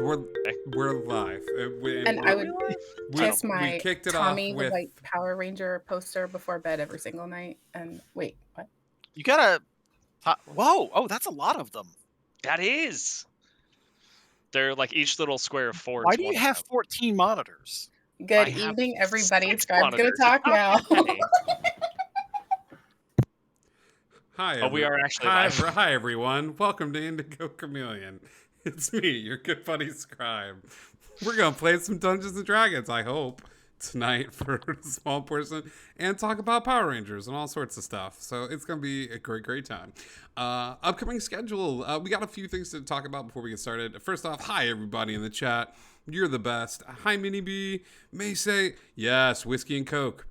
We're we're live. And I would We kiss we my kicked it off Tommy the with White Power Ranger poster before bed every single night, and wait, what? You gotta. Whoa! Oh, that's a lot of them. That is. They're like each little square of four Why is do one you of have them. 14 monitors? Good I have evening, everybody. 6 Scribe's gonna monitors. talk It's not now. that many. hi. Oh, we are actually live. Hi, everyone. Welcome to Indigo Chameleon. It's me, your good buddy Scribe. We're gonna play some Dungeons and Dragons. I hope tonight for a small person and talk about Power Rangers and all sorts of stuff. So it's gonna be a great time. Upcoming schedule. We got a few things to talk about before we get started. First off, hi everybody in the chat. You're the best. Hi Mini B. May say yes. Whiskey and Coke.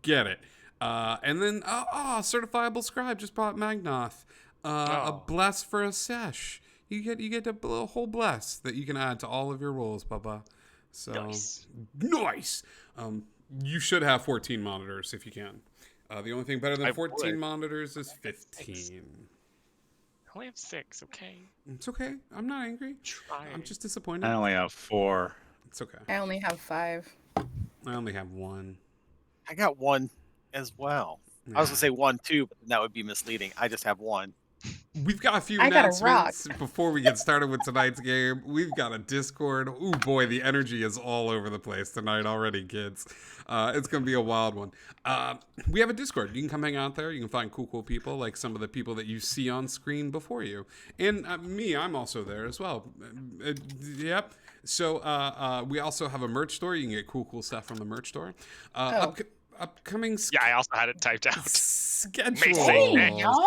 Get it. And then certifiable scribe just brought Magnoth. A bless for a sesh. You get a whole bless that you can add to all of your rolls, Bubba. So nice. You should have 14 monitors if you can. The only thing better than 14 monitors is 15. I only have 6, okay? It's okay. I'm not angry. I'm just disappointed. I only have 4. It's okay. I only have 5. I only have 1. I got 1 as well. I was gonna say 1 too, but that would be misleading. I just have 1. We've got a few I got a announcements before we get started with tonight's game. We've got a Discord. Ooh, boy, the energy is all over the place tonight already, kids. It's going to be a wild one. We have a Discord. You can come hang out there. You can find cool people, like some of the people that you see on screen before you. And me, I'm also there as well. Yep. So we also have a merch store. You can get cool stuff from the merch store. Upcoming... Yeah, I also had it typed out. Schedule. Hey, y'all.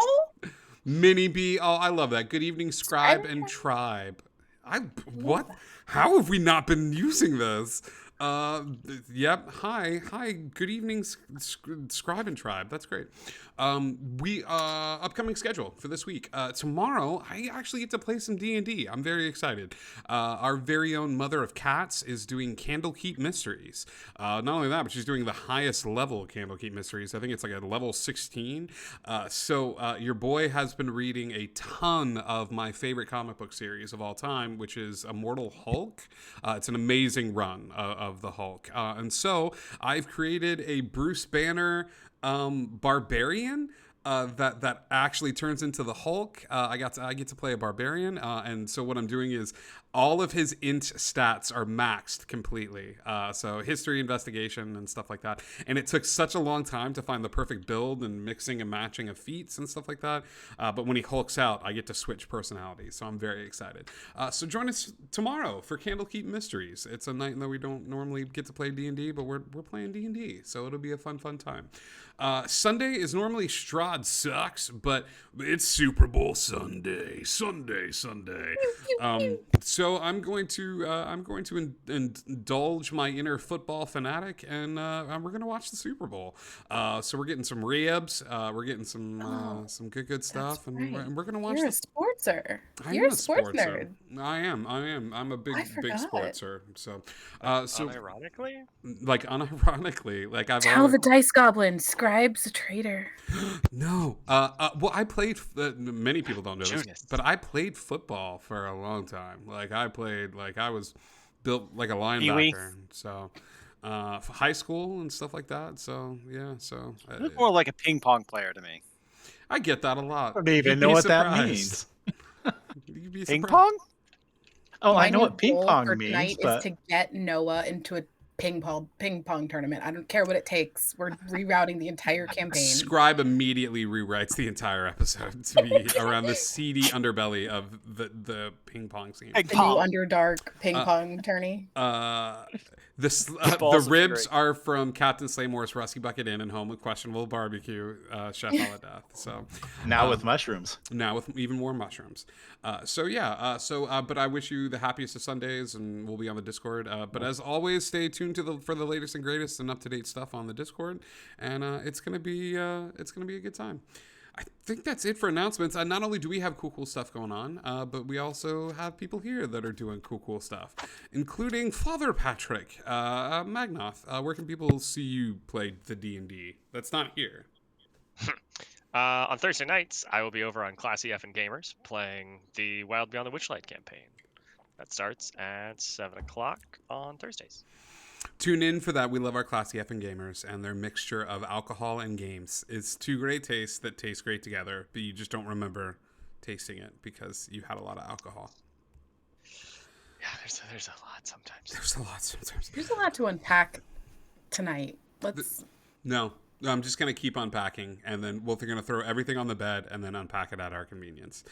Mini B, I love that. Good evening, Scribe and Tribe. What? How have we not been using this? Yep. Hi. Good evening, Scribe and Tribe. That's great. Upcoming schedule for this week. Tomorrow, I actually get to play some D&D. I'm very excited. Our very own Mother of Cats is doing Candlekeep Mysteries. Not only that, but she's doing the highest level Candlekeep Mysteries. I think it's like a level 16. So your boy has been reading a ton of my favorite comic book series of all time, which is Immortal Hulk. It's an amazing run of the Hulk. And so I've created a Bruce Banner barbarian that actually turns into the Hulk. I get to play a barbarian, and so what I'm doing is all of his int stats are maxed completely. So history, investigation, and stuff like that. And it took such a long time to find the perfect build and mixing and matching of feats and stuff like that. But when he hulks out, I get to switch personalities. So I'm very excited. So join us tomorrow for Candlekeep Mysteries. It's a night that we don't normally get to play D&D, but we're playing D&D. So it'll be a fun time. Sunday is normally Strahd Sucks, but it's Super Bowl Sunday. So I'm going to indulge my inner football fanatic, and we're going to watch the Super Bowl. So we're getting some ribs, we're getting some good stuff, and we're going to watch. You're a sportser. You're a sports nerd. I am. I'm a big sportser. So unironically, like I've Tell the dice goblin, Scribe's a traitor. No. Well, I played. Many people don't know Jonas. this, but I played football for a long time. Like I was built like a linebacker. So, for high school and stuff like that. So yeah. So You look more like a ping pong player to me. I get that a lot. I don't even know what that means. You'd be Ping surprised. pong? Oh, My I know new what ping goal pong for means, tonight but is to get Noah into a ping pong tournament. I don't care what it takes. We're rerouting the entire campaign. Scribe immediately rewrites the entire episode to be around the seedy underbelly of the ping pong scene. The new Underdark ping pong tourney. The ribs are from Captain Slaymore's Rusty Bucket Inn and Home with Questionable Barbecue, Chef Holodeath. So now with mushrooms. Now with even more mushrooms. But I wish you the happiest of Sundays, and we'll be on the Discord. But as always, stay tuned for the latest and greatest and up-to-date stuff on the Discord, and it's gonna be a good time. I think that's it for announcements. Not only do we have cool stuff going on, but we also have people here that are doing cool stuff, including Father Patrick, Magnoth. Where can people see you play the D&D? That's not here. On Thursday nights, I will be over on Classy F and Gamers playing the Wild Beyond the Witchlight campaign. That starts at 7 o'clock on Thursdays. Tune in for that. We love our classy effing gamers and their mixture of alcohol and games. It's two great tastes that taste great together, but you just don't remember tasting it because you had a lot of alcohol. Yeah, there's a lot sometimes. There's a lot sometimes. There's a lot to unpack tonight. No, I'm just going to keep unpacking, and then we're going to throw everything on the bed and then unpack it at our convenience.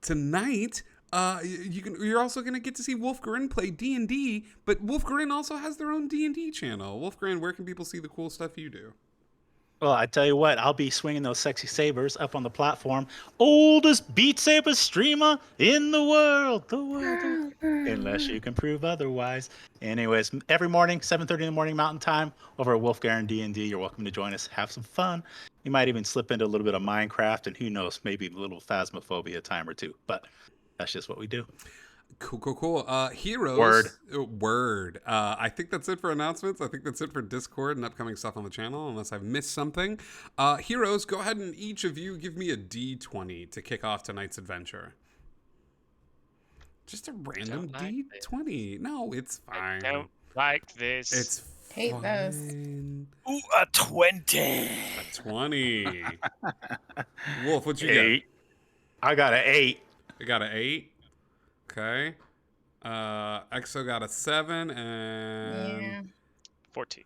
Tonight, you're also going to get to see Wolfgren play D&D, but Wolfgren also has their own D&D channel. Wolfgren, where can people see the cool stuff you do? Well, I tell you what, I'll be swinging those sexy sabers up on the platform. Oldest Beat Saber streamer in the world. Unless you can prove otherwise. Anyways, every morning, 7:30 in the morning Mountain Time, over at Wolfgaren D&D. You're welcome to join us. Have some fun. You might even slip into a little bit of Minecraft, and who knows, maybe a little Phasmophobia time or two. But that's just what we do. Cool. Heroes. Word. I think that's it for announcements. I think that's it for Discord and upcoming stuff on the channel, unless I've missed something. Heroes, go ahead and each of you give me a D20 to kick off tonight's adventure. Just a random D20. No, it's fine. I don't like this. It's Hate fine. this. Ooh, a 20. A 20. Wolf, what'd you get? 8. I got an 8. I got an 8. Okay. Exo got a 7 and Yeah. 14.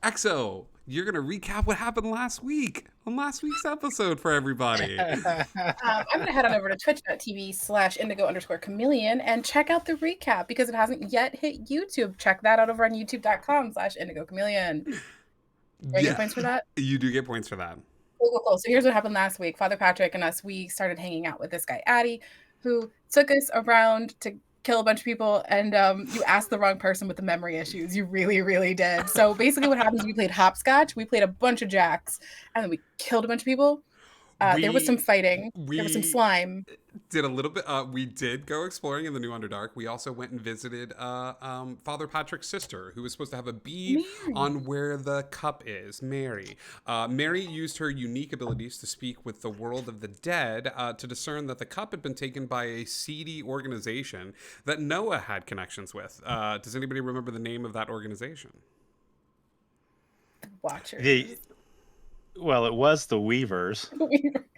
Exo, you're gonna recap what happened last week on last week's episode for everybody. I'm gonna head on over to twitch.tv/indigo_chameleon and check out the recap because it hasn't yet hit YouTube. Check that out over on youtube.com/indigochameleon. Do I get points for that? You do get points for that. Cool. So here's what happened last week. Father Patrick and us, we started hanging out with this guy, Addy, who took us around to kill a bunch of people, and you asked the wrong person with the memory issues. You really, really did. So basically what happens is we played hopscotch, we played a bunch of jacks, and then we killed a bunch of people. There was some fighting. There was some slime. Did a little bit. We did go exploring in the New Underdark. We also went and visited Father Patrick's sister, who was supposed to have a bead on where the cup is, Mary. Mary used her unique abilities to speak with the world of the dead to discern that the cup had been taken by a seedy organization that Noah had connections with. Does anybody remember the name of that organization? Watchers. Well, it was the Weavers,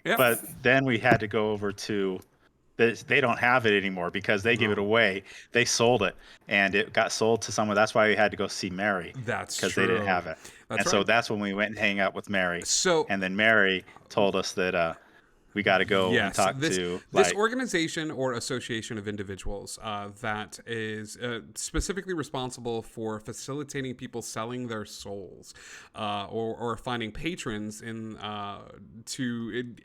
Yep. but then we had to go over to they don't have it anymore because they give it away. They sold it, and it got sold to someone. That's why we had to go see Mary. That's because true. they didn't have it. So that's when we went and hang out with Mary. And then Mary told us that we got to go and talk to this organization or association of individuals that is specifically responsible for facilitating people selling their souls or finding patrons in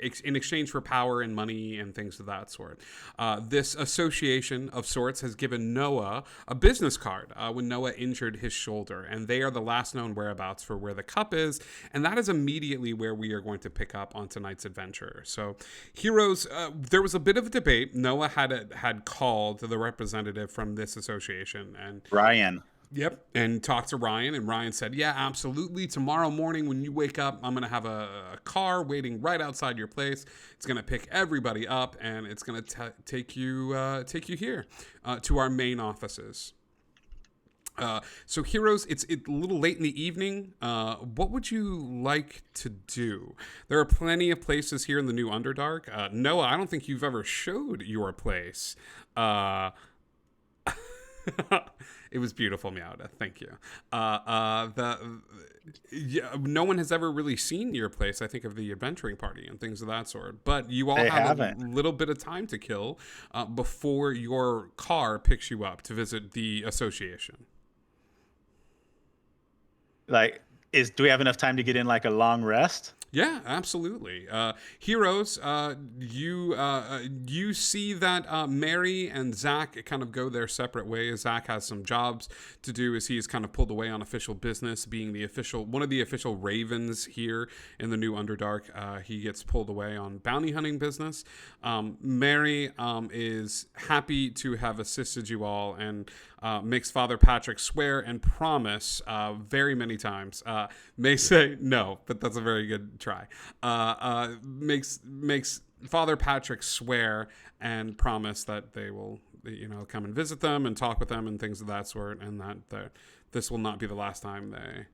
exchange for power and money and things of that sort. This association of sorts has given Noah a business card when Noah injured his shoulder, and they are the last known whereabouts for where the cup is, and that is immediately where we are going to pick up on tonight's adventure. So Heroes, there was a bit of a debate. Noah had called the representative from this association, and Ryan. Yep, and talked to Ryan, and Ryan said, "Yeah, absolutely. Tomorrow morning when you wake up, I'm gonna have a car waiting right outside your place. It's gonna pick everybody up, and it's gonna take you here to our main offices." So Heroes, it's a little late in the evening. What would you like to do? There are plenty of places here in the New Underdark. Noah, I don't think you've ever showed your place. It was beautiful, Meowda. Thank you. No one has ever really seen your place, I think, of the adventuring party and things of that sort. But you all have a little bit of time to kill before your car picks you up to visit the association. Do we have enough time to get in like a long rest? Yeah, absolutely. Heroes, you see that Mary and Zach kind of go their separate ways. Zach has some jobs to do as he's kind of pulled away on official business, being one of the official ravens here in the New Underdark. He gets pulled away on bounty hunting business. Mary is happy to have assisted you all and makes Father Patrick swear and promise very many times. May say no, but that's a very good try. Makes Father Patrick swear and promise that they will come and visit them and talk with them and things of that sort, and that this will not be the last time they.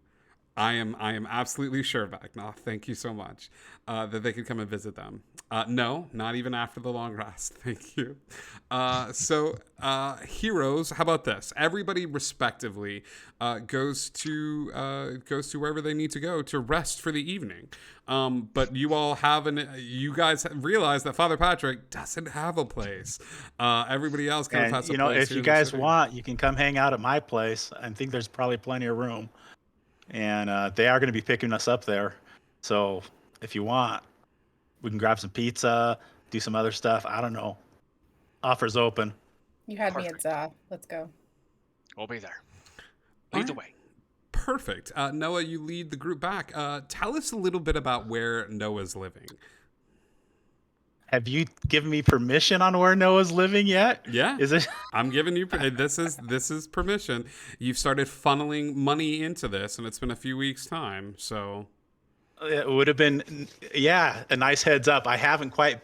I am absolutely sure, Bagnoth. Thank you so much that they could come and visit them. No, not even after the long rest. Thank you. So heroes, how about this? Everybody respectively goes to wherever they need to go to rest for the evening. But you guys realize that Father Patrick doesn't have a place. Everybody else kind of has a place. If you guys want, you can come hang out at my place. I think there's probably plenty of room. And they are going to be picking us up there. So if you want, we can grab some pizza, do some other stuff. I don't know. Offers open. You had me at let's go. We'll be there. Lead the way. Perfect. Noah, you lead the group back. Tell us a little bit about where Noah's living. Have you given me permission on where Noah's living yet? Yeah. Is it? I'm giving you this is permission. You've started funneling money into this, and it's been a few weeks' time. So It would have been, a nice heads up. I haven't quite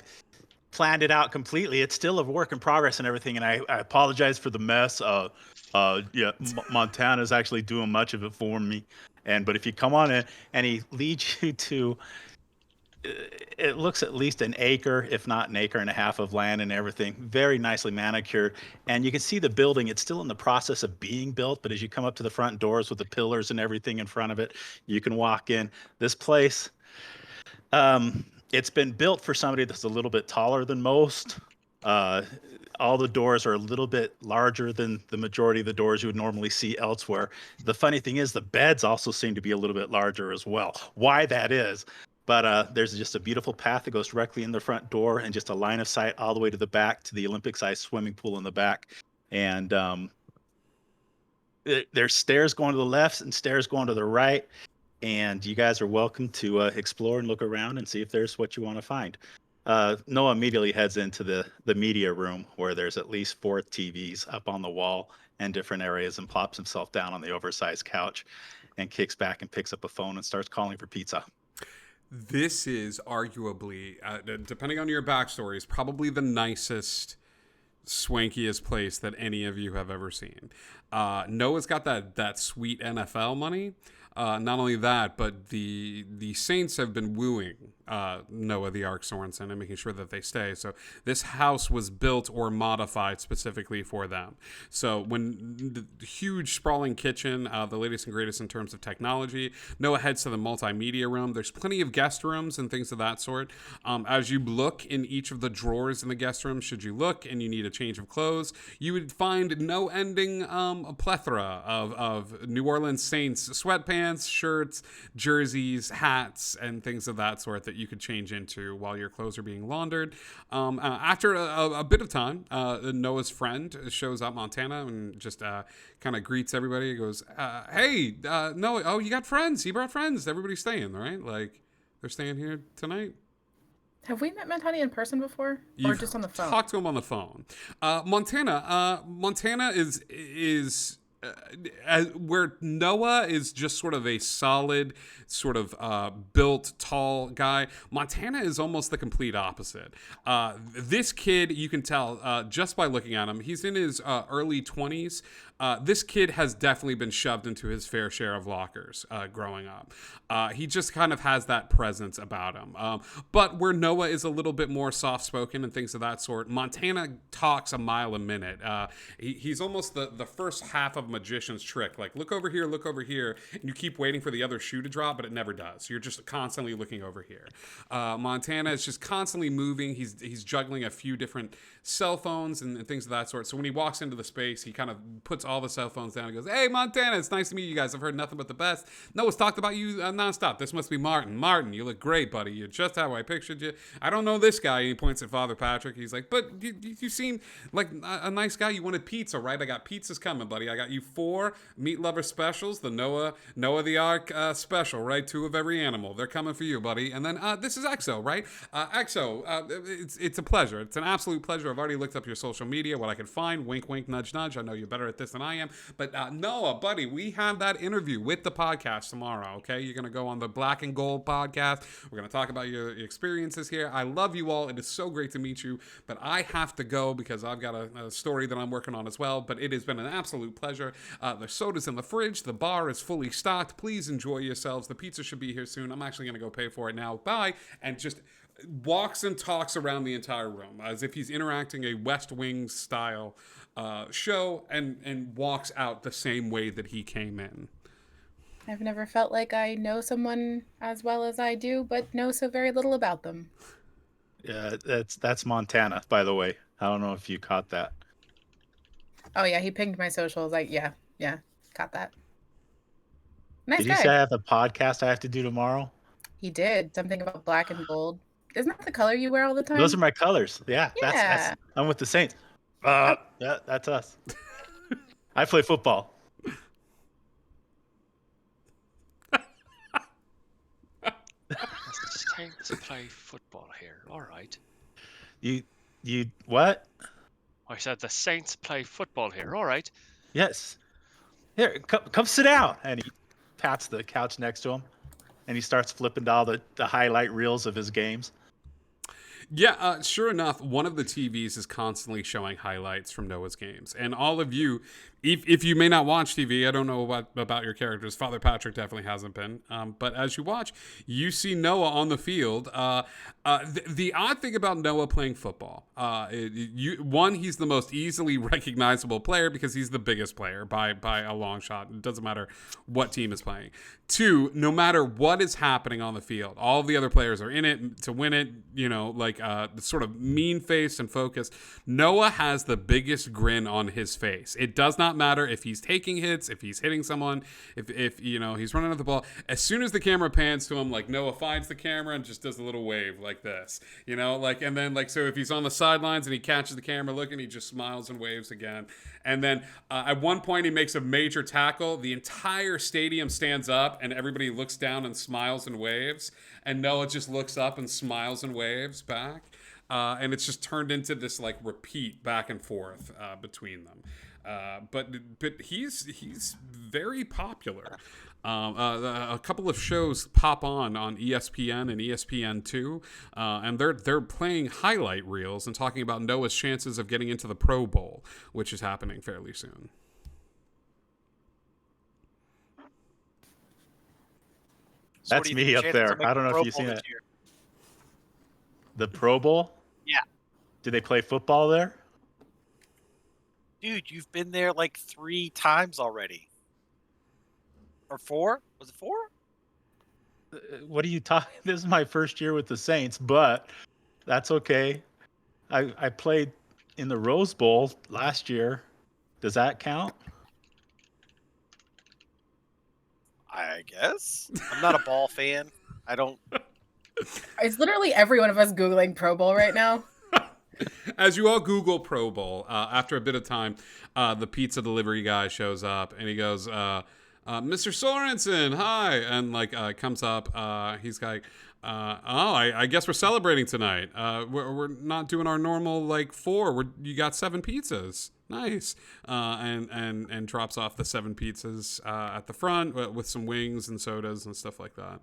planned it out completely. It's still a work in progress and everything, and I apologize for the mess. Montana's actually doing much of it for me. But if you come on in, and he leads you to. It looks at least an acre, if not an acre and a half of land and everything. Very nicely manicured. And you can see the building. It's still in the process of being built. But as you come up to the front doors with the pillars and everything in front of it, you can walk in. This place, it's been built for somebody that's a little bit taller than most. All the doors are a little bit larger than the majority of the doors you would normally see elsewhere. The funny thing is the beds also seem to be a little bit larger as well. Why that is. But there's just a beautiful path that goes directly in the front door and just a line of sight all the way to the back to the Olympic-sized swimming pool in the back. And there's stairs going to the left and stairs going to the right. And you guys are welcome to explore and look around and see if there's what you want to find. Noah immediately heads into the media room where there's at least 4 TVs up on the wall and different areas, and plops himself down on the oversized couch and kicks back and picks up a phone and starts calling for pizza. This is arguably, depending on your backstory, is probably the nicest, swankiest place that any of you have ever seen. Noah's got that sweet NFL money. Not only that, but the Saints have been wooing Noah the Ark Sorensen and making sure that they stay. So this house was built or modified specifically for them. So when the huge sprawling kitchen, the latest and greatest in terms of technology, Noah heads to the multimedia room. There's plenty of guest rooms and things of that sort. As you look in each of the drawers in the guest room, should you look and you need a change of clothes, you would find no ending a plethora of New Orleans Saints sweatpants, shirts, jerseys, hats, and things of that sort that you could change into while your clothes are being laundered. After a bit of time, Noah's friend shows up, Montana, and just kind of greets everybody. He goes, hey, Noah, oh, you got friends. You brought friends. Everybody's staying, right? Like, they're staying here tonight. Have we met Montana in person before, or just on the phone? Talked to him on the phone. Montana is where Noah is just sort of a solid, sort of built, tall guy. Montana is almost the complete opposite. This kid, you can tell just by looking at him, he's in his early 20s. This kid has definitely been shoved into his fair share of lockers growing up. He just kind of has that presence about him. But where Noah is a little bit more soft-spoken and things of that sort, Montana talks a mile a minute. He's almost the first half of magician's trick. Like, look over here, and you keep waiting for the other shoe to drop, but it never does. You're just constantly looking over here. Montana is just constantly moving. He's juggling a few different cell phones and things of that sort. So when he walks into the space, he kind of puts all the cell phones down and goes, hey, Montana, it's nice to meet you guys. I've heard nothing but the best. Noah's talked about you nonstop. This must be Martin. Martin, you look great, buddy. You're just how I pictured you. I don't know this guy. And he points at Father Patrick. He's like, but you seem like a nice guy. You wanted pizza, right? I got pizzas coming, buddy. I got you 4 Meat Lover specials, the Noah the Ark special, right? 2 of every animal. They're coming for you, buddy. And then this is EXO, right? EXO, it's a pleasure. It's an absolute pleasure. I've already looked up your social media, what I could find. Wink, wink, nudge, nudge. I know you're better at this than I am. But Noah, buddy, we have that interview with the podcast tomorrow, okay? You're going to go on the Black and Gold podcast. We're going to talk about your experiences here. I love you all. It is so great to meet you. But I have to go because I've got a story that I'm working on as well. But it has been an absolute pleasure. The soda's in the fridge. The bar is fully stocked. Please enjoy yourselves. The pizza should be here soon. I'm actually going to go pay for it now. Bye. And just walks and talks around the entire room as if he's interacting a West Wing style show and walks out the same way that he came in. I've never felt like I know someone as well as I do, but know so very little about them. Yeah, that's Montana, by the way. I don't know if you caught that. Oh yeah, he pinged my socials. Like, yeah, got that. Nice Did guy. you say I have a podcast I have to do tomorrow? He did something about black and gold. Isn't that the color you wear all the time? Those are my colors. Yeah, Yeah. that's I'm with the Saints. Yeah, that's us. I play football. Saints play football here. All right. You what? I said the Saints play football here. All right. Yes. Here, come sit down. And he pats the couch next to him, and he starts flipping to all the highlight reels of his games. Yeah, sure enough, one of the TVs is constantly showing highlights from Noah's games. And all of you, if you may not watch TV, I don't know about your characters. Father Patrick definitely hasn't been. But as you watch, you see Noah on the field. The odd thing about Noah playing football, he's the most easily recognizable player because he's the biggest player by a long shot. It doesn't matter what team is playing. 2, no matter what is happening on the field, all the other players are in it to win it, sort of mean face and focus. Noah has the biggest grin on his face. It does not matter if he's taking hits, if he's hitting someone, if he's running at the ball. As soon as the camera pans to him, like Noah finds the camera and just does a little wave like this, and then so if he's on the sidelines and he catches the camera looking, he just smiles and waves again. And then at one point he makes a major tackle. The entire stadium stands up and everybody looks down and smiles and waves. And Noah just looks up and smiles and waves back. And it's just turned into this like repeat back and forth between them. But he's very popular. A couple of shows pop on ESPN and ESPN2, and they're playing highlight reels and talking about Noah's chances of getting into the Pro Bowl, which is happening fairly soon. So what That's do you me think up the chances there. of making I don't know Pro if you've Bowl seen this it. year? The Pro Bowl? Yeah. Do they play football there? Dude, you've been there like 3 times already. Or 4? Was it 4? What are you talking? This is my first year with the Saints, but that's okay. I played in the Rose Bowl last year. Does that count? I guess. I'm not a ball fan. I don't. It's literally every one of us Googling Pro Bowl right now. As you all Google Pro Bowl, after a bit of time, the pizza delivery guy shows up and he goes, Mr. Sorensen, hi. And comes up, he's like, I guess we're celebrating tonight. We're not doing our normal 4. You got 7 pizzas. Nice. And drops off the 7 pizzas at the front with some wings and sodas and stuff like that.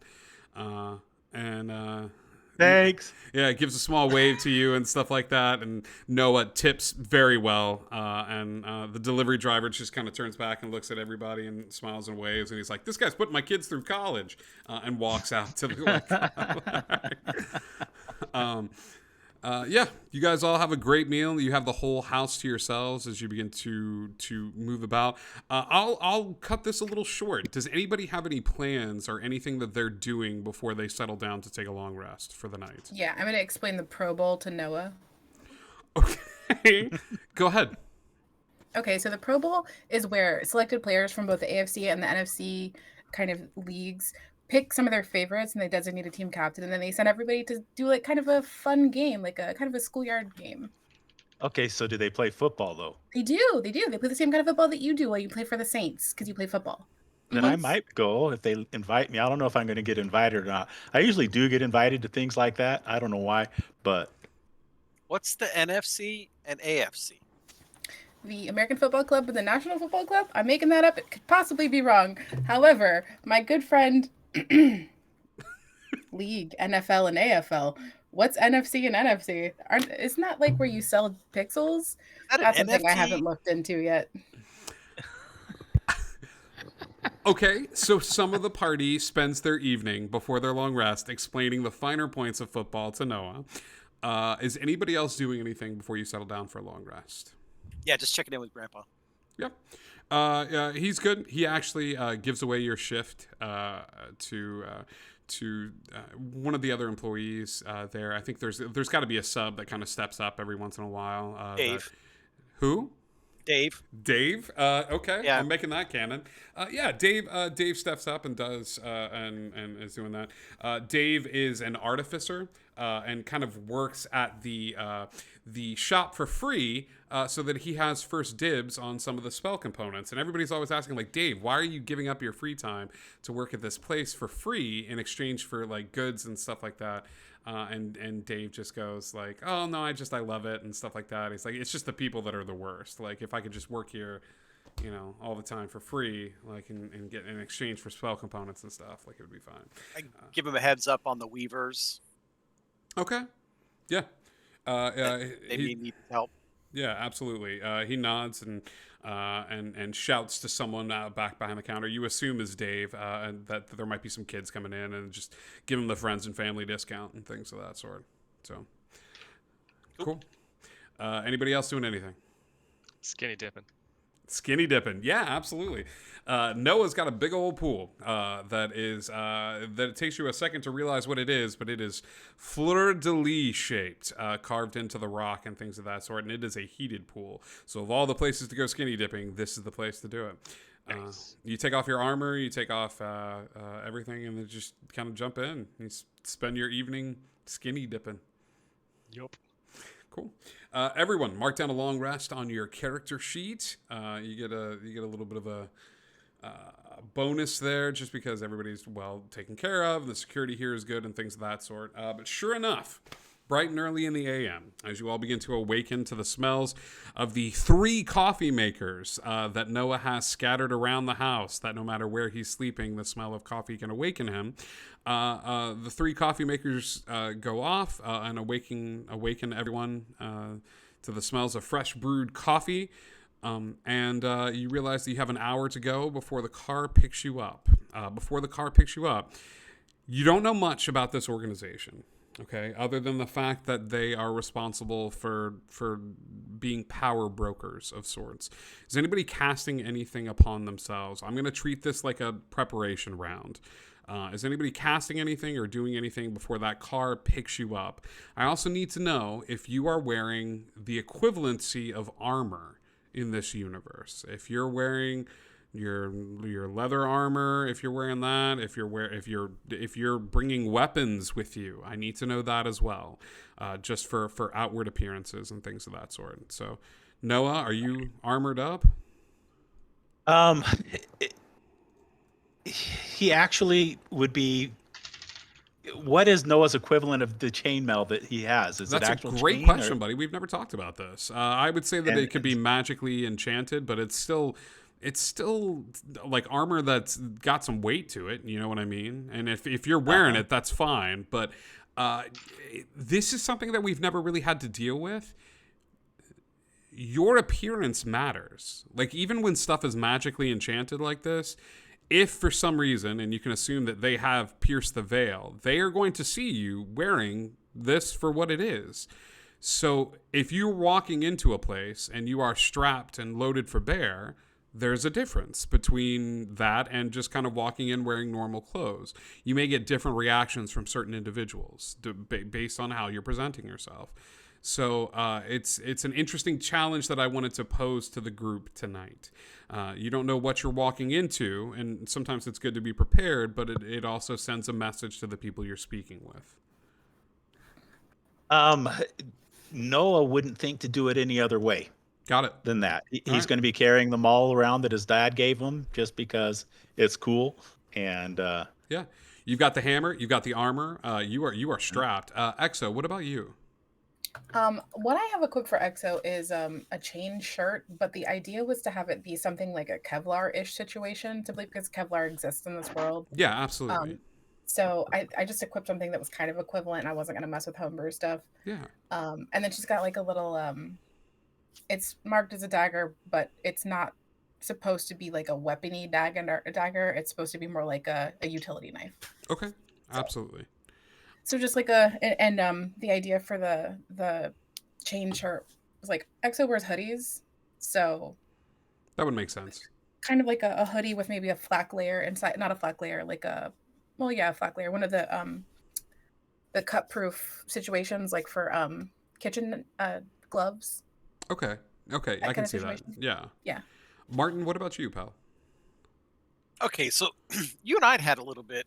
Thanks. Yeah, it gives a small wave to you and stuff like that. And Noah tips very well. And the delivery driver just kind of turns back and looks at everybody and smiles and waves. And he's like, this guy's putting my kids through college. And walks out to the yeah, you guys all have a great meal. You have the whole house to yourselves as you begin to move about. I'll cut this a little short. Does anybody have any plans or anything that they're doing before they settle down to take a long rest for the night? Yeah, I'm going to explain the Pro Bowl to Noah. Okay, go ahead. Okay, so the Pro Bowl is where selected players from both the AFC and the NFC kind of leagues pick some of their favorites and they designate a team captain, and then they send everybody to do kind of a fun game, a kind of a schoolyard game. Okay, so do they play football though? They do. They do. They play the same kind of football that you do while you play for the Saints because you play football. Then I Mhm. might go if they invite me. I don't know if I'm going to get invited or not. I usually do get invited to things like that. I don't know why, but What's the NFC and AFC? The American Football Club and the National Football Club. I'm making that up. It could possibly be wrong. However, my good friend League, NFL, and AFL. What's NFC and NFC? Isn't that like where you sell pixels? Is that That's an something I NFT? haven't looked into yet. Okay, so some of the party spends their evening before their long rest explaining the finer points of football to Noah. Is anybody else doing anything before you settle down for a long rest? Yeah, just checking in with Grandpa. Yep. He's good. He actually gives away your shift to one of the other employees there. I think there's got to be a sub that kind of steps up every once in a while. Dave. Who? Dave. Dave. Okay, Yeah. I'm making that canon. Yeah, Dave. Dave steps up and does and is doing that. Dave is an artificer and kind of works at the shop for free, so that he has first dibs on some of the spell components. And everybody's always asking, like, Dave, why are you giving up your free time to work at this place for free in exchange for like goods and stuff like that? And Dave just goes like, oh no, I love it and stuff like that. He's like, it's just the people that are the worst. Like if I could just work here, all the time for free, like and get in exchange for spell components and stuff, like it would be fine. I give him a heads up on the Weavers. Okay. Yeah. They may need help. Yeah, absolutely. He nods and shouts to someone back behind the counter. You assume is Dave, and that there might be some kids coming in, and just give him the friends and family discount and things of that sort. So cool. Anybody else doing anything? Skinny dipping. Skinny dipping, yeah, absolutely. Noah's got a big old pool that it takes you a second to realize what it is, but it is fleur-de-lis shaped, carved into the rock and things of that sort, and it is a heated pool. So of all the places to go skinny dipping, this is the place to do it. Nice. You take off your armor, you take off everything, and then just kind of jump in. You spend your evening skinny dipping. Yup. Cool. Everyone, mark down a long rest on your character sheet. You get a little bit of a bonus there, just because everybody's well taken care of. The security here is good and things of that sort. But sure enough, bright and early in the AM, as you all begin to awaken to the smells of the 3 coffee makers that Noah has scattered around the house, that no matter where he's sleeping, the smell of coffee can awaken him. The 3 coffee makers go off and awaken everyone to the smells of fresh brewed coffee. And you realize that you have an hour to go before the car picks you up. You don't know much about this organization, okay, other than the fact that they are responsible for being power brokers of sorts. Is anybody casting anything upon themselves? I'm going to treat this like a preparation round. Is anybody casting anything or doing anything before that car picks you up? I also need to know if you are wearing the equivalency of armor in this universe. If you're wearing your leather armor, if you're wearing that, if you're bringing weapons with you, I need to know that as well, just for outward appearances and things of that sort. So, Noah, are you armored up? He actually would be. What is Noah's equivalent of the chainmail that he has? Is That's it a actual great chain, question, or- buddy. We've never talked about this. I would say that And it could be magically enchanted, but it's still like armor that's got some weight to it. You know what I mean? And if you're wearing it, that's fine. But this is something that we've never really had to deal with. Your appearance matters. Like even when stuff is magically enchanted like this, if for some reason, and you can assume that they have pierced the veil, they are going to see you wearing this for what it is. So if you're walking into a place and you are strapped and loaded for bear, there's a difference between that and just kind of walking in wearing normal clothes. You may get different reactions from certain individuals based on how you're presenting yourself. So it's an interesting challenge that I wanted to pose to the group tonight. You don't know what you're walking into, and sometimes it's good to be prepared, but it also sends a message to the people you're speaking with. Noah wouldn't think to do it any other way Got it. than that. All He's right. going to be carrying them all around that his dad gave him just because it's cool. And Yeah. You've got the hammer. You've got the armor. You are strapped. Exo, what about you? What I have equipped for EXO is a chain shirt, but the idea was to have it be something like a Kevlar-ish situation, simply because Kevlar exists in this world. Yeah, absolutely. So I just equipped something that was kind of equivalent, and I wasn't gonna mess with homebrew stuff. Yeah. And then she's got like a little it's marked as a dagger, but it's not supposed to be like a weapony dagger. It's supposed to be more like a utility knife. Okay. Absolutely. So just like the idea for the chain shirt was like EXO wears hoodies, so That would make sense. kind of like a hoodie with maybe a flak layer inside, not a flak layer, like a a flak layer, one of the cut proof situations, like for kitchen gloves. Okay. Okay. That I can kind of see that. situation. Yeah. Yeah. Martin, what about you, pal? Okay, so you and I had a little bit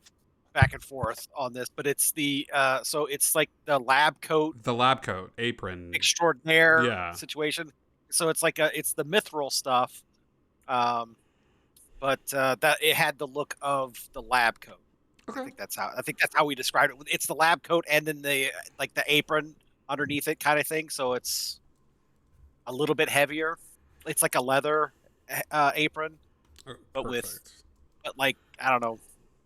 back and forth on this, but it's the so it's like the lab coat The lab coat, apron. extraordinaire Yeah. situation. So it's like it's the mithril stuff, but that it had the look of the lab coat. I Okay. think that's how we described it. It's the lab coat and then the like the apron underneath it kind of thing. So it's a little bit heavier. It's like a leather apron, but Perfect. but like I don't know,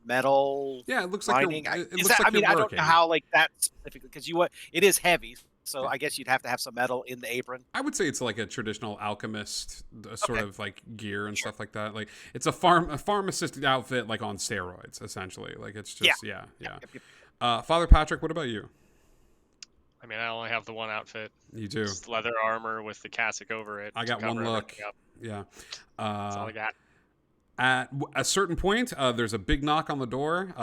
metal Yeah, it looks like lining. it Is looks that, like I mean, you're I don't working. know how like that specifically because it is heavy. So I guess you'd have to have some metal in the apron. I would say it's like a traditional alchemist sort Okay. of like gear and stuff like that. Like it's a pharmacist outfit like on steroids essentially. Like it's just yeah. Yep, yep. Father Patrick, what about you? I mean, I only have the one outfit. You do. Just leather armor with the cassock over it. I to got one cover look. everything up. Yeah. That's all I got. At a certain point, there's a big knock on the door.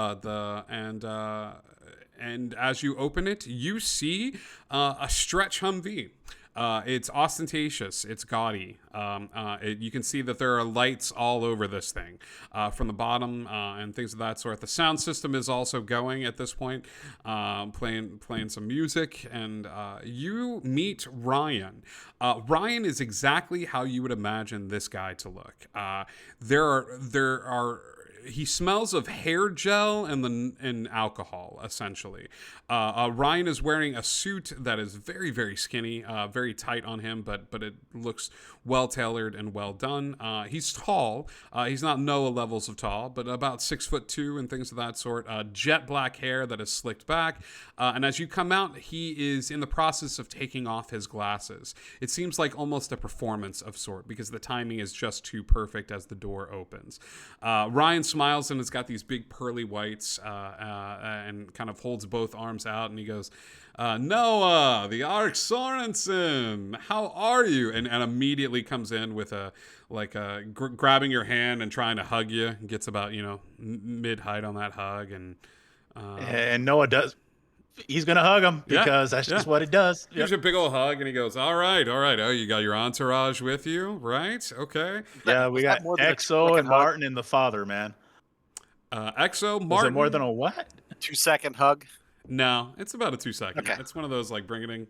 And as you open it, you see a stretch Humvee. It's ostentatious. It's gaudy. You can see that there are lights all over this thing from the bottom and things of that sort. The sound system is also going at this point, playing some music. And you meet Ryan. Ryan is exactly how you would imagine this guy to look. There are he smells of hair gel and alcohol, essentially. Ryan is wearing a suit that is very, very skinny, very tight on him, but it looks well tailored and well done. He's tall. He's not Noah levels of tall, but about 6'2" and things of that sort. Jet black hair that is slicked back. And as you come out, he is in the process of taking off his glasses. It seems like almost a performance of sort because the timing is just too perfect as the door opens. Ryan smiles and has got these big pearly whites and kind of holds both arms out and he goes, Noah, the Ark Sorensen, how are you? And immediately comes in with grabbing your hand and trying to hug you. Gets about, mid-height on that hug. and Noah does. He's gonna hug him because that's just what it does. Here's a big old hug, and he goes, all right. Oh, you got your entourage with you, right? Okay. Yeah, we got EXO and Martin and the father, man. EXO, Martin. Was it more than a what? 2-second hug. No, it's about a 2-second. Okay. It's one of those, like, bring it in.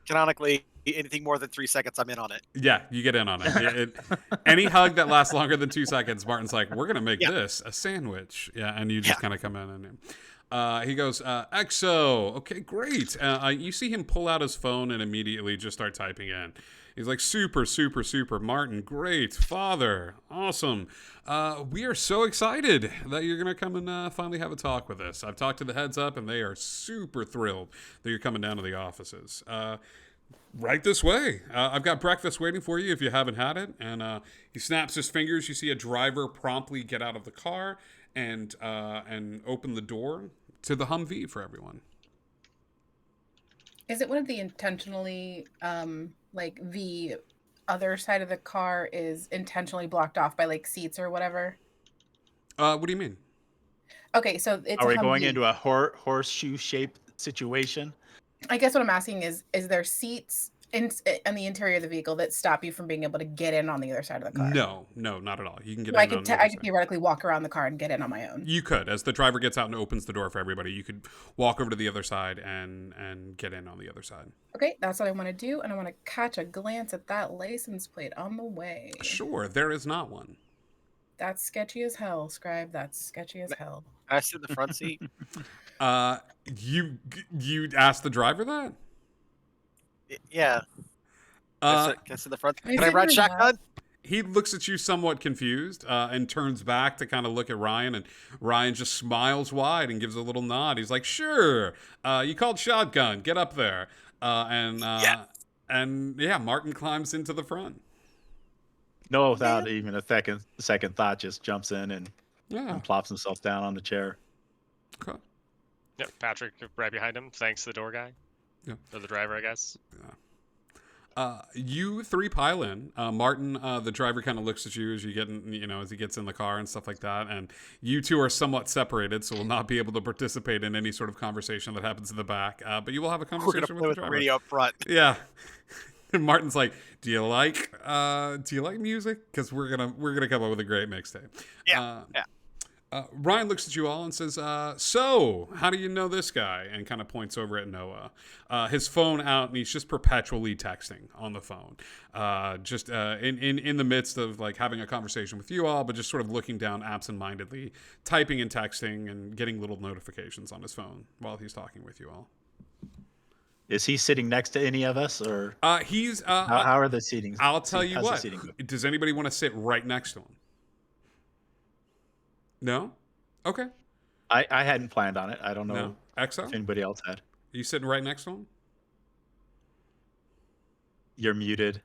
Canonically, anything more than 3 seconds, I'm in on it. Yeah, you get in on it. Any hug that lasts longer than 2 seconds, Martin's like, we're going to make this a sandwich. Yeah, and you just kind of come in and he goes, EXO, okay, great. You see him pull out his phone and immediately just start typing in. He's like, super, super, super. Martin, great. Father, awesome. We are so excited that you're going to come and finally have a talk with us. I've talked to the heads up, and they are super thrilled that you're coming down to the offices. Right this way. I've got breakfast waiting for you if you haven't had it. And he snaps his fingers. You see a driver promptly get out of the car and open the door to the Humvee for everyone. Is it one of the intentionally like the other side of the car is intentionally blocked off by like seats or whatever? What do you mean? Okay, so it's Are we a going Humvee. into a horseshoe shaped situation? I guess what I'm asking is there seats in the interior of the vehicle that stop you from being able to get in on the other side of the car? No, not at all. You can get So I in on could the other I could side. theoretically walk around the car and get in on my own. You could, as the driver gets out and opens the door for everybody, you could walk over to the other side and get in on the other side. Okay, that's what I want to do, and I want to catch a glance at that license plate on the way. Sure, there is not one. That's sketchy as hell, Scribe. That's sketchy as hell. Can I sit in the front seat? You asked the driver that? Yeah. Can I sit in the front? Can I Can I sit ride in your shotgun? He looks at you somewhat confused and turns back to kind of look at Ryan, and Ryan just smiles wide and gives a little nod. He's like, "Sure, you called shotgun. Get up there." And Martin climbs into the front. Noah, without even a second thought, just jumps in and Yeah. plops himself down on the chair. Okay. Yep, Patrick right behind him, thanks to the door guy. Yeah. Or the driver, I guess. You three pile in. Martin, the driver, kind of looks at you as you get in, as he gets in the car and stuff like that. And you two are somewhat separated, so will not be able to participate in any sort of conversation that happens in the back. But you will have a We're gonna conversation play with with the the driver. radio up front. Yeah. And Martin's like, "Do you like music? Because we're gonna come up with a great mixtape." Yeah. Ryan looks at you all and says, "So, how do you know this guy?" And kind of points over at Noah. His phone out, and he's just perpetually texting on the phone, just in the midst of like having a conversation with you all, but just sort of looking down absentmindedly, typing and texting, and getting little notifications on his phone while he's talking with you all. Is he sitting next to any of us, or He's. how are the seatings? I'll tell you how's the what. seating go? Does anybody want to sit right next to him? No? Okay. I hadn't planned on it. I don't know No. Exo? if anybody else had. You sitting right next to him? You're muted.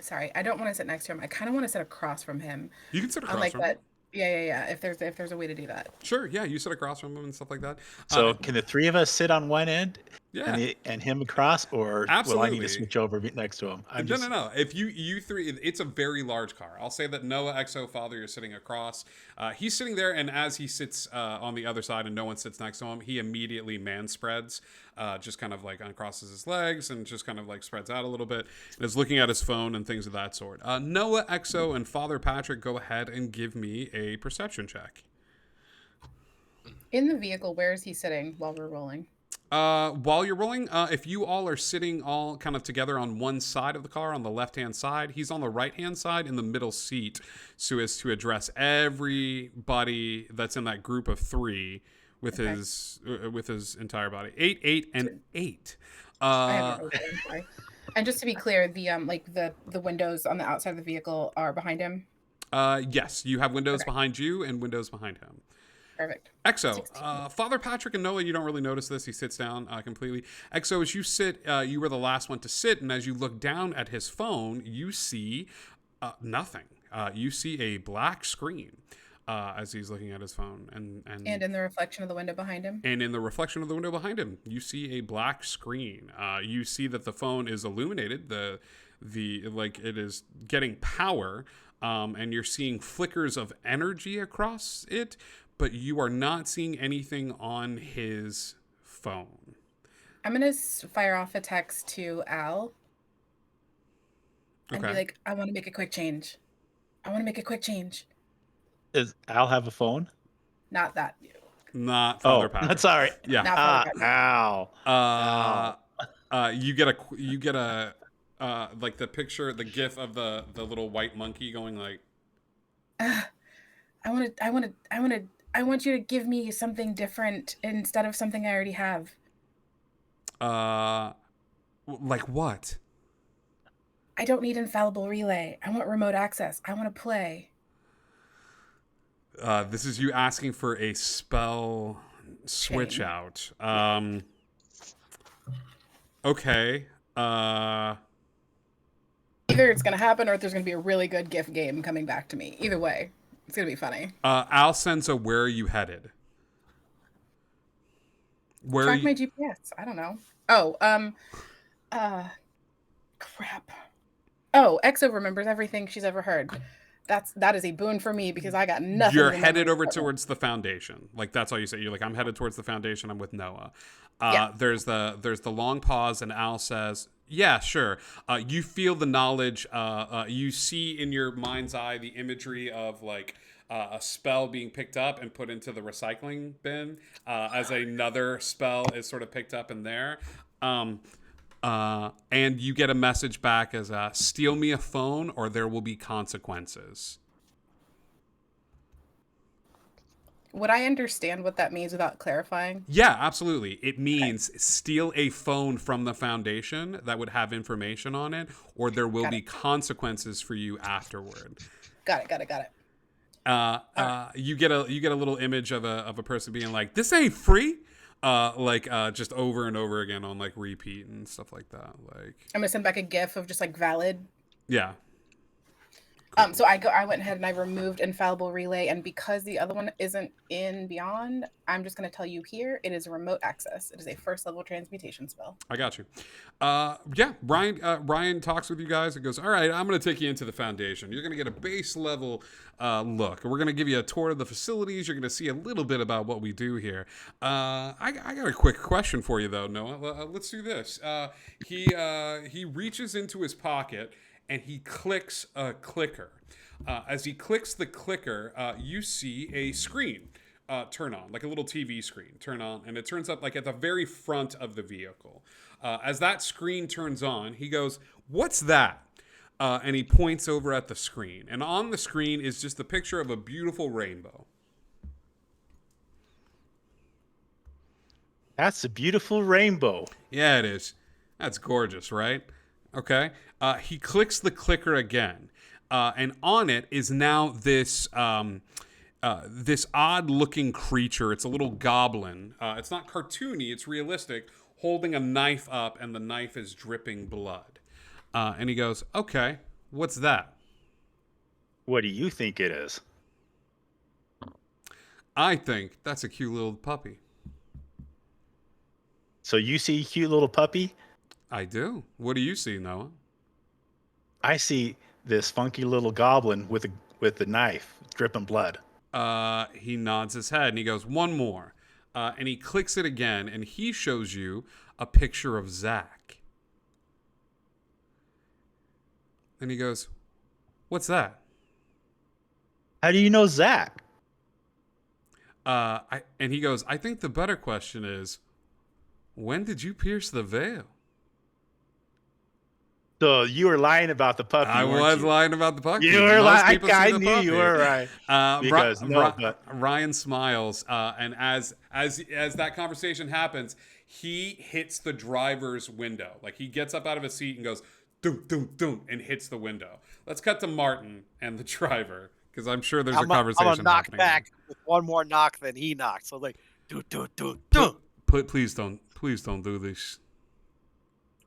Sorry, I don't want to sit next to him. I kind of want to sit across from him. You can sit across Unlike from that. him. Yeah. If there's a way to do that. Sure, yeah, you sit across from him and stuff like that. So can the three of us sit on one end yeah. and him across, or will I need Absolutely. to switch over next to him? No. If you three, it's a very large car. I'll say that Noah, Exo, Father, you're sitting across. He's sitting there, and as he sits on the other side and no one sits next to him, he immediately man spreads, just kind of like uncrosses his legs and just kind of like spreads out a little bit and is looking at his phone and things of that sort. Noah, Exo, and Father Patrick, go ahead and give me a perception check. In the vehicle, where is he sitting while we're rolling? While you're rolling, if you all are sitting all kind of together on one side of the car, on the left-hand side, he's on the right-hand side in the middle seat, so as to address everybody that's in that group of three with his entire body. 8, 8, and 8. I haven't rolled it, I'm sorry. And just to be clear, the the windows on the outside of the vehicle are behind him. Yes, you have windows behind you and windows behind him. Perfect. Exo, Father Patrick and Noah, you don't really notice this. He sits down completely. Exo, as you sit, you were the last one to sit, and as you look down at his phone, you see nothing. You see a black screen as he's looking at his phone, and in the reflection of the window behind him. And in the reflection of the window behind him, you see a black screen. You see that the phone is illuminated. The like it is getting power, and you're seeing flickers of energy across it. But you are not seeing anything on his phone. I'm going to fire off a text to Al and be like, I want to make a quick change. Does Al have a phone? Not that. Not Father Patrick. That's all right. Yeah. Not Father Patrick. Ow. You get a like the picture, the gif of the little white monkey going like, I want you to give me something different instead of something I already have. like what? I don't need infallible relay. I want remote access. I want to play. This is you asking for a spell switch out. Okay. Either it's going to happen or there's going to be a really good GIF game coming back to me. Either way, it's going to be funny. Al sends a where are you headed? Track my GPS. I don't know. Oh, crap. Oh, Exo remembers everything she's ever heard. That is a boon for me because I got nothing. You're headed over towards the foundation. Like that's all you say. You're like, I'm headed towards the foundation. I'm with Noah. Yeah. There's the long pause, and Al says, Yeah, sure. You feel the knowledge. You see in your mind's eye the imagery of like a spell being picked up and put into the recycling bin as another spell is sort of picked up in there. Um, and you get a message back as steal me a phone or there will be consequences. Would I understand what that means without clarifying? Yeah, absolutely. It means steal a phone from the Foundation that would have information on it, or there will be consequences for you afterward. Got it. You get a little image of a person being like, "This ain't free," just over and over again on like repeat and stuff like that. Like, I'm gonna send back a GIF of just like valid. yeah. So I went ahead and I removed Infallible Relay, and because the other one isn't in Beyond, I'm just going to tell you here, it is a remote access. It is a first level transmutation spell. I got you. Yeah, Ryan talks with you guys and goes, all right, I'm going to take you into the Foundation. You're going to get a base level look. We're going to give you a tour of the facilities. You're going to see a little bit about what we do here. I got a quick question for you, though, Noah. Let's do this. He reaches into his pocket and he clicks a clicker. As he clicks the clicker, you see a screen turn on, like a little TV screen turn on, and it turns up like at the very front of the vehicle. As that screen turns on, he goes, "What's that?" And he points over at the screen. And on the screen is just a picture of a beautiful rainbow. That's a beautiful rainbow. Yeah, it is. That's gorgeous, right? Okay. He clicks the clicker again, and on it is now this this odd-looking creature. It's a little goblin. It's not cartoony. It's realistic, holding a knife up, and the knife is dripping blood. And he goes, "Okay, what's that?" What do you think it is? I think that's a cute little puppy. So you see a cute little puppy? I do. What do you see, Noah? I see this funky little goblin with a knife, dripping blood. He nods his head and he goes, "One more." And he clicks it again and he shows you a picture of Zach. And he goes, "What's that?" How do you know Zach? And he goes, "I think the better question is, when did you pierce the veil?" So you were lying about the puppy. I was lying about the puppy. You were lying. I the knew puppy. you were right. Ryan smiles, and as that conversation happens, he hits the driver's window. Like he gets up out of his seat and goes, "Doom, doom, doom," and hits the window. Let's cut to Martin and the driver because I'm sure there's a conversation I'm gonna knock happening. back with one more knock than he knocked. So like, do. Please don't do this.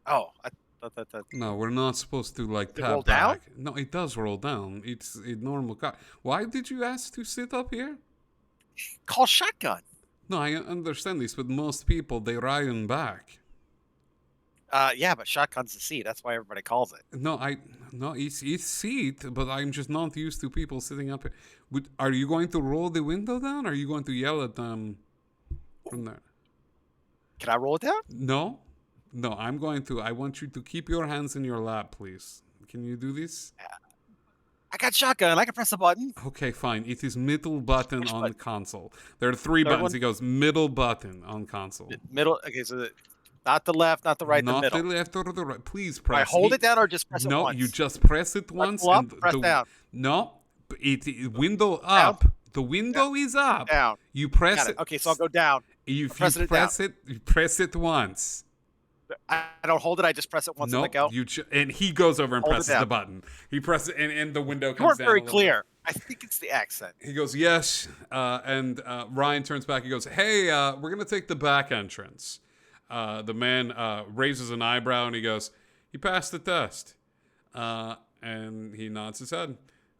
Oh, I thought that. No, we're not supposed to like tap roll back. down? No, it does roll down. It's a normal car. Why did you ask to sit up here? Call shotgun. No, I understand this, but most people they ride in back. Yeah, but shotgun's the seat. That's why everybody calls it. No, it's seat, but I'm just not used to people sitting up here. Are you going to roll the window down? Or are you going to yell at them from there? Can I roll it down? No, I'm going to. I want you to keep your hands in your lap, please. Can you do this? I got shotgun. I can press a button. Okay, fine. It is middle button Which on button? the console. There are three Third buttons. one? He goes middle button on console. Middle. Okay, so not the left, not the right, Not the middle. the left or the right. Please Do I press. hold it down or just press it No, once? you just press it once. pull up, and press down. No, window up. The window is up. Down. You press Got it. it. Okay, so I'll go down. You pressing it press it. You press it once. I don't hold it. I just press it once and No, let go. and he goes over and Hold it presses down. the button. He presses, and the window You comes weren't down. very a little clear. I think it's the accent. He goes, "Yes," and Ryan turns back. He goes, "Hey, we're gonna take the back entrance." The man raises an eyebrow and he goes, "He passed the test," and he nods his head.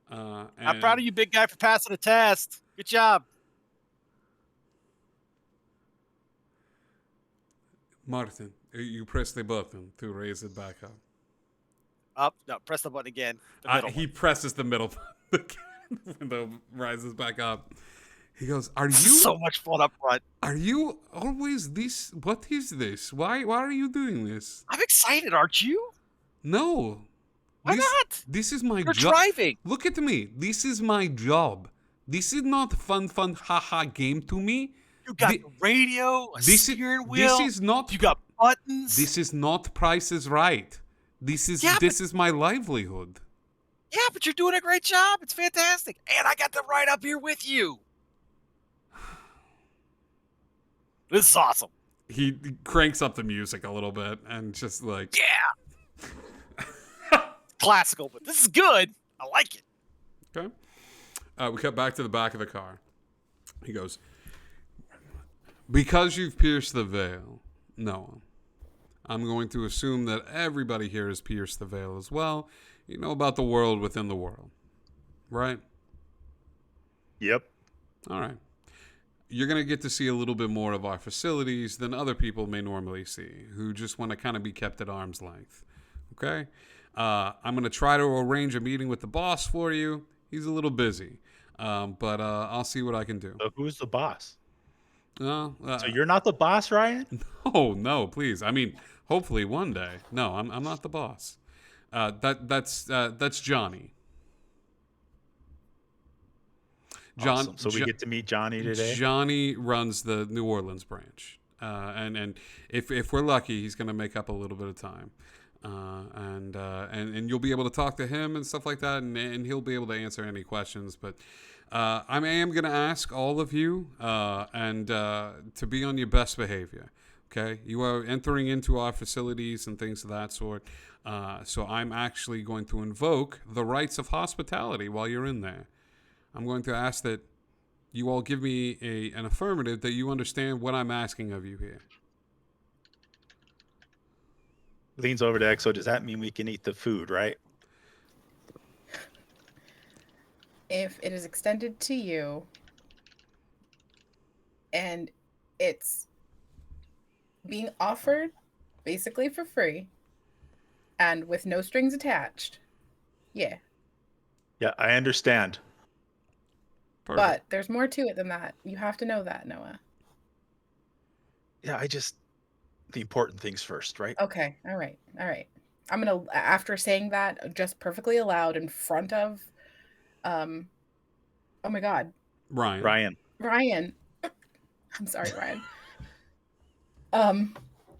I'm proud of you, big guy, for passing the test. Good job. Martin, you press the button to raise it back up. Up. No, press the button again. The middle He one. presses the middle button. The window rises back up. He goes, "Are This you is so much fun up front. are you always this? What is this? Why are you doing this?" I'm excited, aren't you? No. Why not? This is my You're job. driving. Look at me. This is my job. This is not fun, haha game to me. You got Thi- the radio, a This steering wheel. is not. You got buttons. This is not Price is Right. This is my livelihood. Yeah, but you're doing a great job. It's fantastic. And I got to ride up here with you. This is awesome. He cranks up the music a little bit and just like, Yeah. Classical, but this is good. I like it. okay. We cut back to the back of the car. He goes, "Because you've pierced the veil, Noah, I'm going to assume that everybody here has pierced the veil as well. You know about the world within the world, right? Yep. All right. You're going to get to see a little bit more of our facilities than other people may normally see, who just want to kind of be kept at arm's length. Okay? I'm going to try to arrange a meeting with the boss for you. He's a little busy, but I'll see what I can do." So who's the boss? So So you're not the boss, Ryan? no, please. I mean, hopefully one day. No, I'm not the boss. That's Johnny. Awesome. So we get to meet Johnny today. Johnny runs the New Orleans branch, and if we're lucky, he's going to make up a little bit of time, and you'll be able to talk to him and stuff like that, and he'll be able to answer any questions. But I am going to ask all of you and to be on your best behavior. Okay, you are entering into our facilities and things of that sort. So I'm actually going to invoke the rights of hospitality while you're in there. I'm going to ask that you all give me an affirmative that you understand what I'm asking of you here. Leans over to Exo. Does that mean we can eat the food, right? If it is extended to you and it's being offered basically for free and with no strings attached, yeah. Yeah, I understand. Perfect. But there's more to it than that. You have to know that, Noah. Yeah, the important things first, right? Okay. All right. I'm going to, after saying that just perfectly aloud in front of, oh my God. Ryan. I'm sorry, Ryan.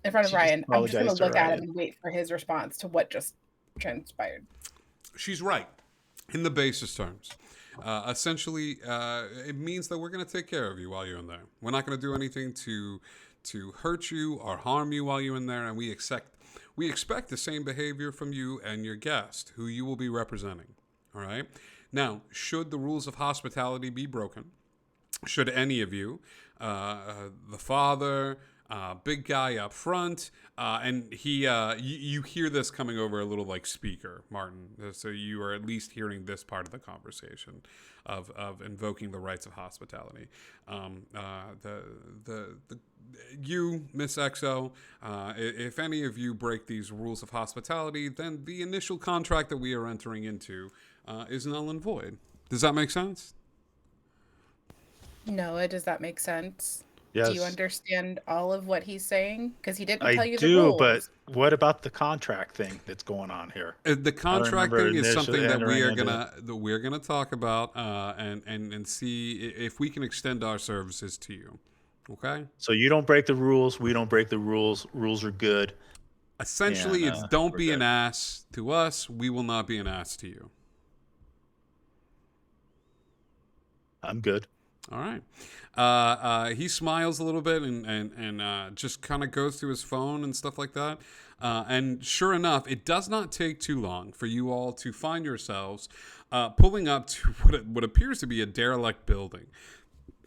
In front of Ryan, I'm just going to look at him and wait for his response to what just transpired. She's right in the basis terms. Essentially, it means that we're going to take care of you while you're in there. We're not going to do anything to hurt you or harm you while you're in there, and we expect the same behavior from you and your guest, who you will be representing. All right? Now, should the rules of hospitality be broken, should any of you, the father, big guy up front, and he, you hear this coming over a little like speaker, Martin. So you are at least hearing this part of the conversation of invoking the rights of hospitality. You, Miss Exo, if any of you break these rules of hospitality, then the initial contract that we are entering into is null and void. Does that make sense? Noah, does that make sense? Yes. Do you understand all of what he's saying? Because he didn't tell you I the do, rules. but what about the contract thing that's going on here? The contract thing is something that we're initially gonna talk about and see if we can extend our services to you. Okay. So you don't break the rules. We don't break the rules. Rules are good. Essentially, And, it's don't we're be good. an ass to us. We will not be an ass to you. I'm good. All right. He smiles a little bit and just kind of goes to his phone and stuff like that. And sure enough, it does not take too long for you all to find yourselves pulling up to what appears to be a derelict building.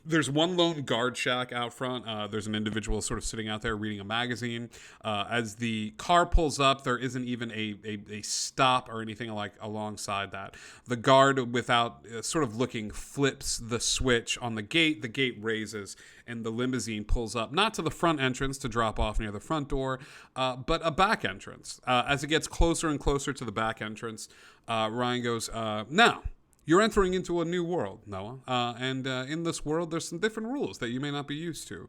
There's one lone guard shack out front. There's an individual sort of sitting out there reading a magazine. As the car pulls up, there isn't even a stop or anything like alongside that. The guard, without sort of looking, flips the switch on the gate. The gate raises, and the limousine pulls up, not to the front entrance to drop off near the front door, but a back entrance. As it gets closer and closer to the back entrance, Ryan goes, "Now, You're entering into a new world, Noah, and in this world, there's some different rules that you may not be used to.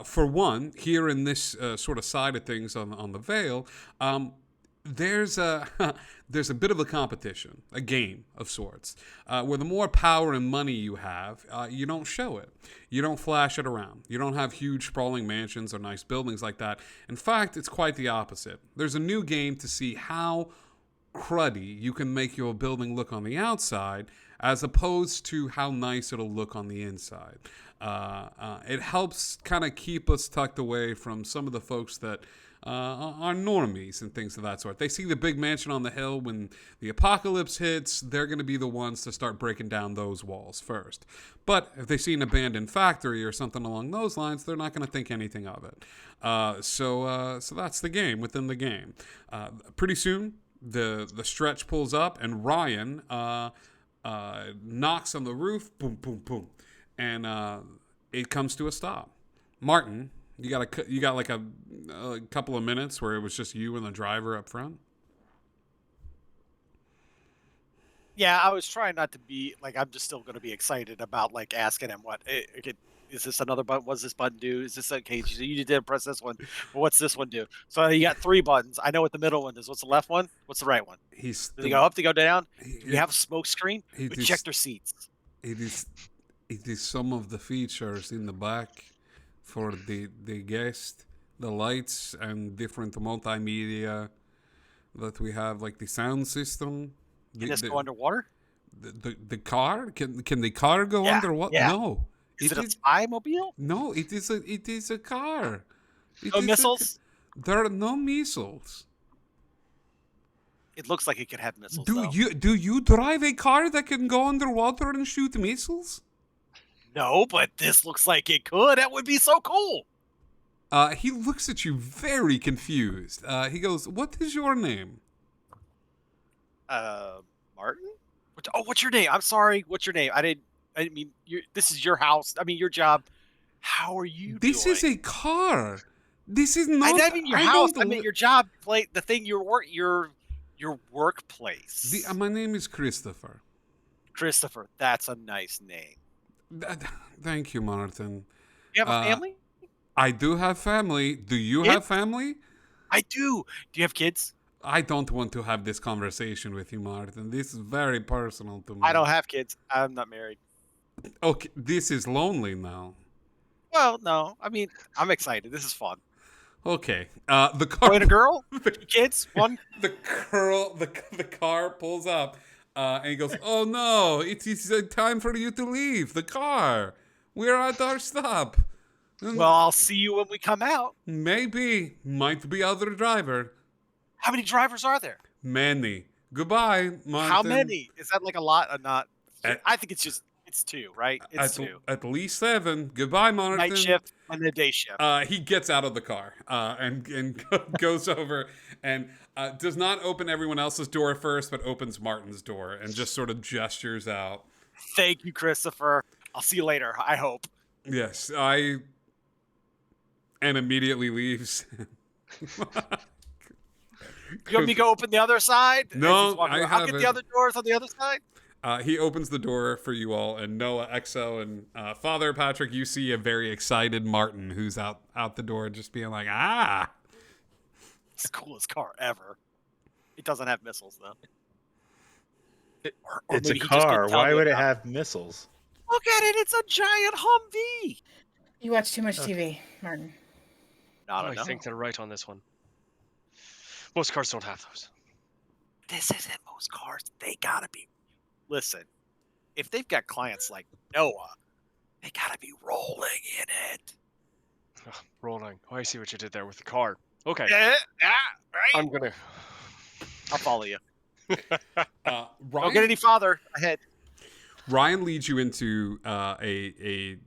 For one, here in this sort of side of things on the Vale, there's a there's a bit of a competition, a game of sorts, where the more power and money you have, you don't show it. You don't flash it around. You don't have huge sprawling mansions or nice buildings like that. In fact, it's quite the opposite. There's a new game to see how cruddy you can make your building look on the outside as opposed to how nice it'll look on the inside. It helps kind of keep us tucked away from some of the folks that are normies and things of that sort. They see the big mansion on the hill. When the apocalypse hits, they're going to be the ones to start breaking down those walls first. But if they see an abandoned factory or something along those lines, they're not going to think anything of it. So that's the game within the game. Pretty soon, the stretch pulls up, and Ryan knocks on the roof, boom, boom, boom, and it comes to a stop. Martin, you got like a couple of minutes where it was just you and the driver up front. Yeah, I was trying not to be like, I'm just still going to be excited about like asking him is this another button? What's this button do? Is this okay? You didn't press this one. Well, what's this one do? So you got 3 buttons. I know what the middle one is. What's the left one? What's the right one? Do they go up? Do they go down? Do we have a smoke screen? Ejector seats. It is some of the features in the back for the guest, the lights and different multimedia that we have, like the sound system. Can this go underwater? The car? Can the car go underwater? Yeah. No. Is it a spy mobile? No, it is a car. No missiles? There are no missiles. It looks like it could have missiles. Do you drive a car that can go underwater and shoot missiles? No, but this looks like it could. That would be so cool. He looks at you very confused. He goes, "What is your name?" Martin? What's your name? I'm sorry. What's your name? I didn't mean, this is your house. I mean, your job. How are you This doing? is a car. This is not. I mean your house. I mean your job. The thing your workplace. My name is Christopher. Christopher. That's a nice name. Thank you, Martin. You have a family? I do have family. Do you have family? I do. Do you have kids? I don't want to have this conversation with you, Martin. This is very personal to me. I don't have kids. I'm not married. Okay, this is lonely now. Well, no. I mean, I'm excited. This is fun. Okay. The car. Boy and a girl? 2 kids? 1? The car pulls up, and he goes, "Oh no! It is time for you to leave the car. We're at our stop." Well, I'll see you when we come out. Maybe. Might be other driver. How many drivers are there? Many. Goodbye, Martin. How many? Is that like a lot or not? I think it's 2, right? It's 2. At least 7. Goodbye, Martin. Night shift and the day shift. He gets out of the car and goes over and does not open everyone else's door first, but opens Martin's door and just sort of gestures out. Thank you, Christopher. I'll see you later, I hope. Yes, and immediately leaves. You want me to go open the other side? No, I'll get the other doors on the other side. He opens the door for you all, and Noah, Exo, and Father Patrick, you see a very excited Martin who's out the door just being like, "Ah!" It's the coolest car ever. It doesn't have missiles, though. Or It's a maybe he just car. didn't tell Why me would it about have missiles? Look at it. It's a giant Humvee. You watch too much TV, Martin. I I think they're right on this one. Most cars don't have those. This isn't most cars. They gotta be. Listen, if they've got clients like Noah, they gotta be rolling in it. Ugh, rolling. Oh, I see what you did there with the car. Okay. Yeah, right. I'll follow you. Ryan, Don't get any farther ahead. Ryan leads you into a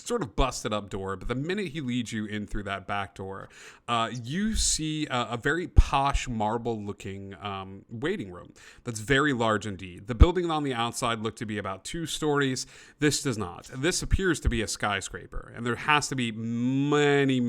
sort of busted up door, but the minute he leads you in through that back door, you see a very posh marble looking waiting room that's very large indeed. The building on the outside looked to be about 2 stories. This does not. This appears to be a skyscraper, and there has to be many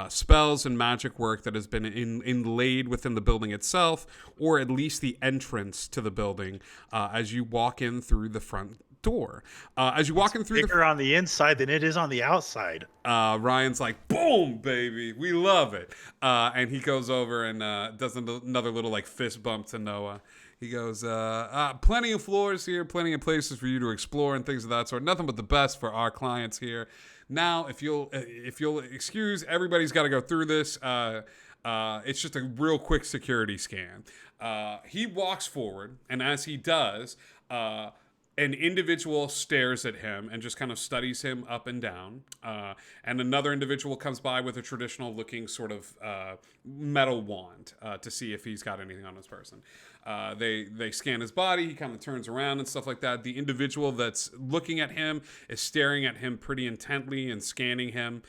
spells and magic work that has been inlaid within the building itself, or at least the entrance to the building as you walk in through the front door. As you walk in through bigger on the inside than it is on the outside. Ryan's like, boom, baby, we love it. And he goes over and does another little like fist bump to Noah. He goes, plenty of floors here, plenty of places for you to explore and things of that sort. Nothing but the best for our clients here. Now, if you'll excuse, everybody's got to go through this. It's just a real quick security scan. He walks forward, and as he does, an individual stares at him and just kind of studies him up and down. And another individual comes by with a traditional looking sort of metal wand to see if he's got anything on his person. They scan his body. He kind of turns around and stuff like that. The individual that's looking at him is staring at him pretty intently and scanning him.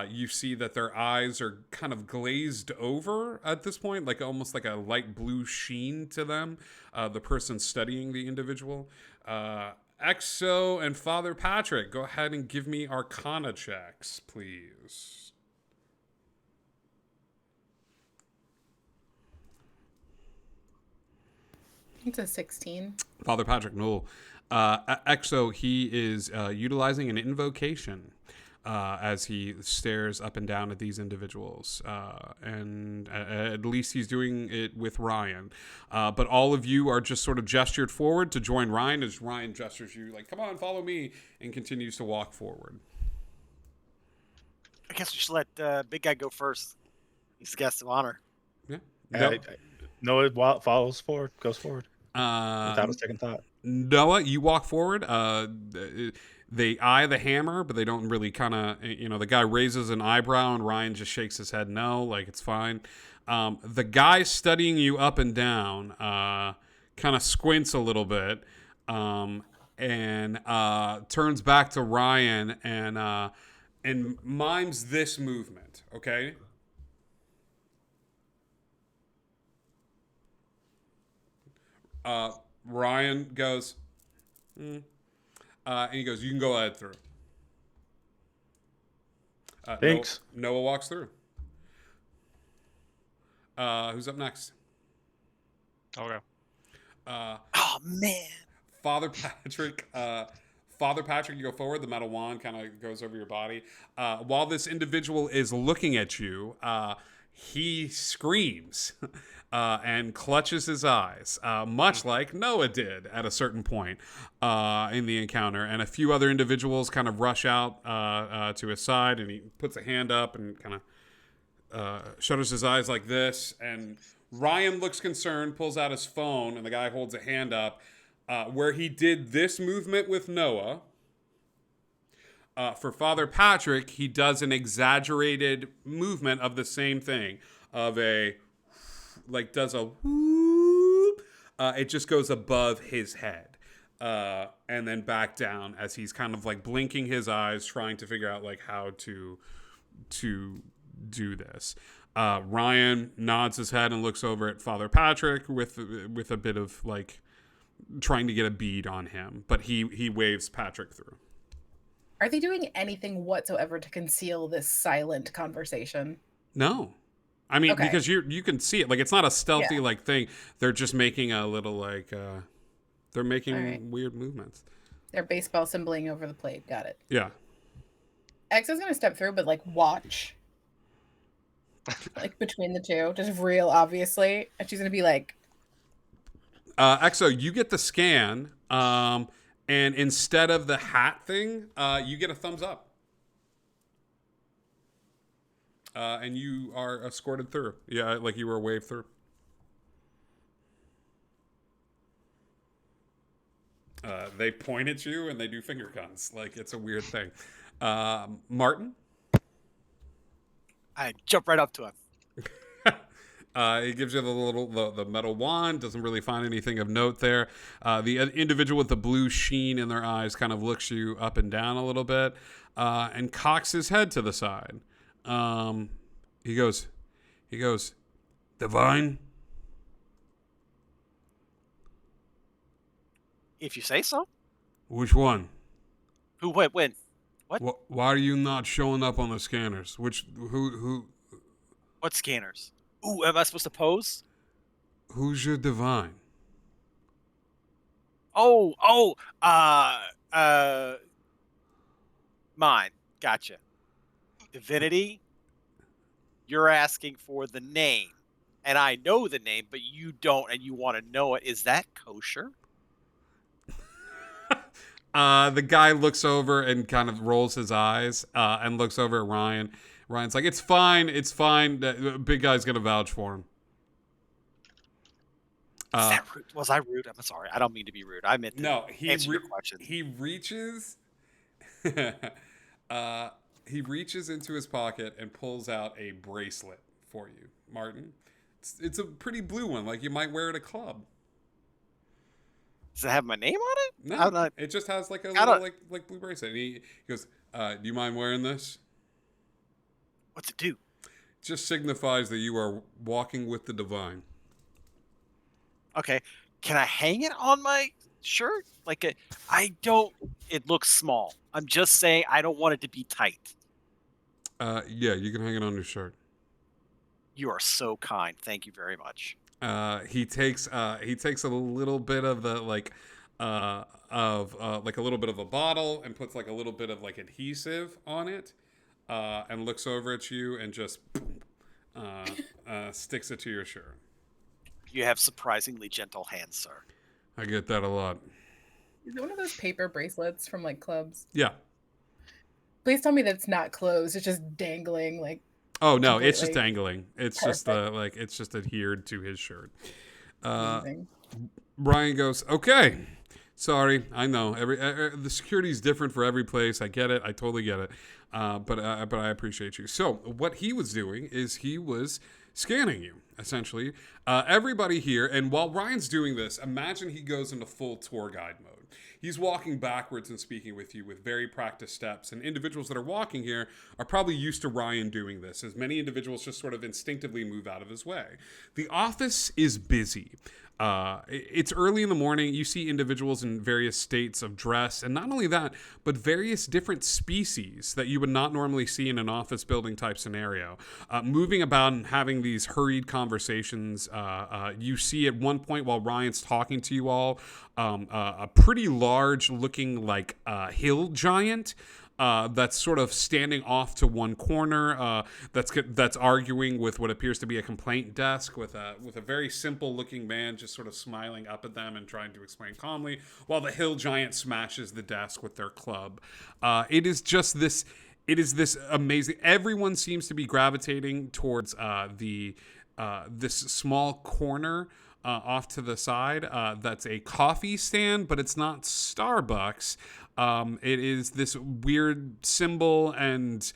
You see that their eyes are kind of glazed over at this point, like almost like a light blue sheen to them. The person studying the individual. Exo and Father Patrick, go ahead and give me Arcana checks, please. It's a 16. Father Patrick, no. Exo, he is utilizing an invocation as he stares up and down at these individuals. And at least he's doing it with Ryan. But all of you are just sort of gestured forward to join Ryan as Ryan gestures you like, come on, follow me, and continues to walk forward. I guess we should let Big Guy go first. He's the guest of honor. Yeah. Noah goes forward without a second thought. Noah, you walk forward. They eye the hammer, but they don't really kind of, the guy raises an eyebrow and Ryan just shakes his head no, like it's fine. The guy studying you up and down kind of squints a little bit and turns back to Ryan and mimes this movement, okay? Ryan goes, and he goes, you can go ahead through. Thanks. Noah walks through. Who's up next? Okay. Oh, man. Father Patrick, you go forward. The metal wand kind of goes over your body. While this individual is looking at you, he screams and clutches his eyes, much like Noah did at a certain point in the encounter. And a few other individuals kind of rush out to his side, and he puts a hand up and kind of shutters his eyes like this. And Ryan looks concerned, pulls out his phone, and the guy holds a hand up where he did this movement with Noah. For Father Patrick, he does an exaggerated movement of the same thing, of does a whoop. It just goes above his head and then back down as he's kind of like blinking his eyes, trying to figure out like how to do this. Ryan nods his head and looks over at Father Patrick with a bit of like trying to get a bead on him, but he waves Patrick through. Are they doing anything whatsoever to conceal this silent conversation? No. I mean, Okay. because you can see it. Like, it's not a stealthy, like, thing. They're just making a little, like, they're making weird movements. They're baseball symboling over the plate. Got it. Yeah. X is going to step through, but, like, watch. Like, between the two. Just real, obviously. And she's going to be like... Exo, you get the scan, and instead of the hat thing, you get a thumbs up. And you are escorted through. Yeah, like you were waved through. They point at you and they do finger guns. Like, it's a weird thing. Martin? I jump right up to him. He gives you the metal wand. Doesn't really find anything of note there. The individual with the blue sheen in their eyes kind of looks you up and down a little bit, and cocks his head to the side. He goes, "Divine." If you say so. Which one? Who? When? What? Why are you not showing up on the scanners? Who? What scanners? Ooh, am I supposed to pose? Who's your divine? Oh, mine. Gotcha. Divinity, you're asking for the name. And I know the name, but you don't, and you want to know it. Is that kosher? The guy looks over and kind of rolls his eyes and looks over at Ryan. Ryan's like, it's fine. The big guy's going to vouch for him. Is that rude? Was I rude? I'm sorry. I don't mean to be rude. I meant to answer your question. He reaches... he reaches into his pocket and pulls out a bracelet for you, Martin. It's a pretty blue one, like you might wear at a club. Does it have my name on it? No, it just has like a little like blue bracelet. And he goes, "Do you mind wearing this?" What's it do? It just signifies that you are walking with the divine. Okay, can I hang it on my shirt? I don't. It looks small. I'm just saying I don't want it to be tight. Yeah, you can hang it on your shirt. You are so kind. Thank you very much. He takes a little bit of the like a little bit of a bottle and puts like a little bit of like adhesive on it, and looks over at you and just sticks it to your shirt. You have surprisingly gentle hands, sir. I get that a lot. Is it one of those paper bracelets from like clubs? Yeah. Please tell me that's not closed. It's just dangling like. Oh no, it's just completely. dangling. It's Perfect. just it's just adhered to his shirt. Amazing. Brian goes, "Okay, sorry, I know the security's different for every place. I get it. I totally get it. But I appreciate you." So what he was doing is he was scanning you, essentially. Everybody here, and while Ryan's doing this, imagine he goes into full tour guide mode. He's walking backwards and speaking with you with very practiced steps, and individuals that are walking here are probably used to Ryan doing this, as many individuals just sort of instinctively move out of his way. The office is busy. It's early in the morning. You see individuals in various states of dress, and not only that, but various different species that you would not normally see in an office building type scenario, moving about and having these hurried conversations. You see at one point while Ryan's talking to you all, a pretty large looking like hill giant. That's sort of standing off to one corner. That's arguing with what appears to be a complaint desk with a very simple looking man just sort of smiling up at them and trying to explain calmly, while the hill giant smashes the desk with their club. It is this amazing. Everyone seems to be gravitating towards this small corner. Off to the side, that's a coffee stand, but it's not Starbucks. It is this weird symbol and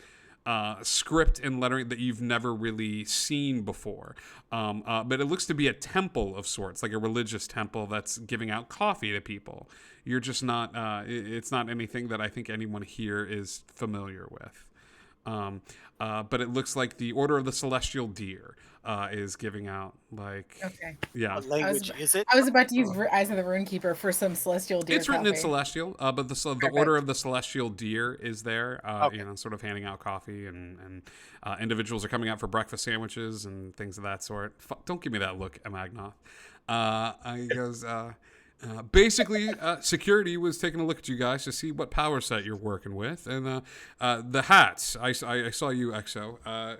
script and lettering that you've never really seen before. But it looks to be a temple of sorts, like a religious temple that's giving out coffee to people. You're just not, it's not anything that I think anyone here is familiar with. But it looks like the Order of the Celestial Deer is giving out, like... Okay. Yeah. What language is it? I was about to use Eyes of the Runekeeper for some Celestial Deer. It's written in coffee. Celestial, but the Order of the Celestial Deer is there, sort of handing out coffee, and individuals are coming out for breakfast sandwiches and things of that sort. Don't give me that look, Amagnoth. He goes... basically, security was taking a look at you guys to see what power set you're working with, and the hats. I saw you, EXO.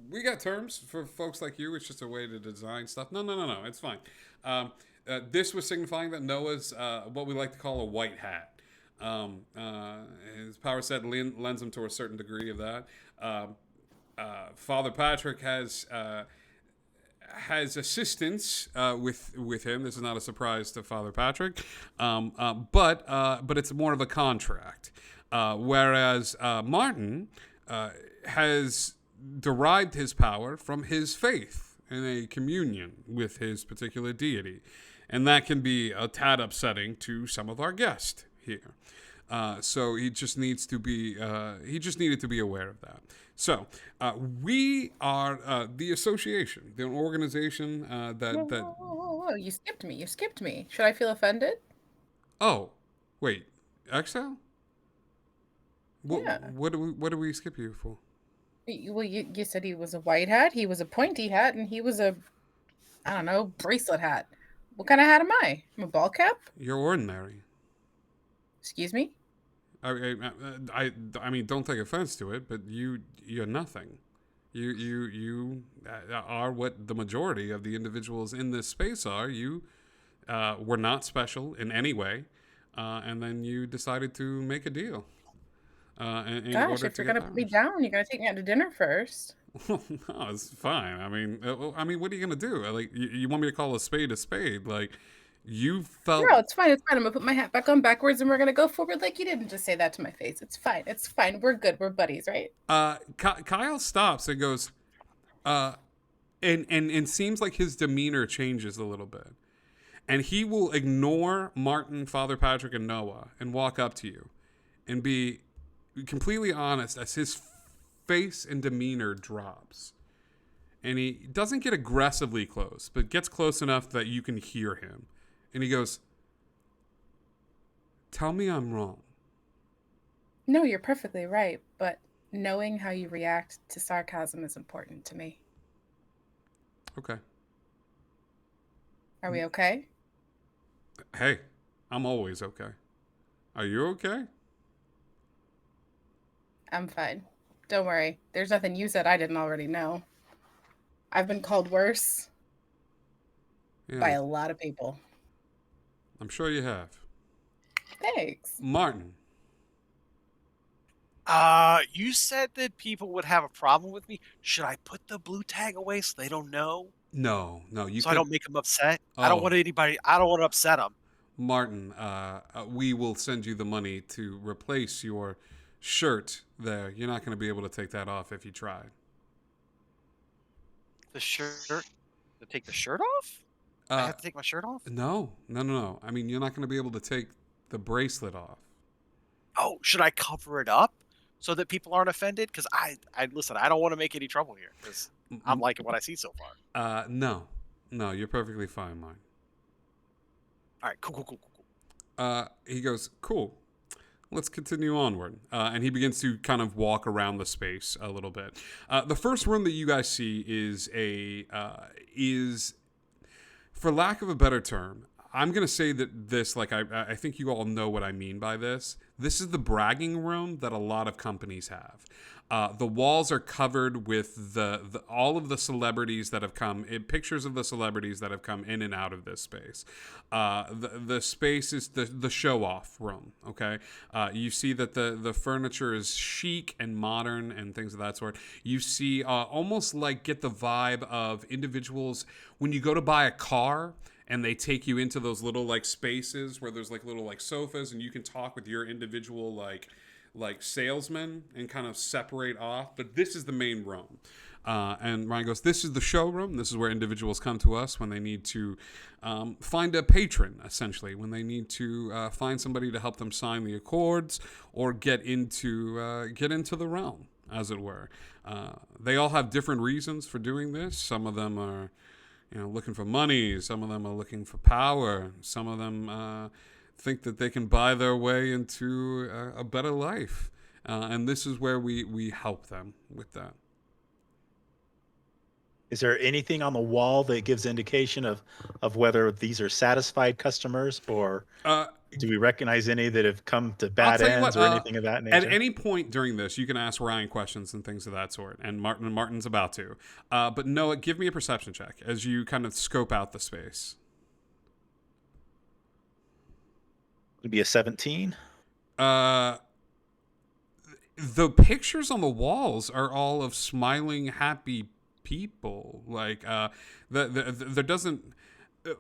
We got terms for folks like you. It's just a way to design stuff. No. It's fine. This was signifying that Noah's what we like to call a white hat. His power set lends him to a certain degree of that. Father Patrick has assistance with him. This is not a surprise to Father Patrick, but it's more of a contract. Whereas Martin has derived his power from his faith in a communion with his particular deity. And that can be a tad upsetting to some of our guests here. So he just needs to be. He just needed to be aware of that. So we are the association, the organization that. Whoa, you skipped me. You skipped me. Should I feel offended? Oh, wait, Exile. Yeah. What do we skip you for? Well, you said he was a white hat, he was a pointy hat, and he was a, I don't know, bracelet hat. What kind of hat am I? I'm a ball cap? You're ordinary. Excuse me? I mean, don't take offense to it, but you're nothing. You are what the majority of the individuals in this space are. You were not special in any way, and then you decided to make a deal. Gosh, if you're gonna put me down, you're gonna take me out to dinner first. No, it's fine. I mean, what are you gonna do? Like, you want me to call a spade a spade? Like, you felt. No, it's fine. It's fine. I'm gonna put my hat back on backwards, and we're gonna go forward. Like you didn't just say that to my face. It's fine. It's fine. We're good. We're buddies, right? Kyle stops and goes, and seems like his demeanor changes a little bit, and he will ignore Martin, Father Patrick, and Noah, and walk up to you, and be completely honest as his face and demeanor drops. And he doesn't get aggressively close, but gets close enough that you can hear him. And he goes, "Tell me I'm wrong." No, you're perfectly right. But knowing how you react to sarcasm is important to me. Okay. Are we okay? Hey, I'm always okay. Are you okay? I'm fine. Don't worry. There's nothing you said I didn't already know. I've been called worse by a lot of people. I'm sure you have. Thanks. Martin. You said that people would have a problem with me. Should I put the blue tag away so they don't know? No. I don't make them upset. I don't want to upset them. Martin, we will send you the money to replace your shirt there. You're not going to be able to take that off if you try. The shirt? To take the shirt off? I have to take my shirt off? No. I mean, you're not going to be able to take the bracelet off. Oh, should I cover it up so that people aren't offended? Because I listen, I don't want to make any trouble here because I'm liking what I see so far. No, you're perfectly fine, Martin. All right, cool. He goes, cool. Let's continue onward. And he begins to kind of walk around the space a little bit. The first room that you guys see is, for lack of a better term, I'm going to say that this, like, I think you all know what I mean by this. This is the bragging room that a lot of companies have. The walls are covered with all of the celebrities that have come, pictures of the celebrities that have come in and out of this space. The space is the show-off room, okay? You see that the furniture is chic and modern and things of that sort. You see almost like get the vibe of individuals when you go to buy a car and they take you into those little like spaces where there's like little like sofas and you can talk with your individual like salesmen and kind of separate off. But this is the main room. And Ryan goes, this is the showroom. This is where individuals come to us when they need to find a patron, essentially, when they need to find somebody to help them sign the accords or get into the realm, as it were. They all have different reasons for doing this. Some of them are looking for money. Some of them are looking for power. Some of them think that they can buy their way into a better life. And this is where we help them with that. Is there anything on the wall that gives indication of whether these are satisfied customers, or do we recognize any that have come to bad ends or anything of that nature? At any point during this, you can ask Ryan questions and things of that sort, and Martin's about to. But Noah, give me a perception check as you kind of scope out the space. It'd be a 17. The pictures on the walls are all of smiling, happy people. Like there doesn't.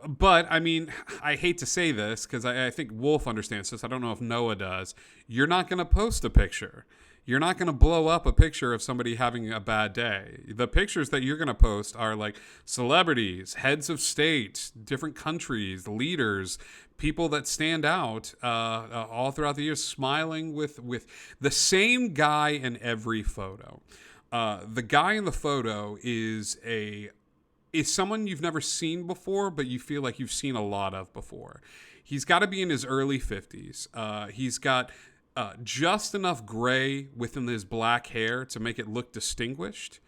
But I mean, I hate to say this because I think Wolf understands this. I don't know if Noah does. You're not going to post a picture. You're not going to blow up a picture of somebody having a bad day. The pictures that you're going to post are like celebrities, heads of state, different countries, leaders, people that stand out all throughout the years, smiling with the same guy in every photo. The guy in the photo is someone you've never seen before, but you feel like you've seen a lot of before. He's got to be in his early 50s. He's got just enough gray within his black hair to make it look distinguished.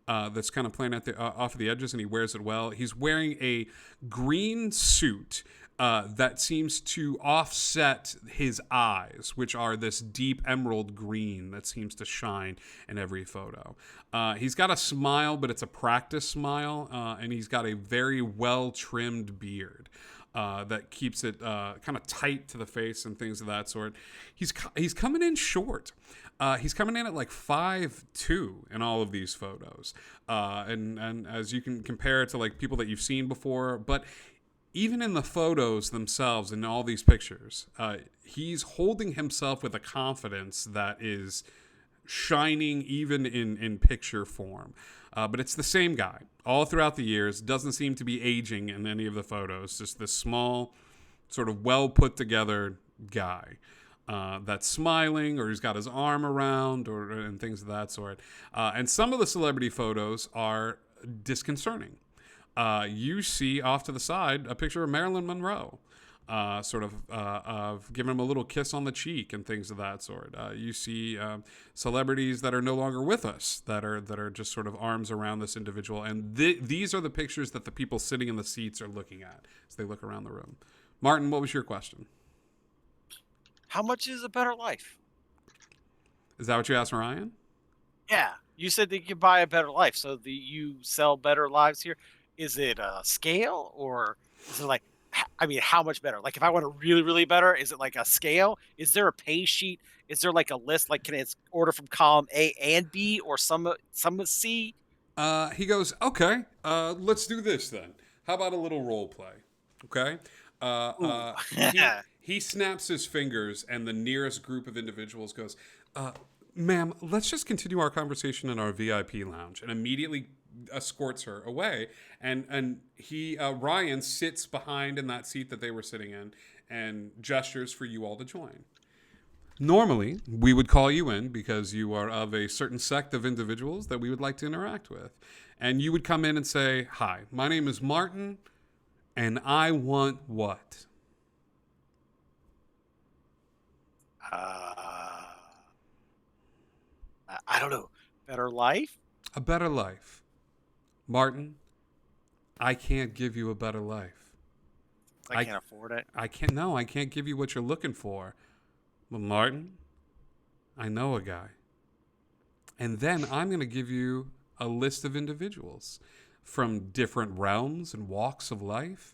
That's kind of playing off of the edges, and he wears it well. He's wearing a green suit that seems to offset his eyes, which are this deep emerald green that seems to shine in every photo. He's got a smile, but it's a practice smile, and he's got a very well-trimmed beard. That keeps it kind of tight to the face and things of that sort. He's coming in short. He's coming in at like 5'2" in all of these photos, and as you can compare it to like people that you've seen before, but even in the photos themselves in all these pictures, he's holding himself with a confidence that is shining even in picture form. But it's the same guy all throughout the years. Doesn't seem to be aging in any of the photos. Just this small, sort of well put together guy that's smiling, or he's got his arm around, and things of that sort. And some of the celebrity photos are disconcerting. You see off to the side a picture of Marilyn Monroe. Sort of giving him a little kiss on the cheek and things of that sort. You see celebrities that are no longer with us that are just sort of arms around this individual, and these are the pictures that the people sitting in the seats are looking at as they look around the room. Martin, what was your question? How much is a better life? Is that what you asked Ryan? Yeah, you said that you could buy a better life, so you sell better lives here. Is it a scale, or is it like, I mean, how much better? Like, if I want a really, really better, is it like a scale? Is there a pay sheet? Is there like a list? Like, can it order from column A and B, or some C? He goes, okay, let's do this then. How about a little role play? Okay. He snaps his fingers, and the nearest group of individuals goes, ma'am, let's just continue our conversation in our VIP lounge, and immediately escorts her away. And he, Ryan, sits behind in that seat that they were sitting in and gestures for you all to join. Normally, we would call you in because you are of a certain sect of individuals that we would like to interact with. And you would come in and say, hi, my name is Martin, and I want what? I don't know. Better life? A better life. Martin, I can't give you a better life. I can't afford it. I can't give you what you're looking for. But Martin, I know a guy. And then I'm going to give you a list of individuals from different realms and walks of life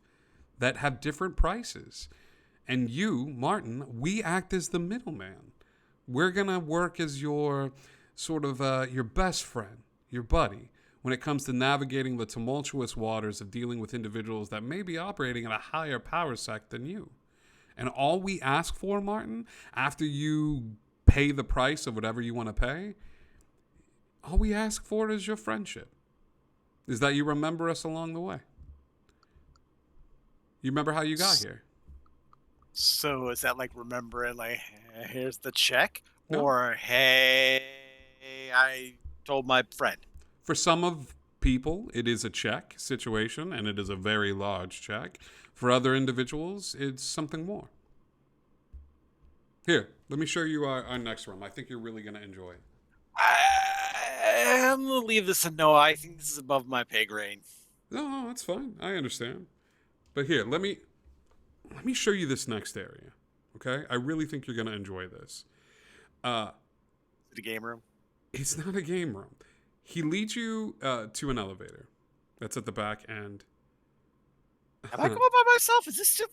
that have different prices. And you, Martin, we act as the middleman. We're going to work as your sort of your best friend, your buddy, when it comes to navigating the tumultuous waters of dealing with individuals that may be operating at a higher power sect than you. And all we ask for, Martin, after you pay the price of whatever you want to pay, all we ask for is your friendship. Is that you remember us along the way. You remember how you got here. So is that like remembering, like, here's the check? No. Or, hey, I told my friend? For some of people, it is a check situation, and it is a very large check. For other individuals, it's something more. Here, let me show you our next room. I think you're really going to enjoy it. I'm going to leave this a no. I think this is above my pay grade. No, that's fine. I understand. But here, let me show you this next area. Okay? I really think you're going to enjoy this. Is it a game room? It's not a game room. He leads you to an elevator that's at the back end. Am I going by myself? Is this just...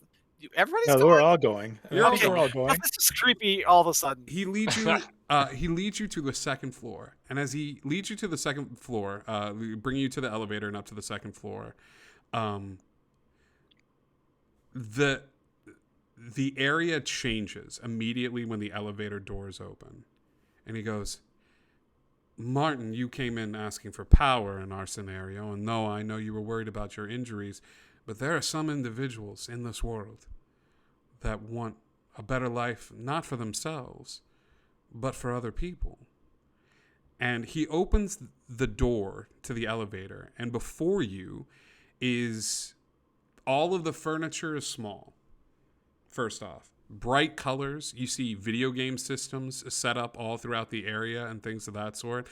Everybody's No, going? we're all going. You're I all think we're all going. This is creepy all of a sudden. He leads you to the second floor. And as he leads you to the second floor, bringing you to the elevator and up to the second floor, the area changes immediately when the elevator doors open. And he goes, Martin, you came in asking for power in our scenario, and no, I know you were worried about your injuries, but there are some individuals in this world that want a better life, not for themselves, but for other people. And he opens the door to the elevator, and before you is all of the furniture is small. First off, bright colors. You see video game systems set up all throughout the area and things of that sort.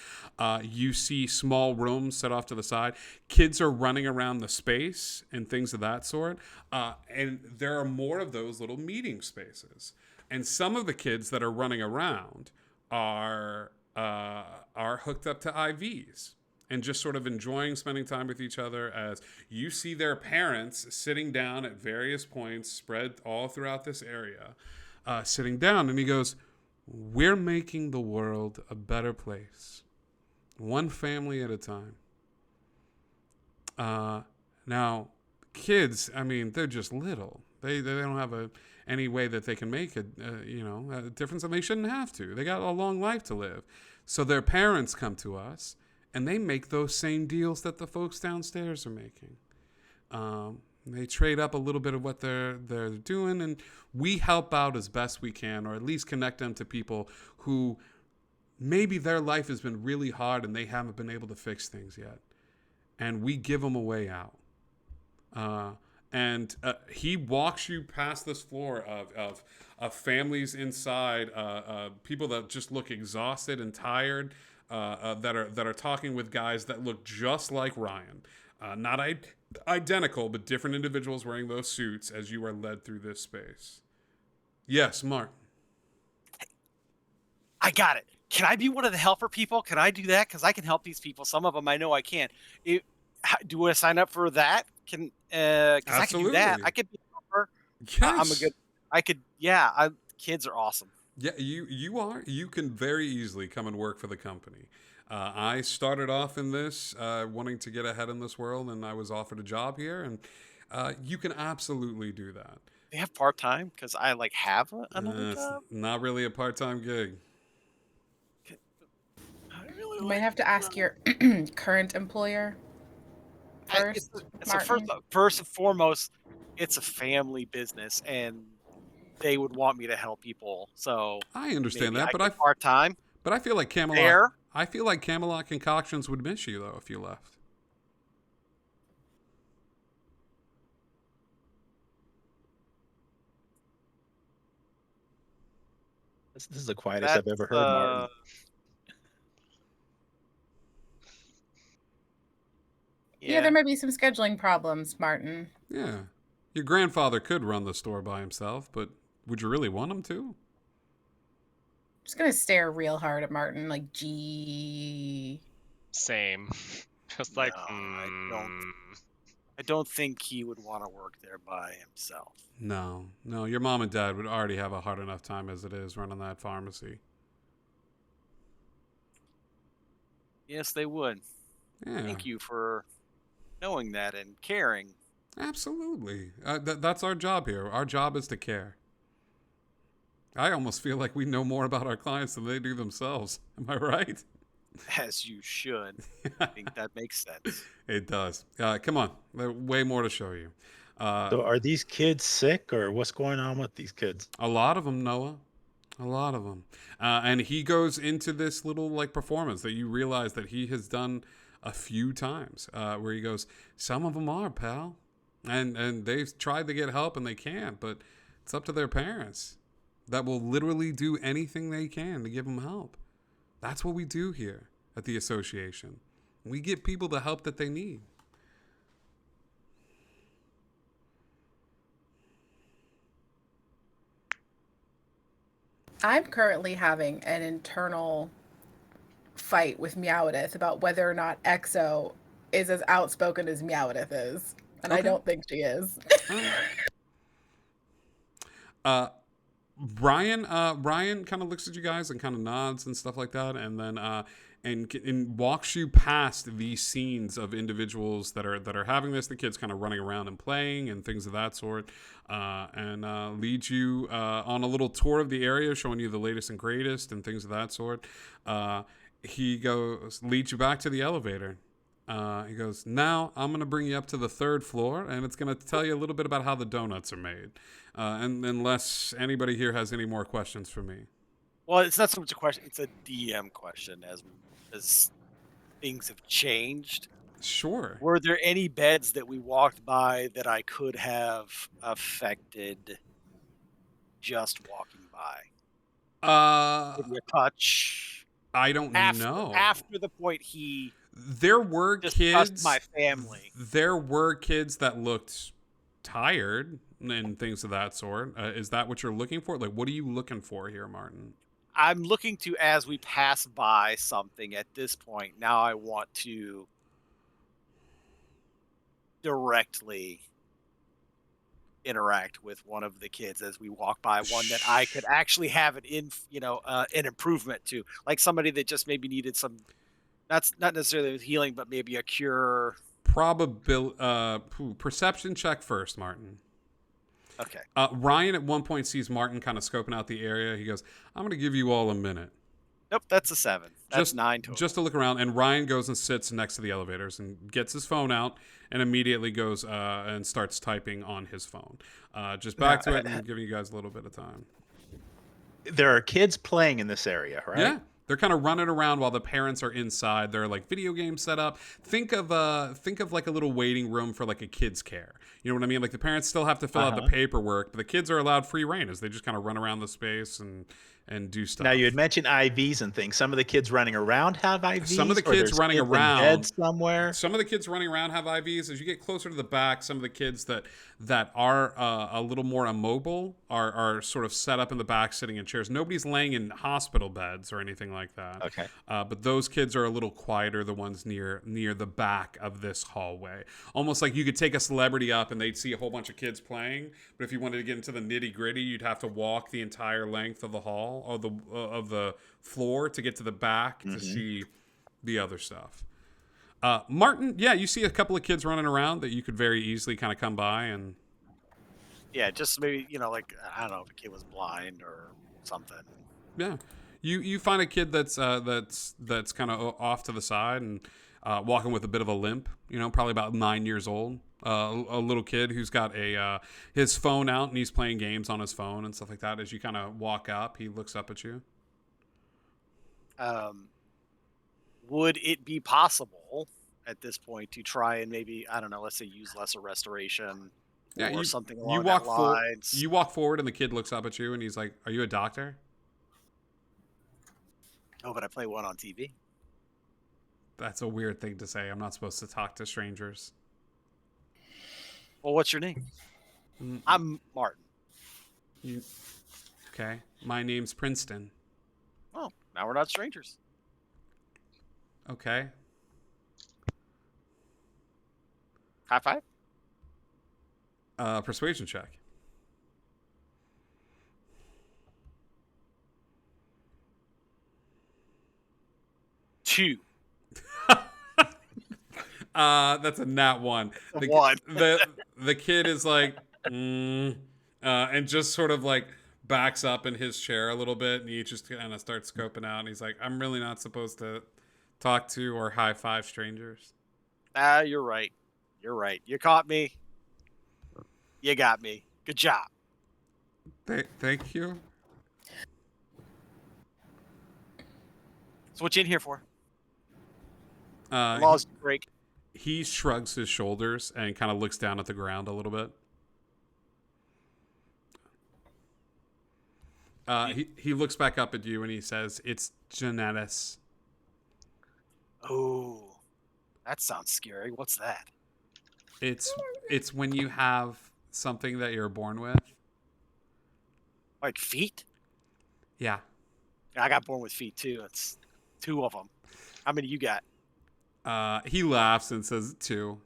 You see small rooms set off to the side. Kids are running around the space and things of that sort. And there are more of those little meeting spaces. And some of the kids that are running around are hooked up to IVs and just sort of enjoying spending time with each other as you see their parents sitting down at various points spread all throughout this area, sitting down. And he goes, we're making the world a better place, one family at a time. Now, kids, I mean, they're just little. They don't have any way that they can make a difference, and they shouldn't have to. They got a long life to live. So their parents come to us, and they make those same deals that the folks downstairs are making. They trade up a little bit of what they're doing, and we help out as best we can, or at least connect them to people who maybe their life has been really hard and they haven't been able to fix things yet. And we give them a way out. And he walks you past this floor of families inside, people that just look exhausted and tired, that are talking with guys that look just like Ryan. Not identical, but different individuals wearing those suits as you are led through this space. Yes, Mark. I got it. Can I be one of the helper people? Can I do that? Because I can help these people. Some of them I know I can. Do I sign up for that? Because I can do that. I could be a helper. Yes. Kids are awesome. Yeah, you are. You can very easily come and work for the company. I started off in this wanting to get ahead in this world, and I was offered a job here, and you can absolutely do that. They have part-time? Because I have another job? It's not really a part-time gig. You might have to ask your current employer first. First and foremost, it's a family business, and they would want me to help people. So I understand that, but part-time. But I feel like Camelot. I feel like Camelot Concoctions would miss you though if you left. This is the quietest I've ever heard, Martin. Yeah, there might be some scheduling problems, Martin. Yeah. Your grandfather could run the store by himself, but would you really want him to? Just gonna stare real hard at Martin, like, gee. Same. Just like, no, I don't think he would want to work there by himself. No. Your mom and dad would already have a hard enough time as it is running that pharmacy. Yes, they would. Yeah. Thank you for knowing that and caring. Absolutely. That's our job here. Our job is to care. I almost feel like we know more about our clients than they do themselves. Am I right? As you should. I think that makes sense. It does. Come on. There's way more to show you. So are these kids sick, or what's going on with these kids? A lot of them, Noah. A lot of them. And he goes into this little performance that you realize that he has done a few times, where he goes, some of them are, pal. And they've tried to get help and they can't, but it's up to their parents that will literally do anything they can to give them help. That's what we do here at the association. We give people the help that they need. I'm currently having an internal fight with Meowdith about whether or not Exo is as outspoken as Meowdith is. And okay. I don't think she is. Ryan kind of looks at you guys and kind of nods and stuff like that. And then and walks you past these scenes of individuals that are having this, the kids kind of running around and playing and things of that sort, and leads you on a little tour of the area, showing you the latest and greatest and things of that sort. He leads you back to the elevator. He goes, now I'm going to bring you up to the 3rd floor, and it's going to tell you a little bit about how the donuts are made. And unless anybody here has any more questions for me. Well, it's not so much a question; it's a DM question. As things have changed, Sure. were there any beds that we walked by that I could have affected just walking by? Maybe a touch. I don't know. After the point he There were discussed kids. my family. There were kids that looked tired and things of that sort. Is that what you're looking for? Like, what are you looking for here, Martin? I'm looking to, as we pass by something at this point, now I want to directly interact with one of the kids as we walk by, one that I could actually have an improvement to, like somebody that just maybe needed some, not necessarily healing, but maybe a cure. Perception check first, Martin. Okay. Ryan at one point sees Martin kind of scoping out the area. He goes, I'm going to give you all a minute. Nope, that's a 7. That's 9 total. Just to look around. And Ryan goes and sits next to the elevators and gets his phone out and immediately goes and starts typing on his phone. Just back to it and giving you guys a little bit of time. There are kids playing in this area, right? Yeah. They're kind of running around while the parents are inside. They're like video games set up. Think of like a little waiting room for like a kid's care. You know what I mean? Like the parents still have to fill out the paperwork, but the kids are allowed free reign as they just kind of run around the space and do stuff. Now you had mentioned IVs and things. Some of the kids running around have IVs. Some of the kids running in around bed somewhere. Some of the kids running around have IVs. As you get closer to the back, some of the kids that are a little more immobile are sort of set up in the back, sitting in chairs. Nobody's laying in hospital beds or anything like that. Okay. But those kids are a little quieter. The ones near the back of this hallway, almost like you could take a celebrity up and they'd see a whole bunch of kids playing. But if you wanted to get into the nitty gritty, you'd have to walk the entire length of the hall or of the floor to get to the back to see the other stuff. Martin, yeah, you see a couple of kids running around that you could very easily kind of come by and. Yeah, just maybe, like, I don't know if a kid was blind or something. Yeah. You find a kid that's kind of off to the side and walking with a bit of a limp, probably about 9 years old. A little kid who's got his phone out and he's playing games on his phone and stuff like that. As you kind of walk up, he looks up at you. Would it be possible at this point to try and maybe, I don't know, let's say use lesser restoration or something along that lines? You walk forward and the kid looks up at you and he's like, "Are you a doctor?" Oh, but I play one on TV. That's a weird thing to say. I'm not supposed to talk to strangers. Well, what's your name? I'm Martin. Okay. My name's Princeton. Oh, now we're not strangers. Okay. High five? Persuasion check. Two. That's a nat 1. One. The kid is like, and just sort of like backs up in his chair a little bit, and he just kind of starts scoping out, and he's like, "I'm really not supposed to talk to or high five strangers." You're right. You're right. You caught me. You got me. Good job. Thank you. So what you in here for? Uh, Laws break. He shrugs his shoulders and kind of looks down at the ground a little bit. He looks back up at you and he says, "It's genetics." Oh, that sounds scary. What's that? It's when you have something that you're born with. Like feet? Yeah. I got born with feet too. It's 2 of them. How many you got? He laughs and says 2.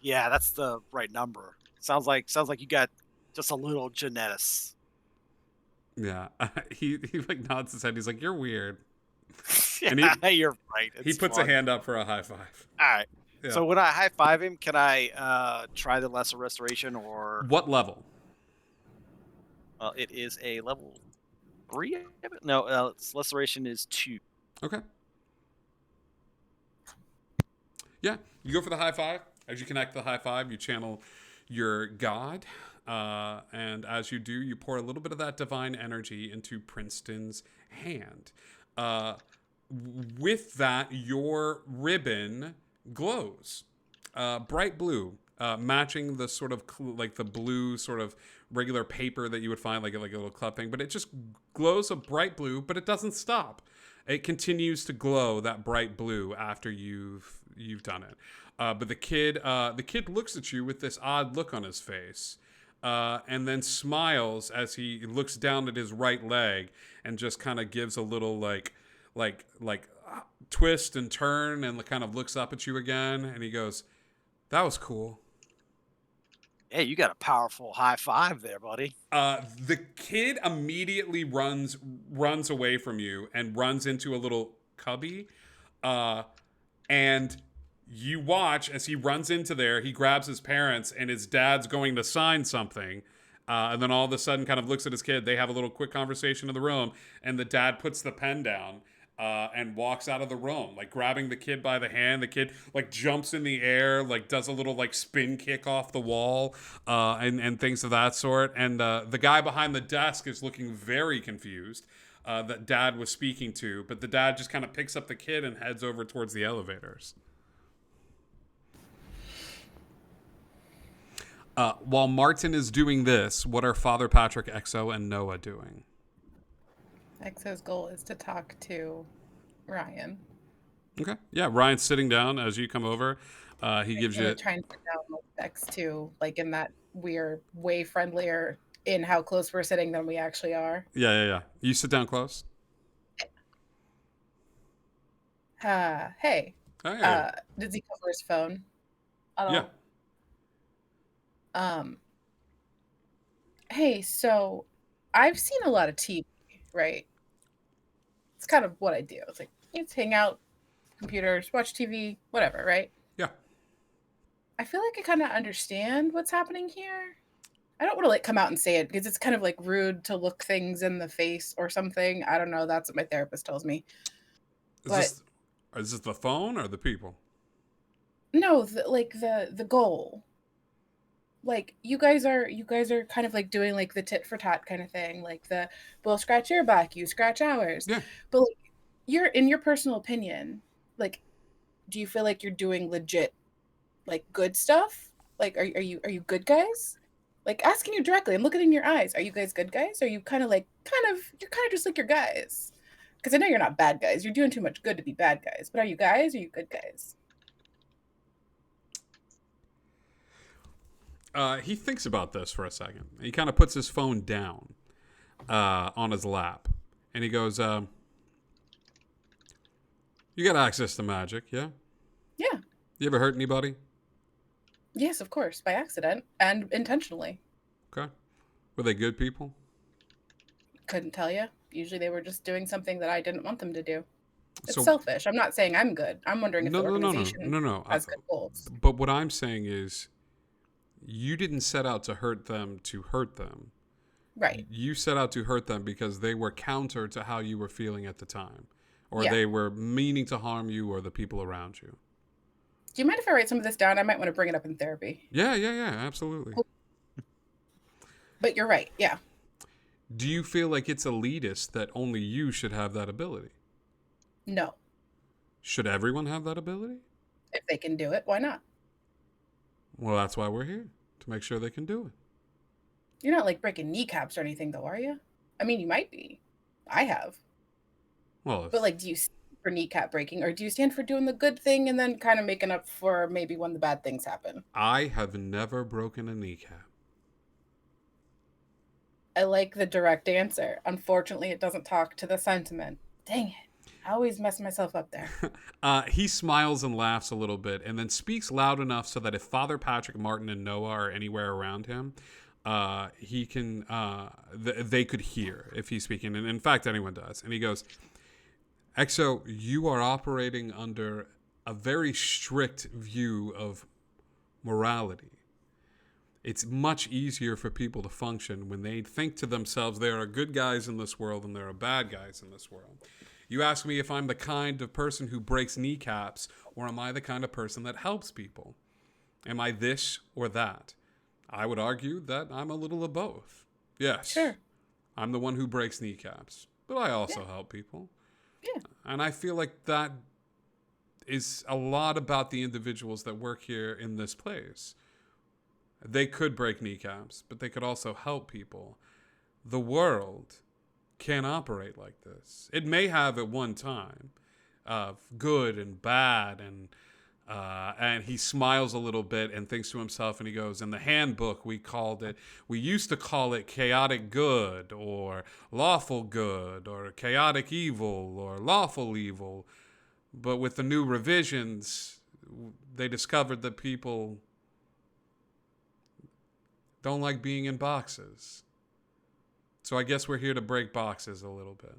Yeah, that's the right number. Sounds like you got just a little genetics. Yeah. He like nods his head. He's like, "You're weird." And Yeah, you're right. he It's puts fun. a hand up for a high five. All right. Yeah. So when I high five him, can I try the lesser restoration or? What level? Well, it is a level 3. No, its restoration is 2. Okay. Yeah, you go for the high five. As you connect the high five, you channel your god. And as you do, you pour a little bit of that divine energy into Princeton's hand. With that, your ribbon glows bright blue, matching the sort of like the blue sort of regular paper that you would find like a little club thing. But it just glows a bright blue, but it doesn't stop. It continues to glow that bright blue after you've done it. But the kid looks at you with this odd look on his face. And then smiles as he looks down at his right leg and just kind of gives a little like twist and turn and kind of looks up at you again. And he goes, "That was cool." Hey, you got a powerful high five there, buddy. The kid immediately runs away from you and runs into a little cubby. And you watch as he runs into there. He grabs his parents, and his dad's going to sign something. And then all of a sudden kind of looks at his kid. They have a little quick conversation in the room, and the dad puts the pen down and walks out of the room, like grabbing the kid by the hand. The kid like jumps in the air, like does a little like spin kick off the wall and things of that sort. And the guy behind the desk is looking very confused that dad was speaking to. But the dad just kind of picks up the kid and heads over towards the elevators. While Martin is doing this, what are Father Patrick, Exo, and Noah doing? Exo's goal is to talk to Ryan. Okay. Yeah, Ryan's sitting down as you come over. He gives you... Trying to sit down next to, like, in that we're way friendlier in how close we're sitting than we actually are. Yeah. You sit down close. Hey. Hey. Does he cover his phone at all? Yeah. Hey, so I've seen a lot of TV, right? It's kind of what I do. It's like, let's hang out, computers, watch TV, whatever, right? Yeah. I feel like I kind of understand what's happening here. I don't want to like come out and say it because it's kind of like rude to look things in the face or something. I don't know. That's what my therapist tells me. Is this the phone or the people? No, the goal. Like you guys are kind of like doing like the tit for tat kind of thing, like the we'll scratch your back, you scratch ours. Yeah. But like, you're in your personal opinion, like, do you feel like you're doing legit, like good stuff? Like, are you good guys? Like asking you directly and looking in your eyes, are you guys good guys? Or are you you're kind of just like your guys? Because I know you're not bad guys. You're doing too much good to be bad guys. But are you guys? Or are you good guys? He thinks about this for a second. He kind of puts his phone down on his lap. And he goes, you got access to magic, yeah? Yeah. You ever hurt anybody? Yes, of course. By accident and intentionally. Okay. Were they good people? Couldn't tell you. Usually they were just doing something that I didn't want them to do. It's So- selfish. I'm not saying I'm good. I'm wondering if the organization No. has good goals. But what I'm saying is, you didn't set out to hurt them to hurt them. Right. You set out to hurt them because they were counter to how you were feeling at the time. Or Yeah. they were meaning to harm you or the people around you. Do you mind if I write some of this down? I might want to bring it up in therapy. Yeah, absolutely. Cool. But you're right. Yeah. Do you feel like it's elitist that only you should have that ability? No. Should everyone have that ability? If they can do it, why not? Well, that's why we're here, to make sure they can do it. You're not like breaking kneecaps or anything, though, are you? I mean, you might be. I have. Well, But like, do you stand for kneecap breaking, or do you stand for doing the good thing and then kind of making up for maybe when the bad things happen? I have never broken a kneecap. I like the direct answer. Unfortunately, it doesn't talk to the sentiment. Dang it. I always mess myself up there. He smiles and laughs a little bit and then speaks loud enough so that if Father Patrick, Martin, and Noah are anywhere around him, he can they could hear if he's speaking. And in fact, anyone does. And he goes, Exo, you are operating under a very strict view of morality. It's much easier for people to function when they think to themselves there are good guys in this world and there are bad guys in this world. You ask me if I'm the kind of person who breaks kneecaps, or am I the kind of person that helps people? Am I this or that? I would argue that I'm a little of both. Yes. Sure. I'm the one who breaks kneecaps, but I also help people. Yeah. And I feel like that is a lot about the individuals that work here in this place. They could break kneecaps, but they could also help people. The world can't operate like this. It may have at one time, good and bad, and he smiles a little bit and thinks to himself, and he goes, in the handbook we used to call it chaotic good, or lawful good, or chaotic evil, or lawful evil. But with the new revisions, they discovered that people don't like being in boxes. So I guess we're here to break boxes a little bit.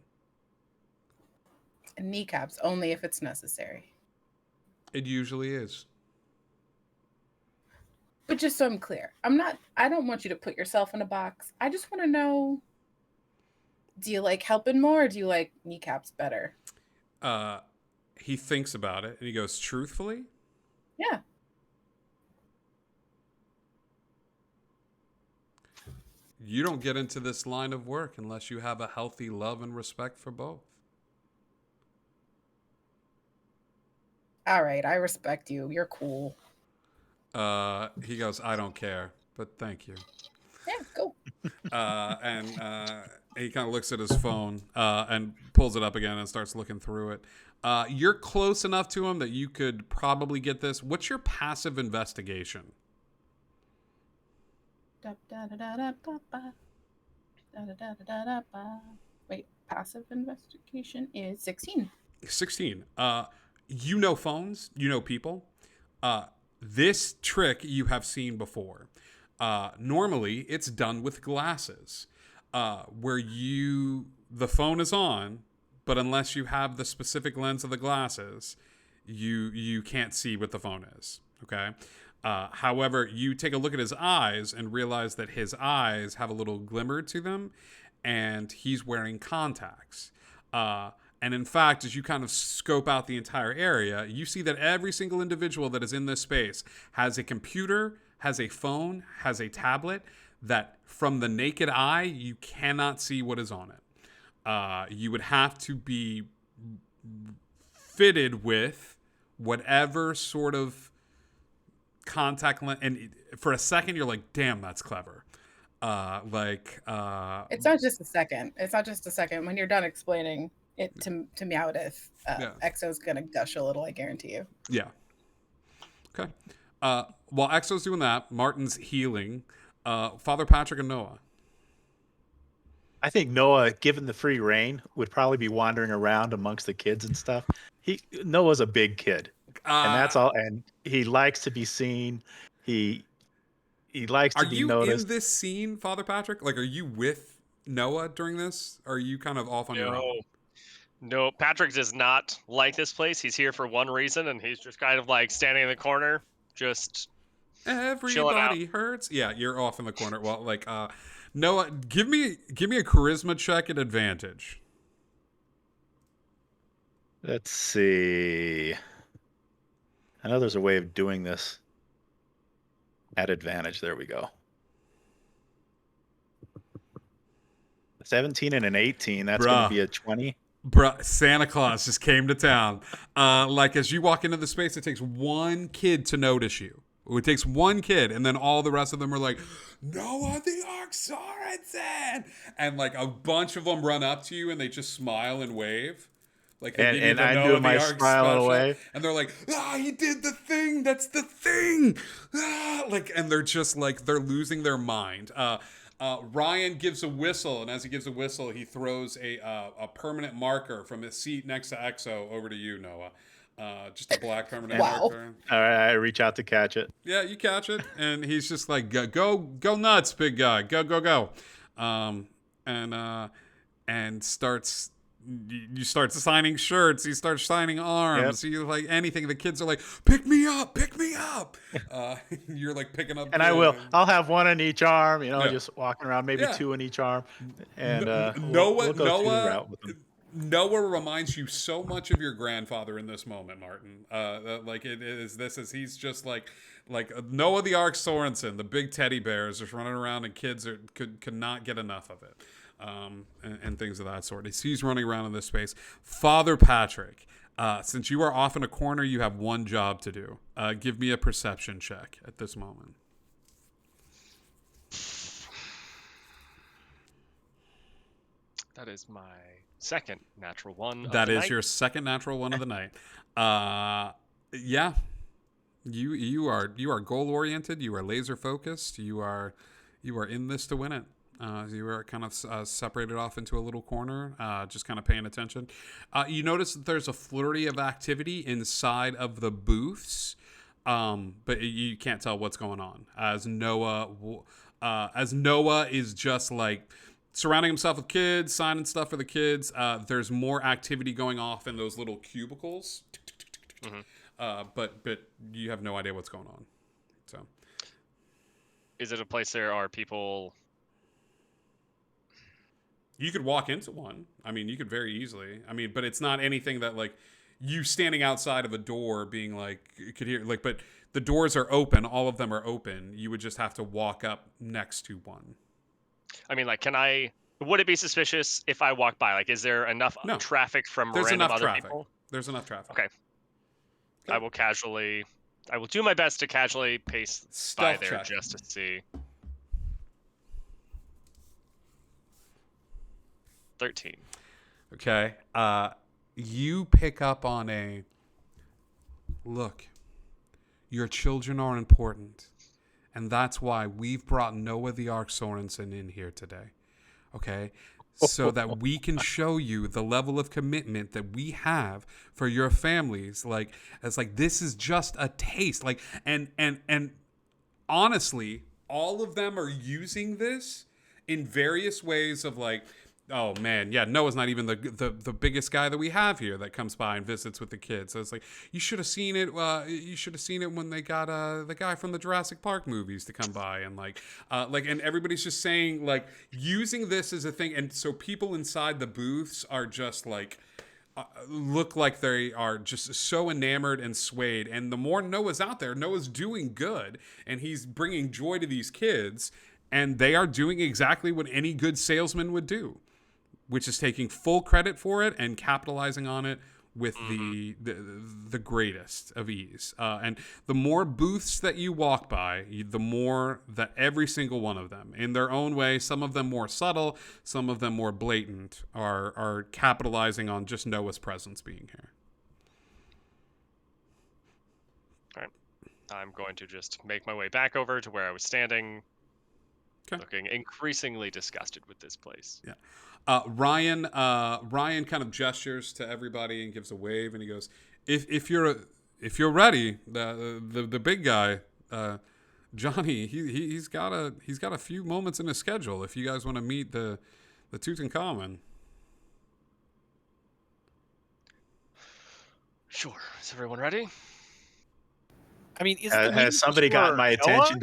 And kneecaps only if it's necessary. It usually is. But just so I'm clear, I don't want you to put yourself in a box. I just want to know, do you like helping more, or do you like kneecaps better? He thinks about it and he goes, truthfully? Yeah. You don't get into this line of work unless you have a healthy love and respect for both. All right, I respect you. You're cool. He goes, I don't care, but thank you. Yeah, cool. And he kind of looks at his phone and pulls it up again and starts looking through it. You're close enough to him that you could probably get this. What's your passive investigation? Wait, passive investigation is 16. 16. You know phones. You know people. This trick you have seen before. Normally, it's done with glasses, where the phone is on, but unless you have the specific lens of the glasses, you can't see what the phone is. Okay. However, you take a look at his eyes and realize that his eyes have a little glimmer to them, and he's wearing contacts. And in fact, as you kind of scope out the entire area, you see that every single individual that is in this space has a computer, has a phone, has a tablet that from the naked eye, you cannot see what is on it. You would have to be fitted with whatever sort of contact lens. And for a second, you're like, damn, that's clever. It's not just a second. It's not just a second. When you're done explaining it to Meowdith, Exo's gonna gush a little, I guarantee you. Yeah. Okay. While Exo's doing that, Martin's healing. Father Patrick and Noah. I think Noah, given the free reign, would probably be wandering around amongst the kids and stuff. Noah's a big kid, and that's all. And he likes to be seen. He likes to be noticed. Are you in this scene, Father Patrick? Like, are you with Noah during this? Or are you kind of off on your own? No, Patrick does not like this place. He's here for one reason, and he's just kind of like standing in the corner, just everybody hurts. Yeah, you're off in the corner. Well, like, Noah, give me a charisma check at advantage. Let's see. I know there's a way of doing this at advantage. There we go. 17 and an 18. That's going to be a 20. Bruh, Santa Claus just came to town. Like, as you walk into the space, it takes one kid to notice you. It takes one kid, and then all the rest of them are like, Noah the Ark Sorensen! And, like, a bunch of them run up to you, and they just smile and wave. Like, and I do my smile away. And they're like, he did the thing! That's the thing! Like, and they're just, like, they're losing their mind. Ryan gives a whistle, and as he gives a whistle, he throws a permanent marker from his seat next to Exo over to you, Noah. Just a black permanent marker. All right, I reach out to catch it. Yeah, you catch it, and he's just like, go nuts, big guy, go. And starts you start signing shirts, you start signing arms, you like anything. The kids are like, pick me up. You're like picking up. And I'll have one in each arm, just walking around, maybe Yeah. 2 in each arm. And Noah we'll go through the route with them. Noah reminds you so much of your grandfather in this moment, Martin. He's just like Noah the Ark Sorensen, the big teddy bear is just running around, and kids could not get enough of it. And things of that sort. He's running around in this space. Father Patrick, since you are off in a corner, you have one job to do. Give me a perception check at this moment. That is my second natural one. That is your second natural one of the night. Yeah. You are goal oriented. You are laser focused. You are in this to win it. You are kind of separated off into a little corner, just kind of paying attention. You notice that there's a flurry of activity inside of the booths, but you can't tell what's going on. As Noah is just like surrounding himself with kids, signing stuff for the kids. There's more activity going off in those little cubicles, but you have no idea what's going on. So, is it a place there are people? You could walk into one. I mean, you could very easily. I mean, but it's not anything that like you standing outside of a door being like you could hear like. But the doors are open. All of them are open. You would just have to walk up next to one. I mean, like, would it be suspicious if I walk by? Like, is there enough traffic from random other people? There's enough traffic. Okay. I will do my best to casually pace by there just to see. 13. Okay. You pick up on look, your children are important. And that's why we've brought Noah the Ark Sorensen in here today. Okay? So that we can show you the level of commitment that we have for your families. Like, it's like, this is just a taste. Like, and honestly, all of them are using this in various ways of like, oh man, yeah, Noah's not even the biggest guy that we have here that comes by and visits with the kids. So it's like, you should have seen it. You should have seen it when they got the guy from the Jurassic Park movies to come by and and everybody's just saying like using this as a thing. And so people inside the booths are just like, look like they are just so enamored and swayed. And the more Noah's out there, Noah's doing good and he's bringing joy to these kids. And they are doing exactly what any good salesman would do, which is taking full credit for it and capitalizing on it with the greatest of ease. And the more booths that you walk by, the more that every single one of them, in their own way, some of them more subtle, some of them more blatant, are capitalizing on just Noah's presence being here. All right. I'm going to just make my way back over to where I was standing. Okay. Looking increasingly disgusted with this place. Yeah. Ryan kind of gestures to everybody and gives a wave, and he goes, "If you're ready, the big guy, Johnny, he's got a few moments in his schedule. If you guys want to meet the Tutankhamun." Sure. Is everyone ready? I mean, has somebody gotten my attention?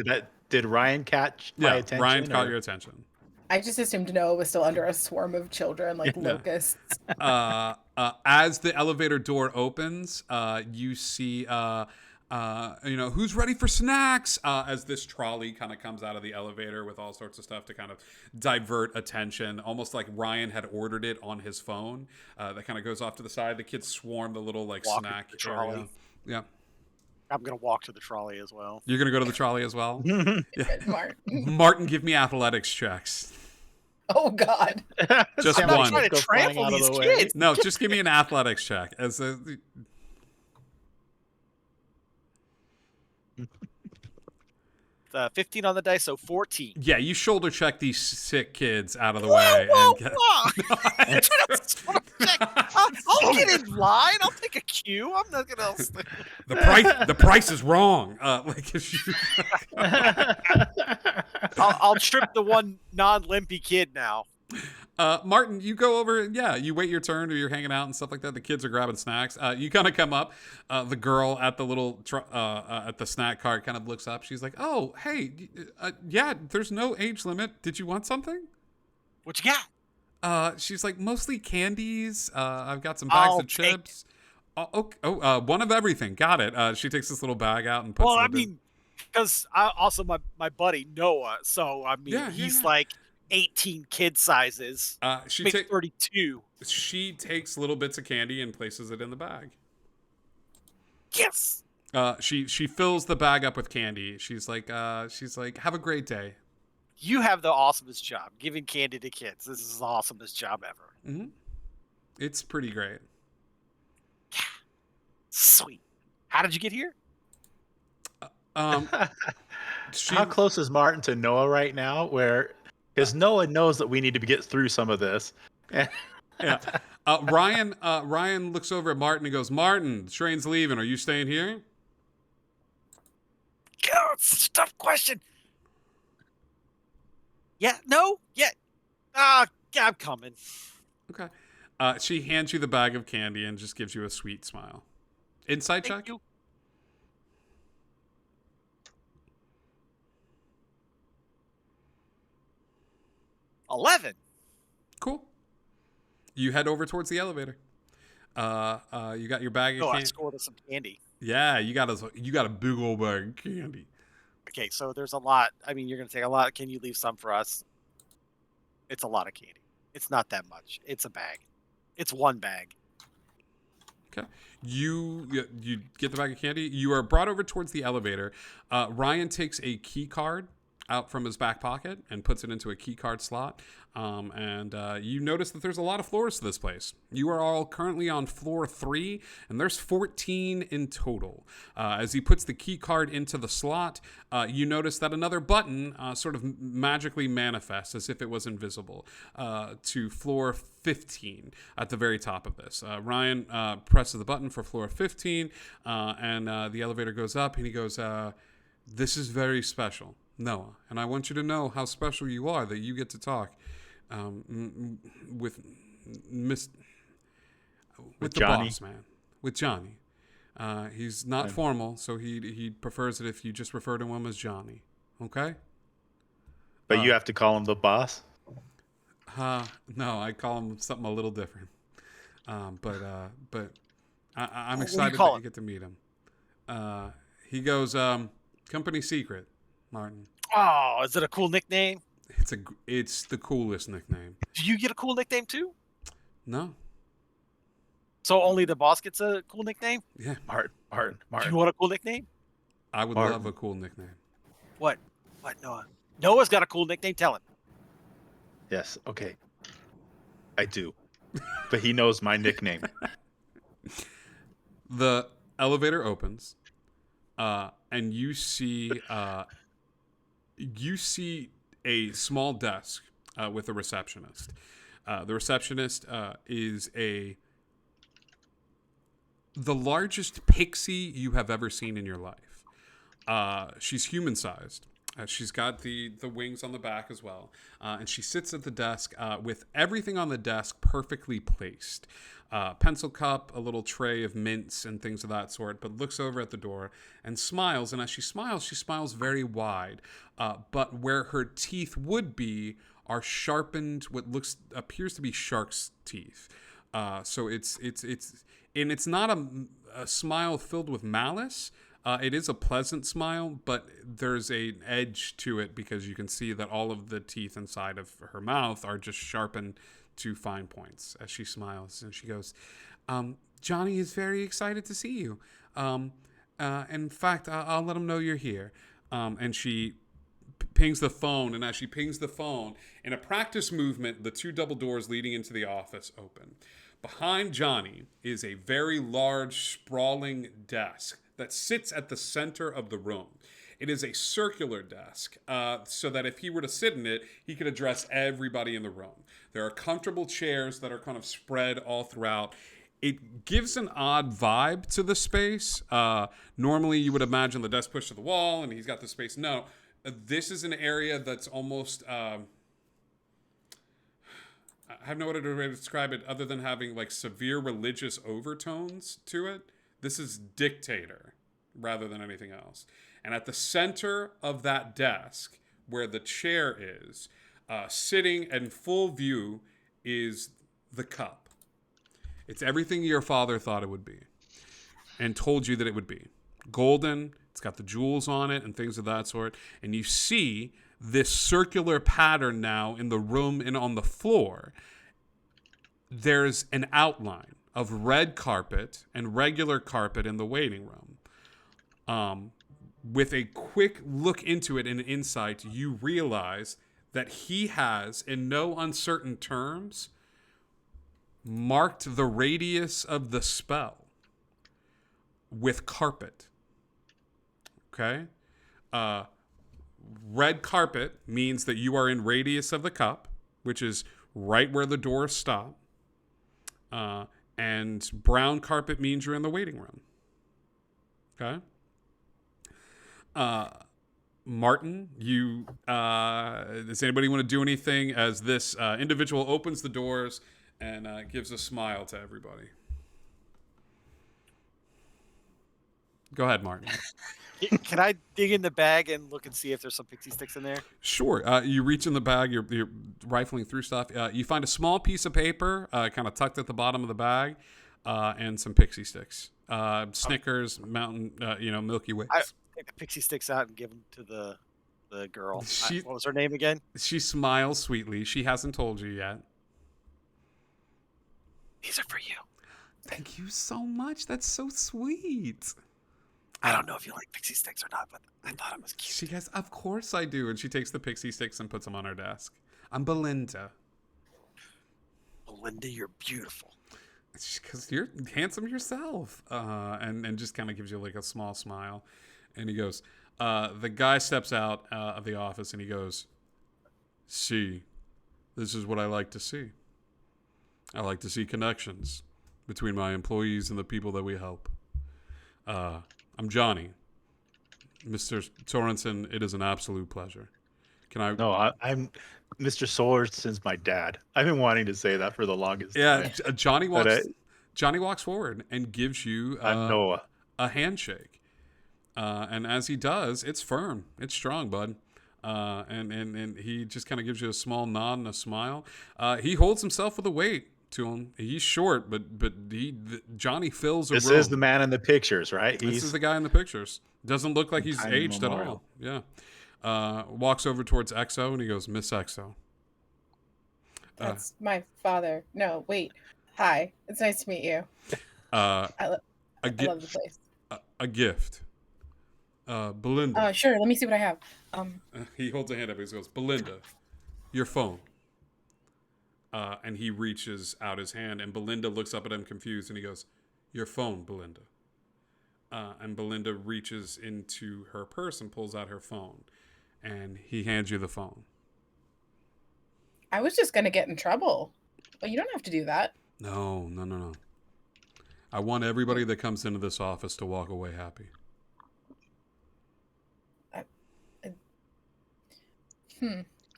Did Ryan catch my attention? Ryan caught your attention. I just assumed Noah was still under a swarm of children, like locusts. As the elevator door opens, you see, who's ready for snacks? As this trolley kind of comes out of the elevator with all sorts of stuff to kind of divert attention, almost like Ryan had ordered it on his phone. That kind of goes off to the side. The kids swarm the little snack area. Yeah. I'm going to walk to the trolley as well. You're going to go to the trolley as well? Yeah. Martin, give me athletics checks. Oh, God. Just I'm one. not trying to trample these kids. No, just give me an athletics check. 15 on the dice, so 14. Yeah, you shoulder check these sick kids out of the way. I'll get in line. I'll take a cue. I'm not gonna. The price is wrong. I'll trip the one non-limpy kid now. Martin, you go over. Yeah, you wait your turn, or you're hanging out and stuff like that. The kids are grabbing snacks. You kind of come up. The girl at the at the snack cart kind of looks up. She's like, "Oh, hey, yeah. There's no age limit. Did you want something?" What you got? She's like, "Mostly candies. I've got some bags I'll of take chips. One of everything. Got it." She takes this little bag out and puts. Well, it I in the- mean, because also my buddy Noah. So I mean, Yeah, he's yeah. like 18 kid sizes. she Maybe takes 32. she takes little bits of candy and places it in the bag. Yes. She fills the bag up with candy. She's like, have a great day. You have the awesomest job giving candy to kids. This is the awesomest job ever. Mm-hmm. It's pretty great. Sweet. How did you get here? How close is Martin to Noah right now? Because Noah knows that we need to get through some of this. Yeah. Ryan looks over at Martin and goes, "Martin, the train's leaving. Are you staying here?" God, it's such a tough question. Yeah. No. Yeah. Yeah, I'm coming. Okay. She hands you the bag of candy and just gives you a sweet smile. Insight Thank check? you. $11. Cool. You head over towards the elevator. You got your bag of Oh, I candy. scored us some candy. Yeah, you got a big old bag of candy. Okay, so there's a lot. I mean, you're going to take a lot. Can you leave some for us? It's a lot of candy. It's not that much. It's a bag. It's one bag. Okay. You get the bag of candy. You are brought over towards the elevator. Ryan takes a key card out from his back pocket and puts it into a key card slot. And you notice that there's a lot of floors to this place. You are all currently on floor 3, and there's 14 in total. As he puts the key card into the slot, you notice that another button sort of magically manifests as if it was invisible to floor 15 at the very top of this. Ryan presses the button for floor 15, and the elevator goes up, and he goes, "This is very special, Noah, and I want you to know how special you are that you get to talk with the Johnny. boss man, with Johnny. He's not formal, so he prefers it if you just refer to him as Johnny. Okay? But you have to call him the boss? No, I call him something a little different. But I'm What do you excited call that you him? get to meet him. He goes, company secret, Martin. Oh, is it a cool nickname? It's the coolest nickname. Do you get a cool nickname too? No? So only the boss gets a cool nickname? Yeah, Martin. Do you want a cool nickname? I would Martin. love a cool nickname. What? What, Noah? Noah's got a cool nickname. Tell him. Yes, okay. I do. But he knows my nickname. The elevator opens, and you see a small desk with a receptionist. The receptionist is the largest pixie you have ever seen in your life. She's human-sized. She's got the wings on the back as well. And she sits at the desk with everything on the desk perfectly placed. Pencil cup, a little tray of mints and things of that sort, but looks over at the door and smiles. And as she smiles very wide. But where her teeth would be are sharpened, what appears to be shark's teeth. So it's not a smile filled with malice. It is a pleasant smile, but there's an edge to it because you can see that all of the teeth inside of her mouth are just sharpened to fine points as she smiles. And she goes, Johnny is very excited to see you. In fact, I'll let him know you're here. And she pings the phone, and as she pings the phone, in a practice movement, the 2 double doors leading into the office open. Behind Johnny is a very large, sprawling desk that sits at the center of the room. It is a circular desk, so that if he were to sit in it, he could address everybody in the room. There are comfortable chairs that are kind of spread all throughout. It gives an odd vibe to the space. Normally, you would imagine the desk pushed to the wall, and he's got the space. No, this is an area that's almost have no other way to describe it other than having like severe religious overtones to it. This is dictator rather than anything else. And at the center of that desk, where the chair is, sitting in full view, is the cup. It's everything your father thought it would be and told you that it would be. Golden, it's got the jewels on it and things of that sort. And you see this circular pattern now in the room and on the floor. There's an outline of red carpet and regular carpet in the waiting room. With a quick look into it and insight, you realize that he has, in no uncertain terms, marked the radius of the spell with carpet. Okay? Red carpet means that you are in radius of the cup, which is right where the doors stop. And brown carpet means you're in the waiting room. Okay? Martin, does anybody want to do anything as this individual opens the doors and gives a smile to everybody? Go ahead, Martin. Can I dig in the bag and look and see if there's some pixie sticks in there? Sure. You reach in the bag. You're rifling through stuff. You find a small piece of paper kind of tucked at the bottom of the bag and some pixie sticks. Snickers, Mountain, Milky Ways. I take the pixie sticks out and give them to the girl. What was her name again? She smiles sweetly. She hasn't told you yet. These are for you. Thank you so much. That's so sweet. I don't know if you like pixie sticks or not, but I thought it was cute. She goes, of course I do. And she takes the pixie sticks and puts them on her desk. I'm Belinda. Belinda, you're beautiful. Because you're handsome yourself. And just kind of gives you like a small smile. And he goes, the guy steps out of the office and he goes, see, this is what I like to see. I like to see connections between my employees and the people that we help. I'm Johnny. Mr. Sorensen, it is an absolute pleasure. Can I? No, I'm Mr. Sorensen's my dad. I've been wanting to say that for the longest time. Johnny walks forward and gives you a handshake. And as he does, it's firm. It's strong, bud. And he just kind of gives you a small nod and a smile. He holds himself with a weight to him. He's short, but Johnny fills a room. This is the man in the pictures, right? This is the guy in the pictures. Doesn't look like he's aged at all. Yeah. Walks over towards Exo and he goes, Miss Exo. That's my father. No, wait. Hi. It's nice to meet you. I love the place. A gift. Belinda. Sure. Let me see what I have. He holds a hand up and he goes, Belinda, your phone. And he reaches out his hand, and Belinda looks up at him confused, and he goes, your phone, Belinda. And Belinda reaches into her purse and pulls out her phone, and he hands you the phone. I was just going to get in trouble. Well, you don't have to do that. No. I want everybody that comes into this office to walk away happy.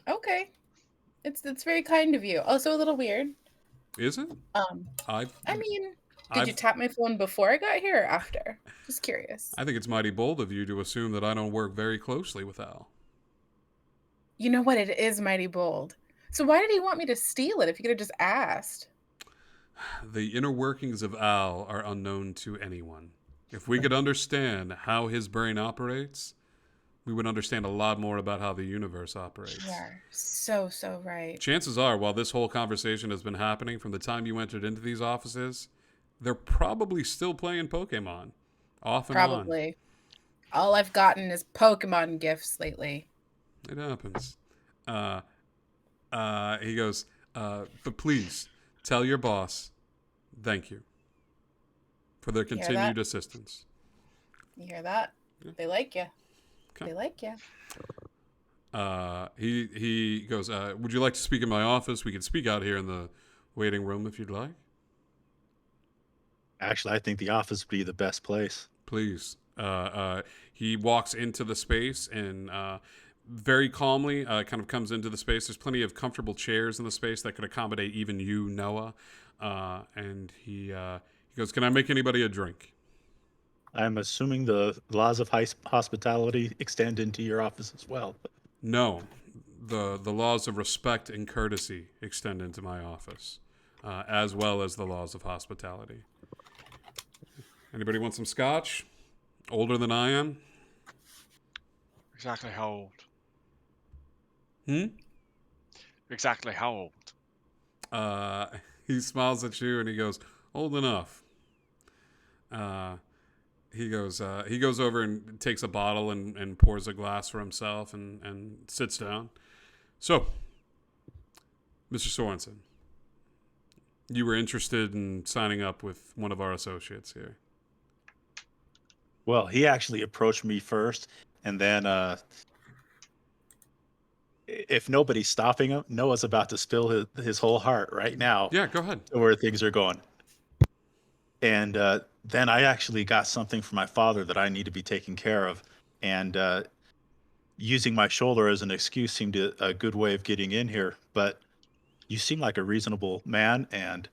Okay. It's very kind of you. Also a little weird. Is it? Did you tap my phone before I got here or after? Just curious. I think it's mighty bold of you to assume that I don't work very closely with Al. You know what? It is mighty bold. So why did he want me to steal it if he could have just asked? The inner workings of Al are unknown to anyone. If we could understand how his brain operates, we would understand a lot more about how the universe operates. You are so right. Chances are, while this whole conversation has been happening from the time you entered into these offices, they're probably still playing Pokemon. Off and on. Probably. All I've gotten is Pokemon gifts lately. It happens. He goes, but please, tell your boss, thank you for their continued assistance. You hear that? Yeah. They like you. Okay. They like you. He goes, would you like to speak in my office? We can speak out here in the waiting room if you'd like. Actually, I think the office would be the best place. Please. He walks into the space and very calmly kind of comes into the space. There's plenty of comfortable chairs in the space that could accommodate even you, Noah. And he goes, "Can I make anybody a drink?" I'm assuming the laws of hospitality extend into your office as well. No, the laws of respect and courtesy extend into my office, as well as the laws of hospitality. Anybody want some scotch? Older than I am? Exactly how old? Hmm? Exactly how old? He smiles at you and he goes, "Old enough." He goes over and takes a bottle and pours a glass for himself and sits down. "So, Mr. Sorensen, you were interested in signing up with one of our associates here." Well, he actually approached me first, and then if nobody's stopping him, Noah's about to spill his whole heart right now Yeah, go ahead. to where things are going. And then I actually got something from my father that I need to be taken care of. And using my shoulder as an excuse seemed a good way of getting in here. But you seem like a reasonable man, and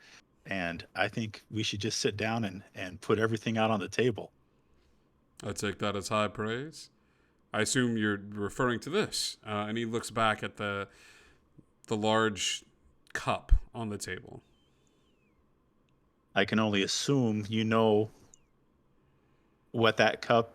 I think we should just sit down and put everything out on the table. I take that as high praise. I assume you're referring to this. And he looks back at the large cup on the table. I can only assume you know what that cup,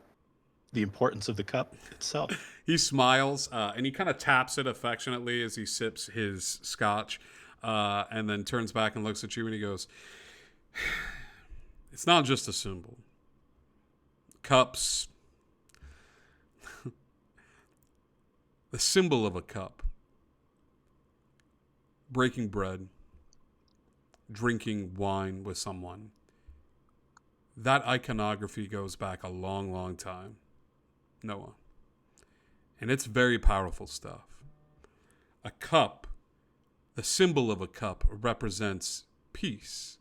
the importance of the cup itself. He smiles and he kind of taps it affectionately as he sips his scotch, and then turns back and looks at you and he goes, "It's not just a symbol. Cups, the symbol of a cup, breaking bread, drinking wine with someone. That iconography goes back a long, long time, Noah. And it's very powerful stuff. A cup, the symbol of a cup, represents peace,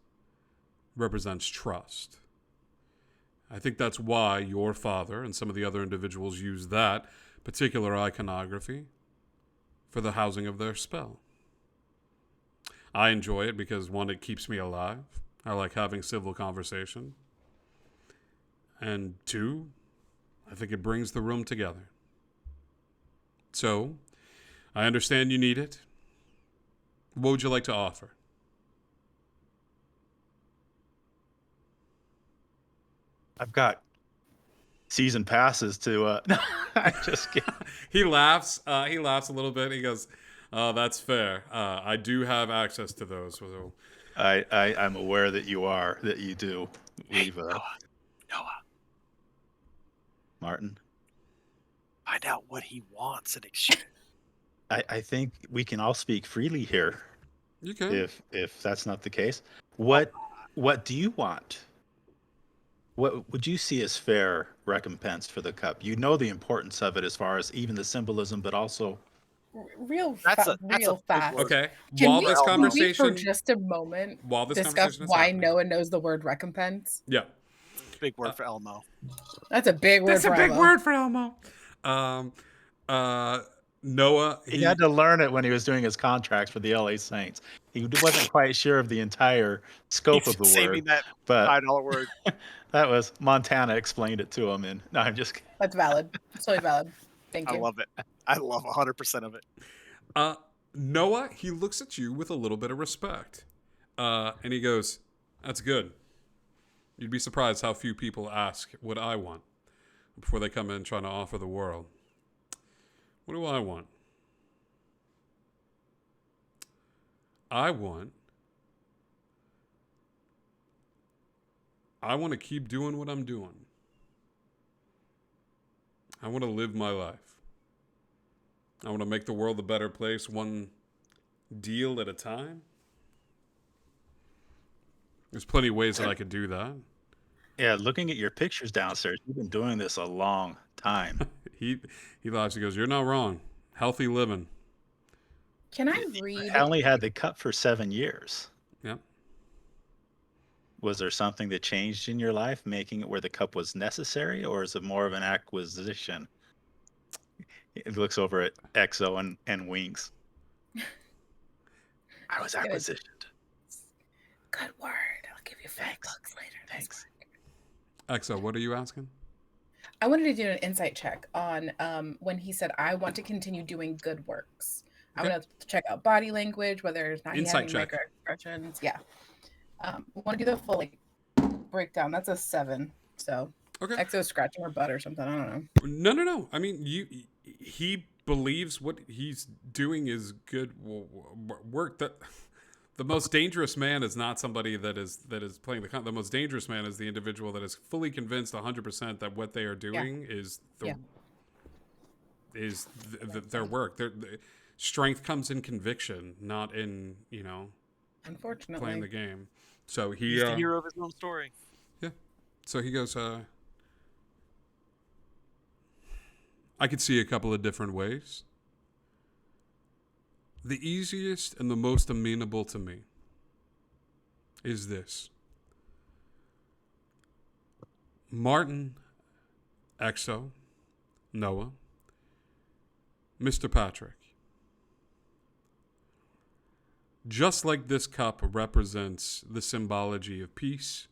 represents trust. I think that's why your father and some of the other individuals use that particular iconography for the housing of their spell. I enjoy it because, one, it keeps me alive. I like having civil conversation. And two, I think it brings the room together. So, I understand you need it. What would you like to offer?" I've got season passes to. I just kidding. He laughs. He laughs a little bit. He goes, "That's fair. I do have access to those." So, I'm aware that you do. Hey, We've Noah, Martin. find out what he wants in exchange. I think we can all speak freely here. you can. If that's not the case, what do you want? What would you see as fair recompense for the cup? You know the importance of it as far as even the symbolism, but also Real That's real a big fast. word. Okay. Can While we, this Elmo. can we for conversation, just a moment while this discuss conversation is why happening, Noah knows the word recompense? yeah, Big word for Elmo. That's a big word that's a for big Elmo. word for Elmo. Noah, he had to learn it when he was doing his contracts for the LA Saints. He wasn't quite sure of the entire scope He's of the saving word, that but $5 word. that was Montana explained it to him. And no, I'm just kidding. That's valid. It's totally valid. Thank I you. love it. I love 100% of it. Noah, he looks at you with a little bit of respect, and he goes, "That's good. You'd be surprised how few people ask what I want before they come in trying to offer the world. What do I want? I want to keep doing what I'm doing. I want to live my life. I want to make the world a better place, one deal at a time. There's plenty of ways that I could do that." Yeah, looking at your pictures downstairs, you've been doing this a long time. He laughs. He goes, "You're not wrong. Healthy living." Can I read? I only had the cup for 7 years. Yep. Was there something that changed in your life, making it where the cup was necessary, or is it more of an acquisition? He looks over at Exo and winks. I was acquisitioned. Good word. I'll give you $5 later. Thanks. Exo, what are you asking? I wanted to do an insight check on when he said, I want to continue doing good works. I Okay. want to check out body language, whether or not he Insight has any check. microexpressions. Yeah. I want to do the full breakdown. That's a 7. So Okay. Exo's scratching her butt or something. I don't know. No. I mean, he believes what he's doing is good work. That the most dangerous man is not somebody that is playing the most dangerous man is the individual that is fully convinced 100% that what they are doing is their work. Their strength comes in conviction, not in Unfortunately playing the game. So He's the hero of his own story. Yeah. So he goes, I could see a couple of different ways. The easiest and the most amenable to me is this. Martin, Exo, Noah, Mr. Patrick. Just like this cup represents the symbology of peace,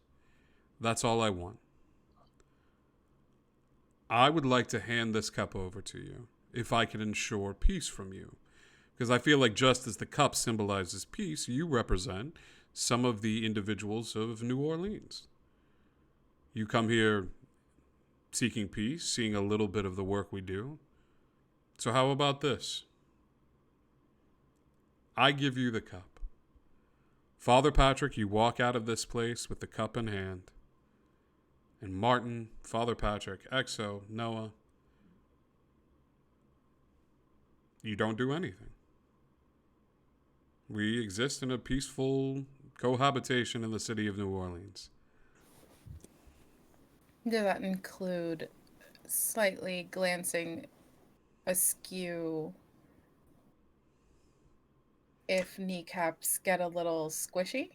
that's all I want. I would like to hand this cup over to you if I can ensure peace from you. Because I feel like just as the cup symbolizes peace, you represent some of the individuals of New Orleans. You come here seeking peace, seeing a little bit of the work we do. So how about this? I give you the cup. Father Patrick, you walk out of this place with the cup in hand. And Martin, Father Patrick, Exo, Noah, you don't do anything. We exist in a peaceful cohabitation in the city of New Orleans. Does that include slightly glancing askew if kneecaps get a little squishy?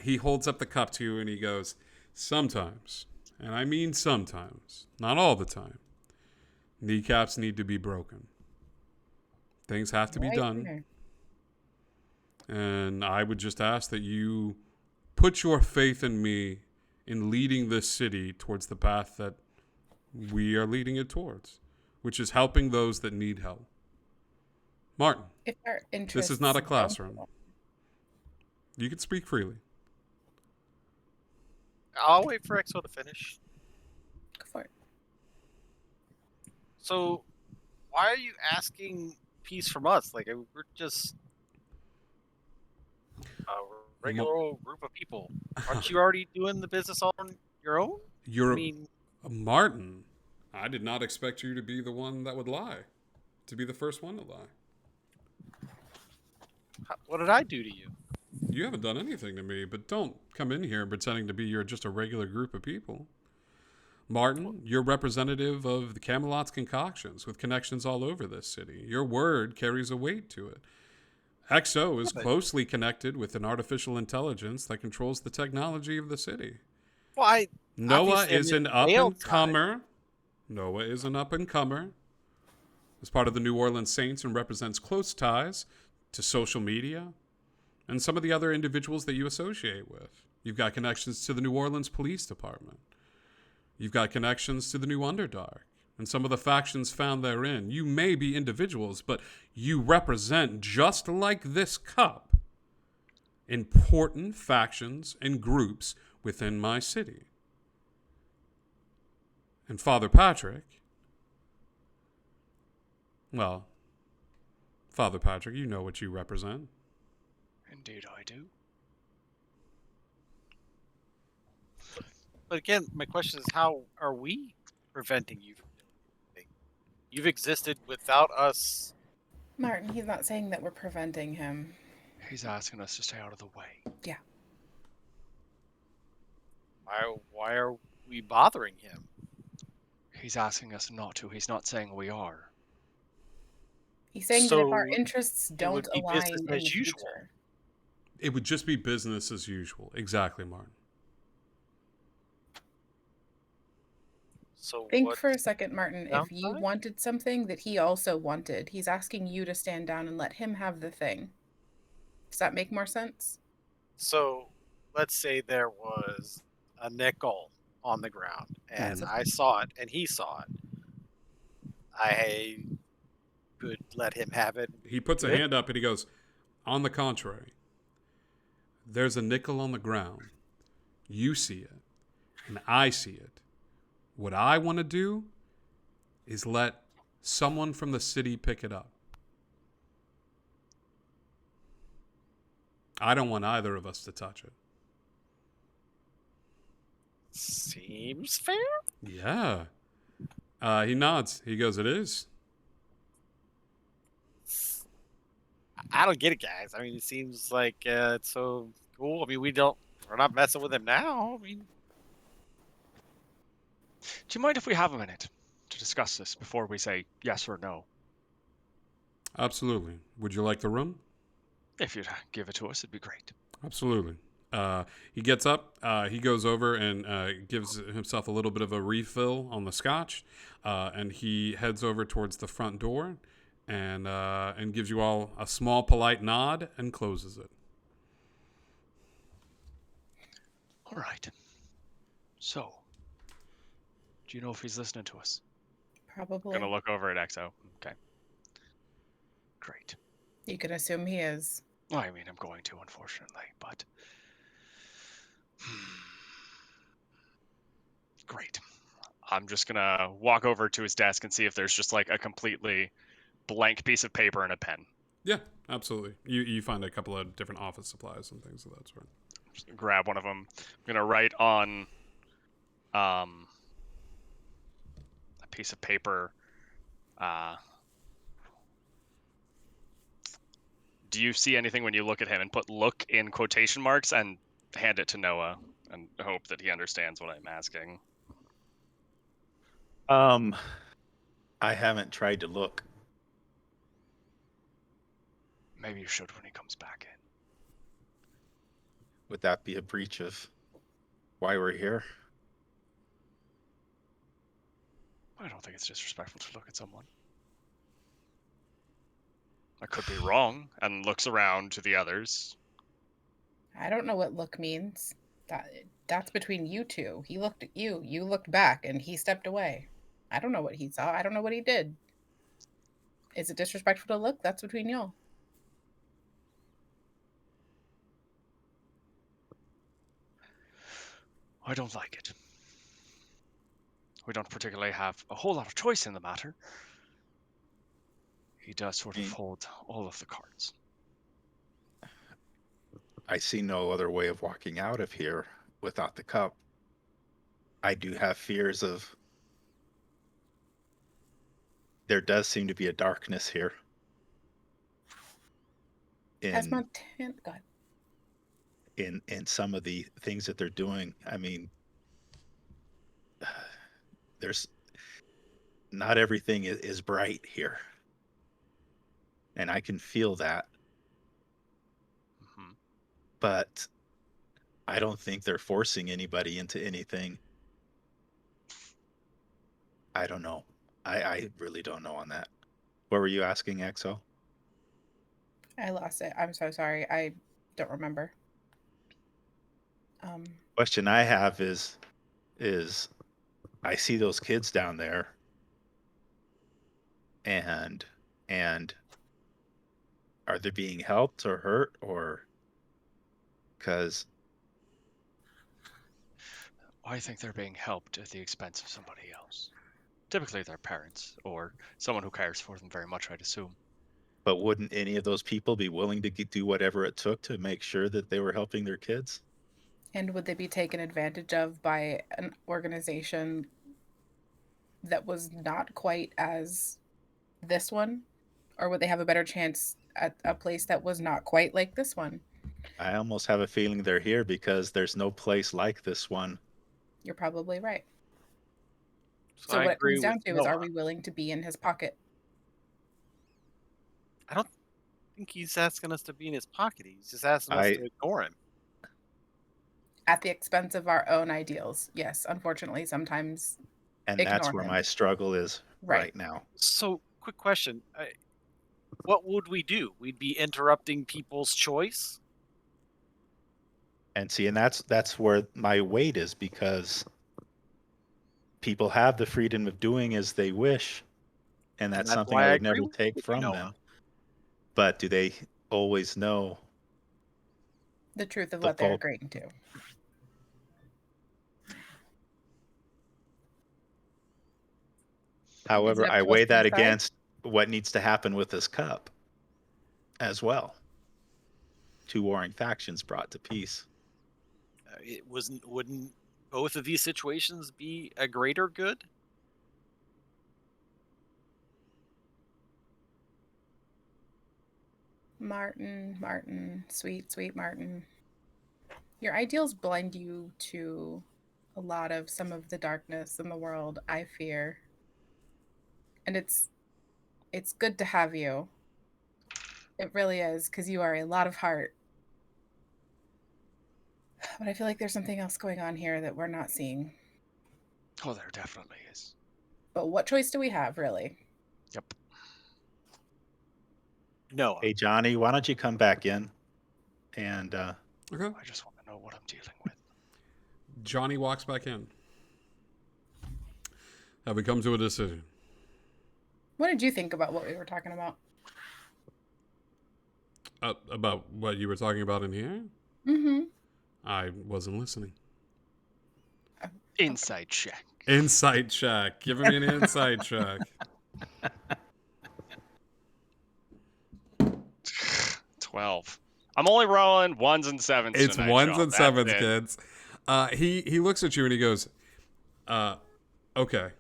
He holds up the cup to you and he goes, sometimes, and I mean sometimes, not all the time, kneecaps need to be broken. Things have to be done. There. And I would just ask that you put your faith in me in leading this city towards the path that we are leading it towards, which is helping those that need help. Martin, If our this is not a classroom. You can speak freely. I'll wait for Exo to finish. Go for it. So, why are you asking peace from us? Like, we're just a regular old group of people. Aren't you already doing the business on your own? Martin, I did not expect you to be the one that would lie, to be the first one to lie. What did I do to you? You haven't done anything to me, but don't come in here pretending to be you're just a regular group of people. Martin, you're representative of the Camelot's concoctions with connections all over this city. Your word carries a weight to it. Exo is closely connected with an artificial intelligence that controls the technology of the city. Well, Noah is an up-and-comer. Noah is an up-and-comer. As part of the New Orleans Saints and represents close ties to social media and some of the other individuals that you associate with. You've got connections to the New Orleans Police Department. You've got connections to the New Underdark and some of the factions found therein. You may be individuals, but you represent, just like this cup, important factions and groups within my city. And Father Patrick, well, Father Patrick, you know what you represent. Indeed I do. But again, my question is, how are we preventing you from doing anything? You've existed without us. Martin, he's not saying that we're preventing him. He's asking us to stay out of the way. Yeah. Why are we bothering him? He's asking us not to. He's not saying we are. He's saying that if our interests don't align business in the as usual. future. It would just be business as usual. Exactly, Martin. So Think what for a second, Martin. If you downside? wanted something that he also wanted, he's asking you to stand down and let him have the thing. Does that make more sense? So let's say there was a nickel on the ground, and Mhm. I saw it, and he saw it. I could let him have it. He puts a Good. hand up and he goes, "On the contrary, there's a nickel on the ground. You see it, and I see it. What I want to do is let someone from the city pick it up. I don't want either of us to touch it." Seems fair. Yeah. He nods. He goes, "It is." I don't get it, guys. I mean, it seems like it's so cool. I mean, we're not messing with him now. I mean, Do you mind if we have a minute to discuss this before we say yes or no? Absolutely. Would you like the room? If you'd give it to us, it'd be great. Absolutely. He gets up. He goes over and gives himself a little bit of a refill on the scotch, and he heads over towards the front door, and gives you all a small, polite nod and closes it. All right. So, do you know if he's listening to us? Probably. Gonna look over at Exo. Okay. Great. You can assume he is. Well, I mean, I'm going to, unfortunately, but. Great. I'm just gonna walk over to his desk and see if there's just like a completely blank piece of paper and a pen. Yeah, absolutely. You find a couple of different office supplies and things of that sort. Just grab one of them. I'm gonna write on a piece of paper. Do you see anything when you look at him, and put "look" in quotation marks and hand it to Noah and hope that he understands what I'm asking? I haven't tried to look. Maybe you should when he comes back in. Would that be a breach of why we're here? I don't think it's disrespectful to look at someone. I could be wrong, and looks around to the others. I don't know what look means. That's between you two. He looked at you. You looked back, and he stepped away. I don't know what he saw. I don't know what he did. Is it disrespectful to look? That's between y'all. I don't like it. We don't particularly have a whole lot of choice in the matter. He does sort of hold all of the cards. I see no other way of walking out of here without the cup. I do have fears of. There does seem to be a darkness here. As Montana, God. In some of the things that they're doing. I mean, there's not everything is bright here, and I can feel that. Mm-hmm. But I don't think they're forcing anybody into anything. I don't know. I really don't know on that. What were you asking, Exo? I lost it. I'm so sorry. I don't remember. Question I have is I see those kids down there, and are they being helped or hurt, or because I think they're being helped at the expense of somebody else. Typically their parents, or someone who cares for them very much, I'd assume. but wouldn't any of those people be willing to do whatever it took to make sure that they were helping their kids? And would they be taken advantage of by an organization that was not quite as this one? Or would they have a better chance at a place that was not quite like this one? I almost have a feeling they're here because there's no place like this one. You're probably right. so So I what it agree comes down with to is, are Noah. we willing to be in his pocket? I don't think he's asking us to be in his pocket. He's just asking us to ignore him. At the expense of our own ideals. Yes, unfortunately, sometimes And Ignore that's where him. my struggle is right now. So, quick question. What would we do? We'd be interrupting people's choice? And see, and that's where my weight is, because people have the freedom of doing as they wish, and that's something why I I would agree never with take you, from Noah. them. But do they always know The truth of the what they're full- agreeing to. However, up I to us weigh to that decide? against what needs to happen with this cup as well. Two warring factions brought to peace. Wouldn't both of these situations be a greater good? Martin, sweet Martin. Your ideals blind you to a lot of some of the darkness in the world, I fear. And it's good to have you. It really is, because you are a lot of heart. But I feel like there's something else going on here that we're not seeing. Oh, there definitely is. But what choice do we have, really? Yep. Noah. Hey, Johnny, why don't you come back in? And Okay. I just want to know what I'm dealing with. Johnny walks back in. Have we come to a decision? What did you think about what we were talking about? About what you were talking about in here? Mm-hmm. I wasn't listening. Inside check. Insight check. Give me an insight check. 12. I'm only rolling ones and sevens. It's tonight, ones y'all. and That's sevens, it. kids. He looks at you and he goes, okay.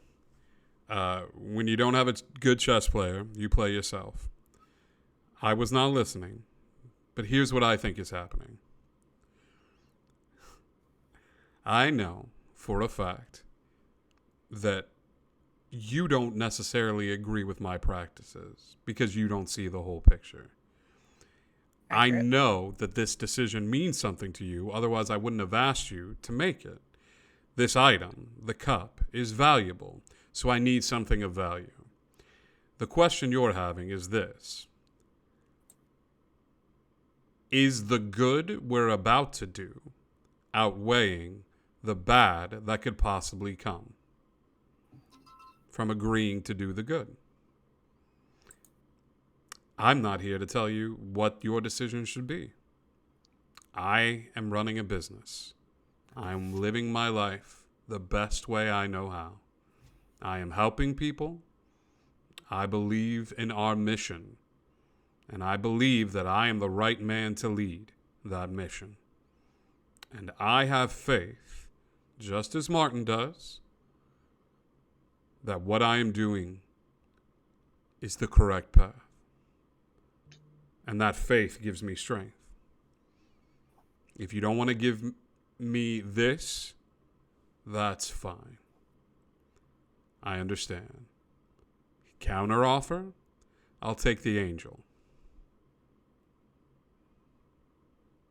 When you don't have a good chess player, you play yourself. I was not listening, but here's what I think is happening. I know for a fact that you don't necessarily agree with my practices because you don't see the whole picture. I Accurate. know that this decision means something to you, otherwise I wouldn't have asked you to make it. This item, the cup, is valuable, so I need something of value. The question you're having is this. Is the good we're about to do outweighing the bad that could possibly come from agreeing to do the good? I'm not here to tell you what your decision should be. I am running a business. I am living my life the best way I know how. I am helping people. I believe in our mission. And I believe that I am the right man to lead that mission. And I have faith, just as Martin does, that what I am doing is the correct path. And that faith gives me strength. If you don't want to give me this, that's fine. I understand. Counter offer, I'll take the angel.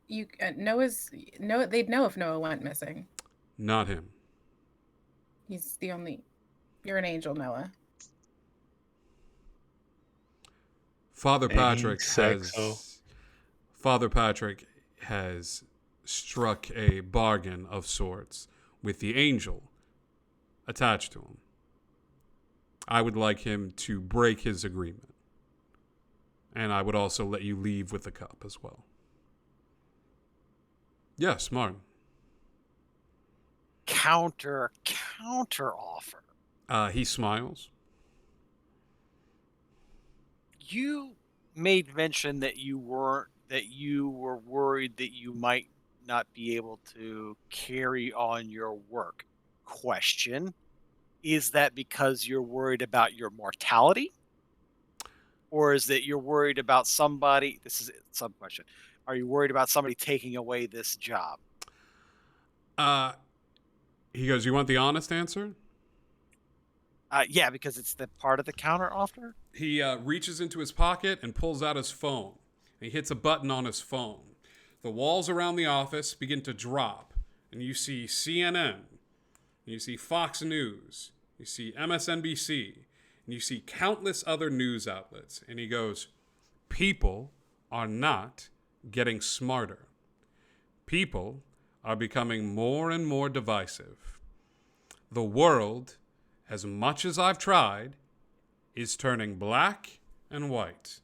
They'd know if Noah went missing. Not him. He's the only. You're an angel, Noah. Father Patrick Sexo. has struck a bargain of sorts with the angel attached to him. I would like him to break his agreement. And I would also let you leave with the cup as well. Yes, Martin. Counter offer. He smiles. You made mention that you were worried that you might not be able to carry on your work. Question: is that because you're worried about your mortality, or is that you're worried about somebody? This is some question. Are you worried about somebody taking away this job? He goes, you want the honest answer? Yeah, because it's the part of the counter offer. He reaches into his pocket and pulls out his phone. He hits a button on his phone. The walls around the office begin to drop, and you see CNN, and you see Fox News, you see MSNBC, and you see countless other news outlets. And he goes, people are not getting smarter. People are becoming more and more divisive. The world, as much as I've tried, is turning black and white.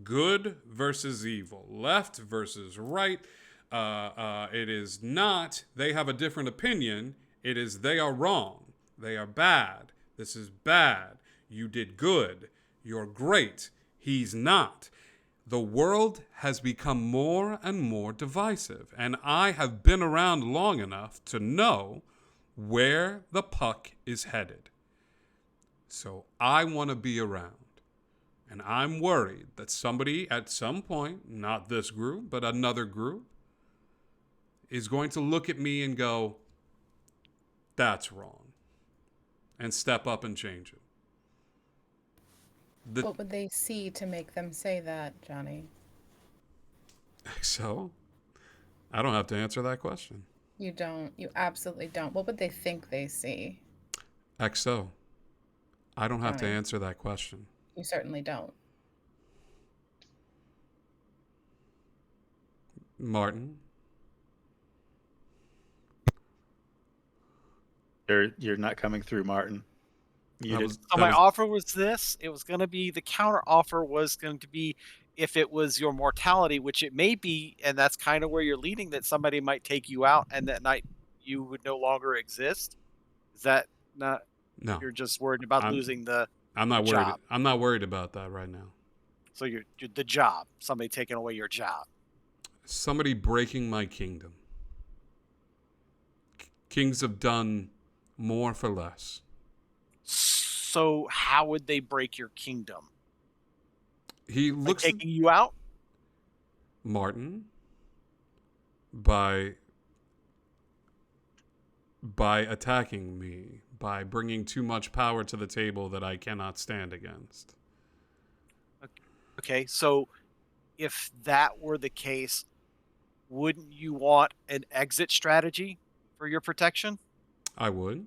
Good versus evil. Left versus right. It is not they have a different opinion. It is they are wrong. They are bad. This is bad. You did good. You're great. He's not. The world has become more and more divisive. And I have been around long enough to know where the puck is headed. So I want to be around. And I'm worried that somebody at some point, not this group, but another group, is going to look at me and go, that's wrong. And step up and change it. What would they see to make them say that, Johnny? So, I don't have to answer that question. You don't. You absolutely don't. What would they think they see? XO. I don't have to Fine. answer that question. You certainly don't. Martin. You're not coming through, Martin. So my offer was this. It was going to be, the counter offer was going to be, if it was your mortality, which it may be, and that's kind of where you're leading, that somebody might take you out and that night you would no longer exist. Is that not? No. You're just worried about losing the I'm not worried. job. I'm not worried about that right now. So you're the job. Somebody taking away your job. Somebody breaking my kingdom. Kings have done more for less. So how would they break your kingdom? He looks taking you out? Martin, by attacking me, by bringing too much power to the table that I cannot stand against. Okay, so if that were the case, wouldn't you want an exit strategy for your protection? I would.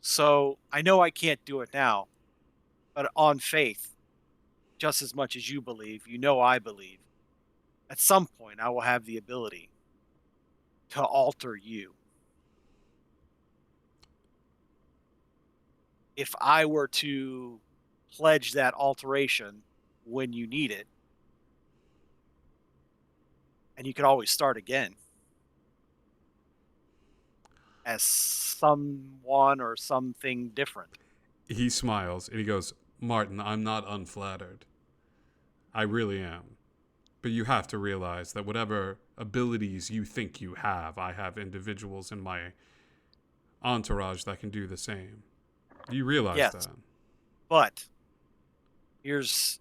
So I know I can't do it now, but on faith, just as much as you believe, I believe, at some point I will have the ability to alter you. If I were to pledge that alteration when you need it, and you could always start again as someone or something different. He smiles and he goes, Martin, I'm not unflattered. I really am. But you have to realize that whatever abilities you think you have, I have individuals in my entourage that can do the same. You realize that. But here's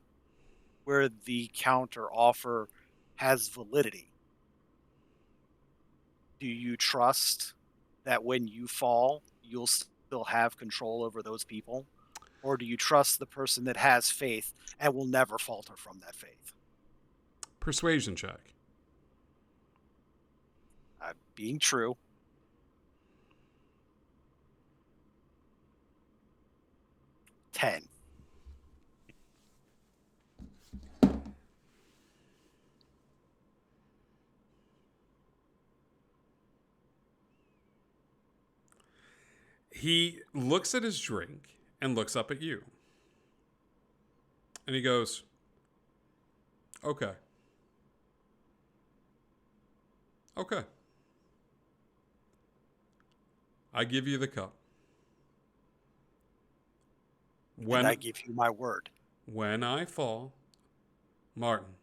where the counter offer has validity. Do you trust that when you fall, you'll still have control over those people? Or do you trust the person that has faith and will never falter from that faith? Persuasion check. Being true. $10. He looks at his drink and looks up at you. And he goes, okay. Okay. I give you the cup. And I give you my word. When I fall, Martin,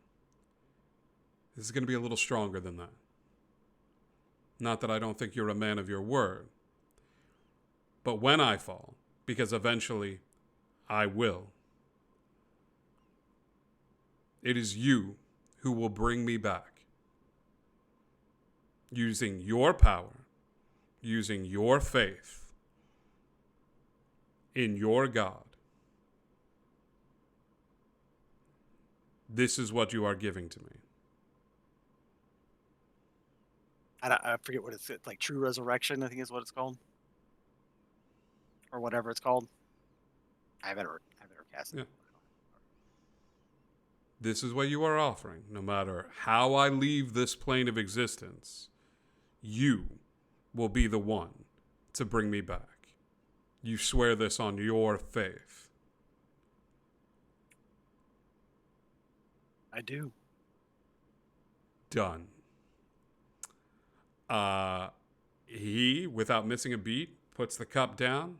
this is going to be a little stronger than that. Not that I don't think you're a man of your word. But when I fall, because eventually I will, it is you who will bring me back. Using your power, using your faith in your God. This is what you are giving to me. I forget what it's like. True resurrection, I think is what it's called. or whatever it's called. I better cast it. Yeah. This is what you are offering. No matter how I leave this plane of existence, you will be the one to bring me back. You swear this on your faith. I do. Done. He, without missing a beat, puts the cup down,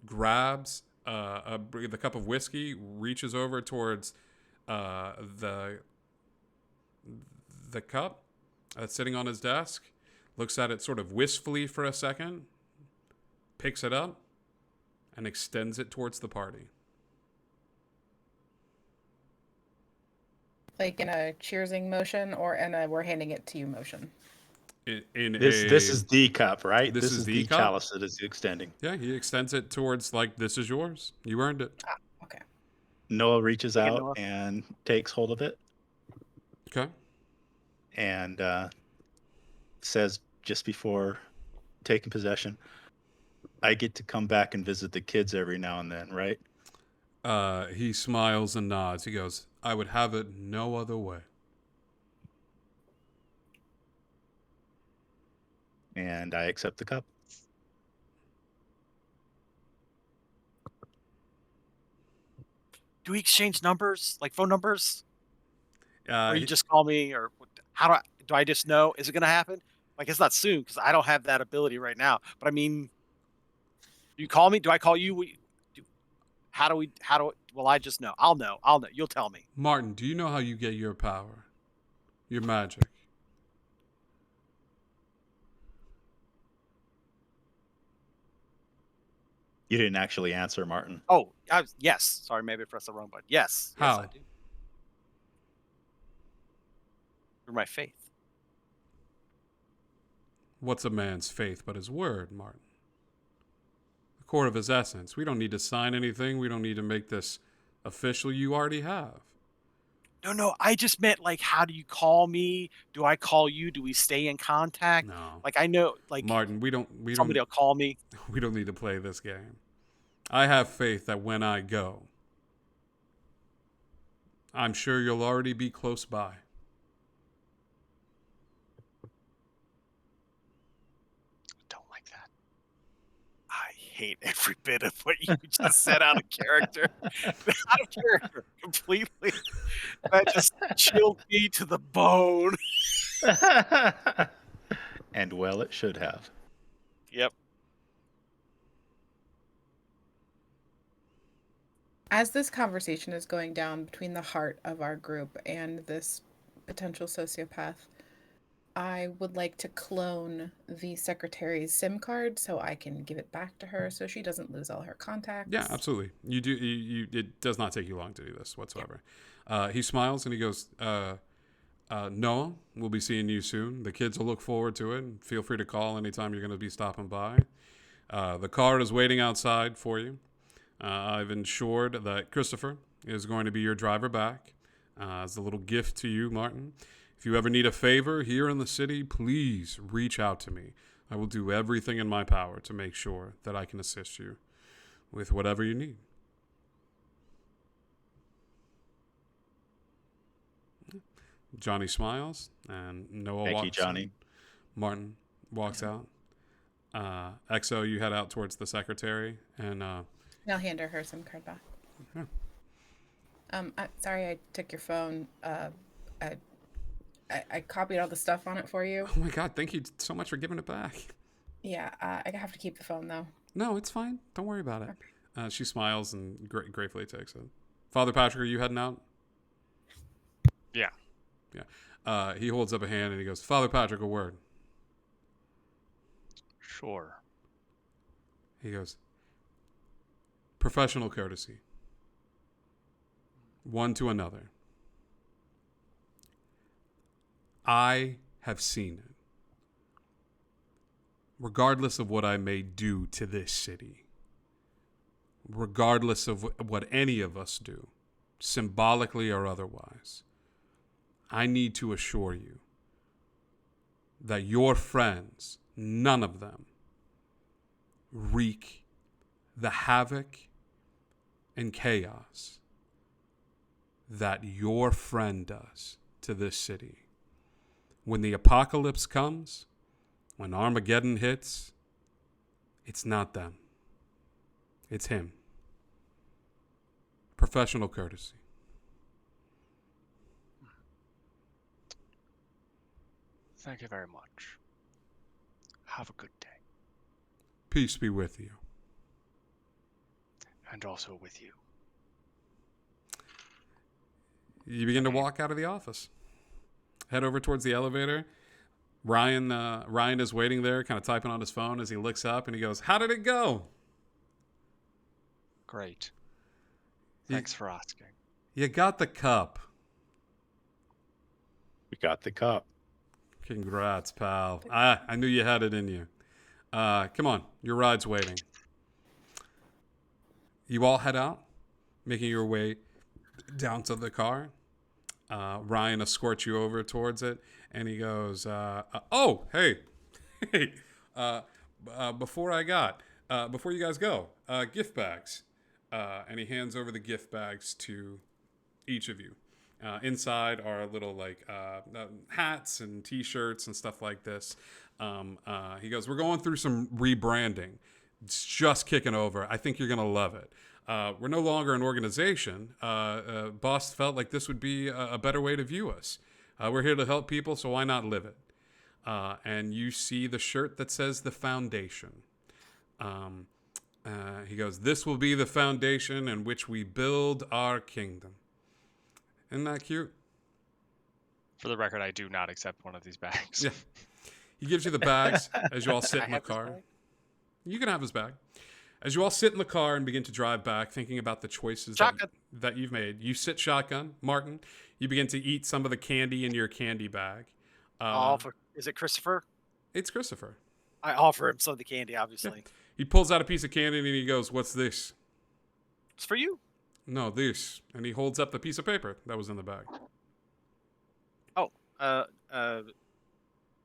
grabs the cup of whiskey, reaches over towards the cup that's sitting on his desk, looks at it sort of wistfully for a second, picks it up, and extends it towards the party. Like in a cheersing motion or in a we're handing it to you motion? This is the cup, right? This is the cup? chalice that is extending. Yeah, he extends it towards, like, this is yours. You earned it. Okay. Noah reaches Okay, out Noah. and takes hold of it Okay. and says just before taking possession, I get to come back and visit the kids every now and then, right? He smiles and nods. He goes, I would have it no other way. And I accept the cup. Do we exchange numbers, like phone numbers, or you He- just call me, or how do I just know? Is it going to happen? Like, it's not soon because I don't have that ability right now. But I mean, you call me? Do I call you? Will I just know? I'll know. You'll tell me. Martin, do you know how you get your power? Your magic? You didn't actually answer, Martin. Oh, yes. Sorry, maybe I pressed the wrong button. Yes. How? Yes, I do. Through my faith. What's a man's faith but his word, Martin? The core of his essence. We don't need to sign anything. We don't need to make this official. You already have. No. I just meant, like, how do you call me? Do I call you? Do we stay in contact? No. Like, I know, like, Martin, somebody will call me. we don't need to play this game. I have faith that when I go, I'm sure you'll already be close by. Don't like that. I hate every bit of what you just said out of character. Out of character, completely. That just chilled me to the bone. And well, it should have. Yep. As this conversation is going down between the heart of our group and this potential sociopath, I would like to clone the secretary's SIM card so I can give it back to her so she doesn't lose all her contacts. Yeah, absolutely. You do. It does not take you long to do this whatsoever. He smiles and he goes, Noah, we'll be seeing you soon. The kids will look forward to it. Feel free to call anytime you're going to be stopping by. The car is waiting outside for you. I've ensured that Christopher is going to be your driver back as a little gift to you, Martin. If you ever need a favor here in the city, please reach out to me. I will do everything in my power to make sure that I can assist you with whatever you need. Johnny smiles, and Noah Thank walks you, Johnny. in. Martin walks out. Exo, you head out towards the secretary, and I'll hand her SIM card back. Yeah. Sorry I took your phone. I copied all the stuff on it for you. Oh my God, thank you so much for giving it back. Yeah, I have to keep the phone though. No, it's fine. Don't worry about it. She smiles and gratefully takes it. Father Patrick, are you heading out? Yeah. Yeah. He holds up a hand and he goes, Father Patrick, a word. Sure. He goes, professional courtesy. One to another. I have seen it. Regardless of what I may do to this city, regardless of what any of us do, symbolically or otherwise, I need to assure you that your friends, none of them, wreak the havoc and chaos that your friend does to this city. When the apocalypse comes, when Armageddon hits, it's not them. It's him. Professional courtesy. Thank you very much. Have a good day. Peace be with you. And also with you. You begin to walk out of the office. Head over towards the elevator. Ryan is waiting there, kind of typing on his phone as he looks up, and he goes, "How did it go?" Great. Thanks for asking. You got the cup. We got the cup. Congrats, pal. I knew you had it in you. Come on, your ride's waiting. You all head out, making your way down to the car. Ryan escorts you over towards it, and he goes, "Oh, hey, hey, before you guys go, gift bags." And he hands over the gift bags to each of you. Inside are little hats and T-shirts and stuff like this. He goes, "We're going through some rebranding. It's just kicking over. I think you're gonna love it. We're no longer an organization. Boss felt like this would be a better way to view us. We're here to help people, so why not live it?" And you see the shirt that says the Foundation. He goes, "This will be the foundation in which we build our kingdom." Isn't that cute? For the record, I do not accept one of these bags. Yeah. He gives you the bags as you all sit Can I in the have this car. bag? You can have his bag. As you all sit in the car and begin to drive back, thinking about the choices that you've made, you sit shotgun. Martin, you begin to eat some of the candy in your candy bag. Is it Christopher? It's Christopher. I offer him some of the candy, obviously. Yeah. He pulls out a piece of candy and he goes, "What's this?" It's for you. "No, this." And he holds up the piece of paper that was in the bag. Oh,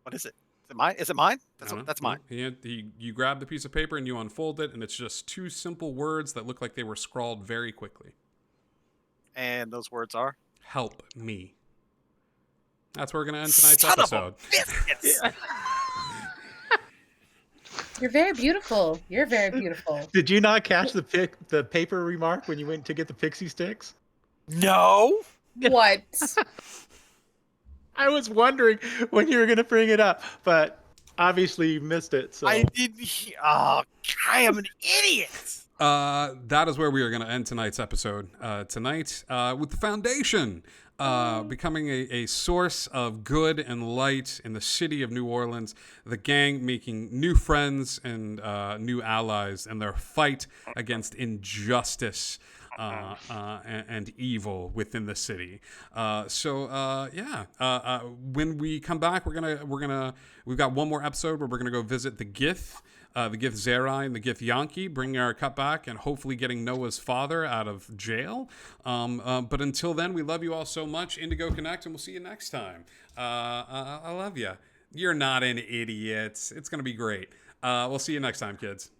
what is it? Is it mine? Is it mine? I don't know. That's mine. You grab the piece of paper and you unfold it, and it's just two simple words that look like they were scrawled very quickly. And those words are? "Help me." That's where we're going to end tonight's Son episode. of a biscuits! You're very beautiful. You're very beautiful. Did you not catch the paper remark when you went to get the pixie sticks? No. What? I was wondering when you were going to bring it up, but obviously you missed it. So I didn't. I am an idiot. That is where we are going to end tonight's episode. Tonight, with the Foundation becoming a source of good and light in the city of New Orleans, the gang making new friends and new allies in their fight against injustice and evil within the city. When we come back, we've got one more episode where we're gonna go visit the Gith Zerai and the Gith Yankee, bringing our cut back and hopefully getting Noah's father out of jail. But until then, we love you all so much. Indigo Connect, and we'll see you next time. I love you. You're not an idiot. It's gonna be great. We'll see you next time, kids.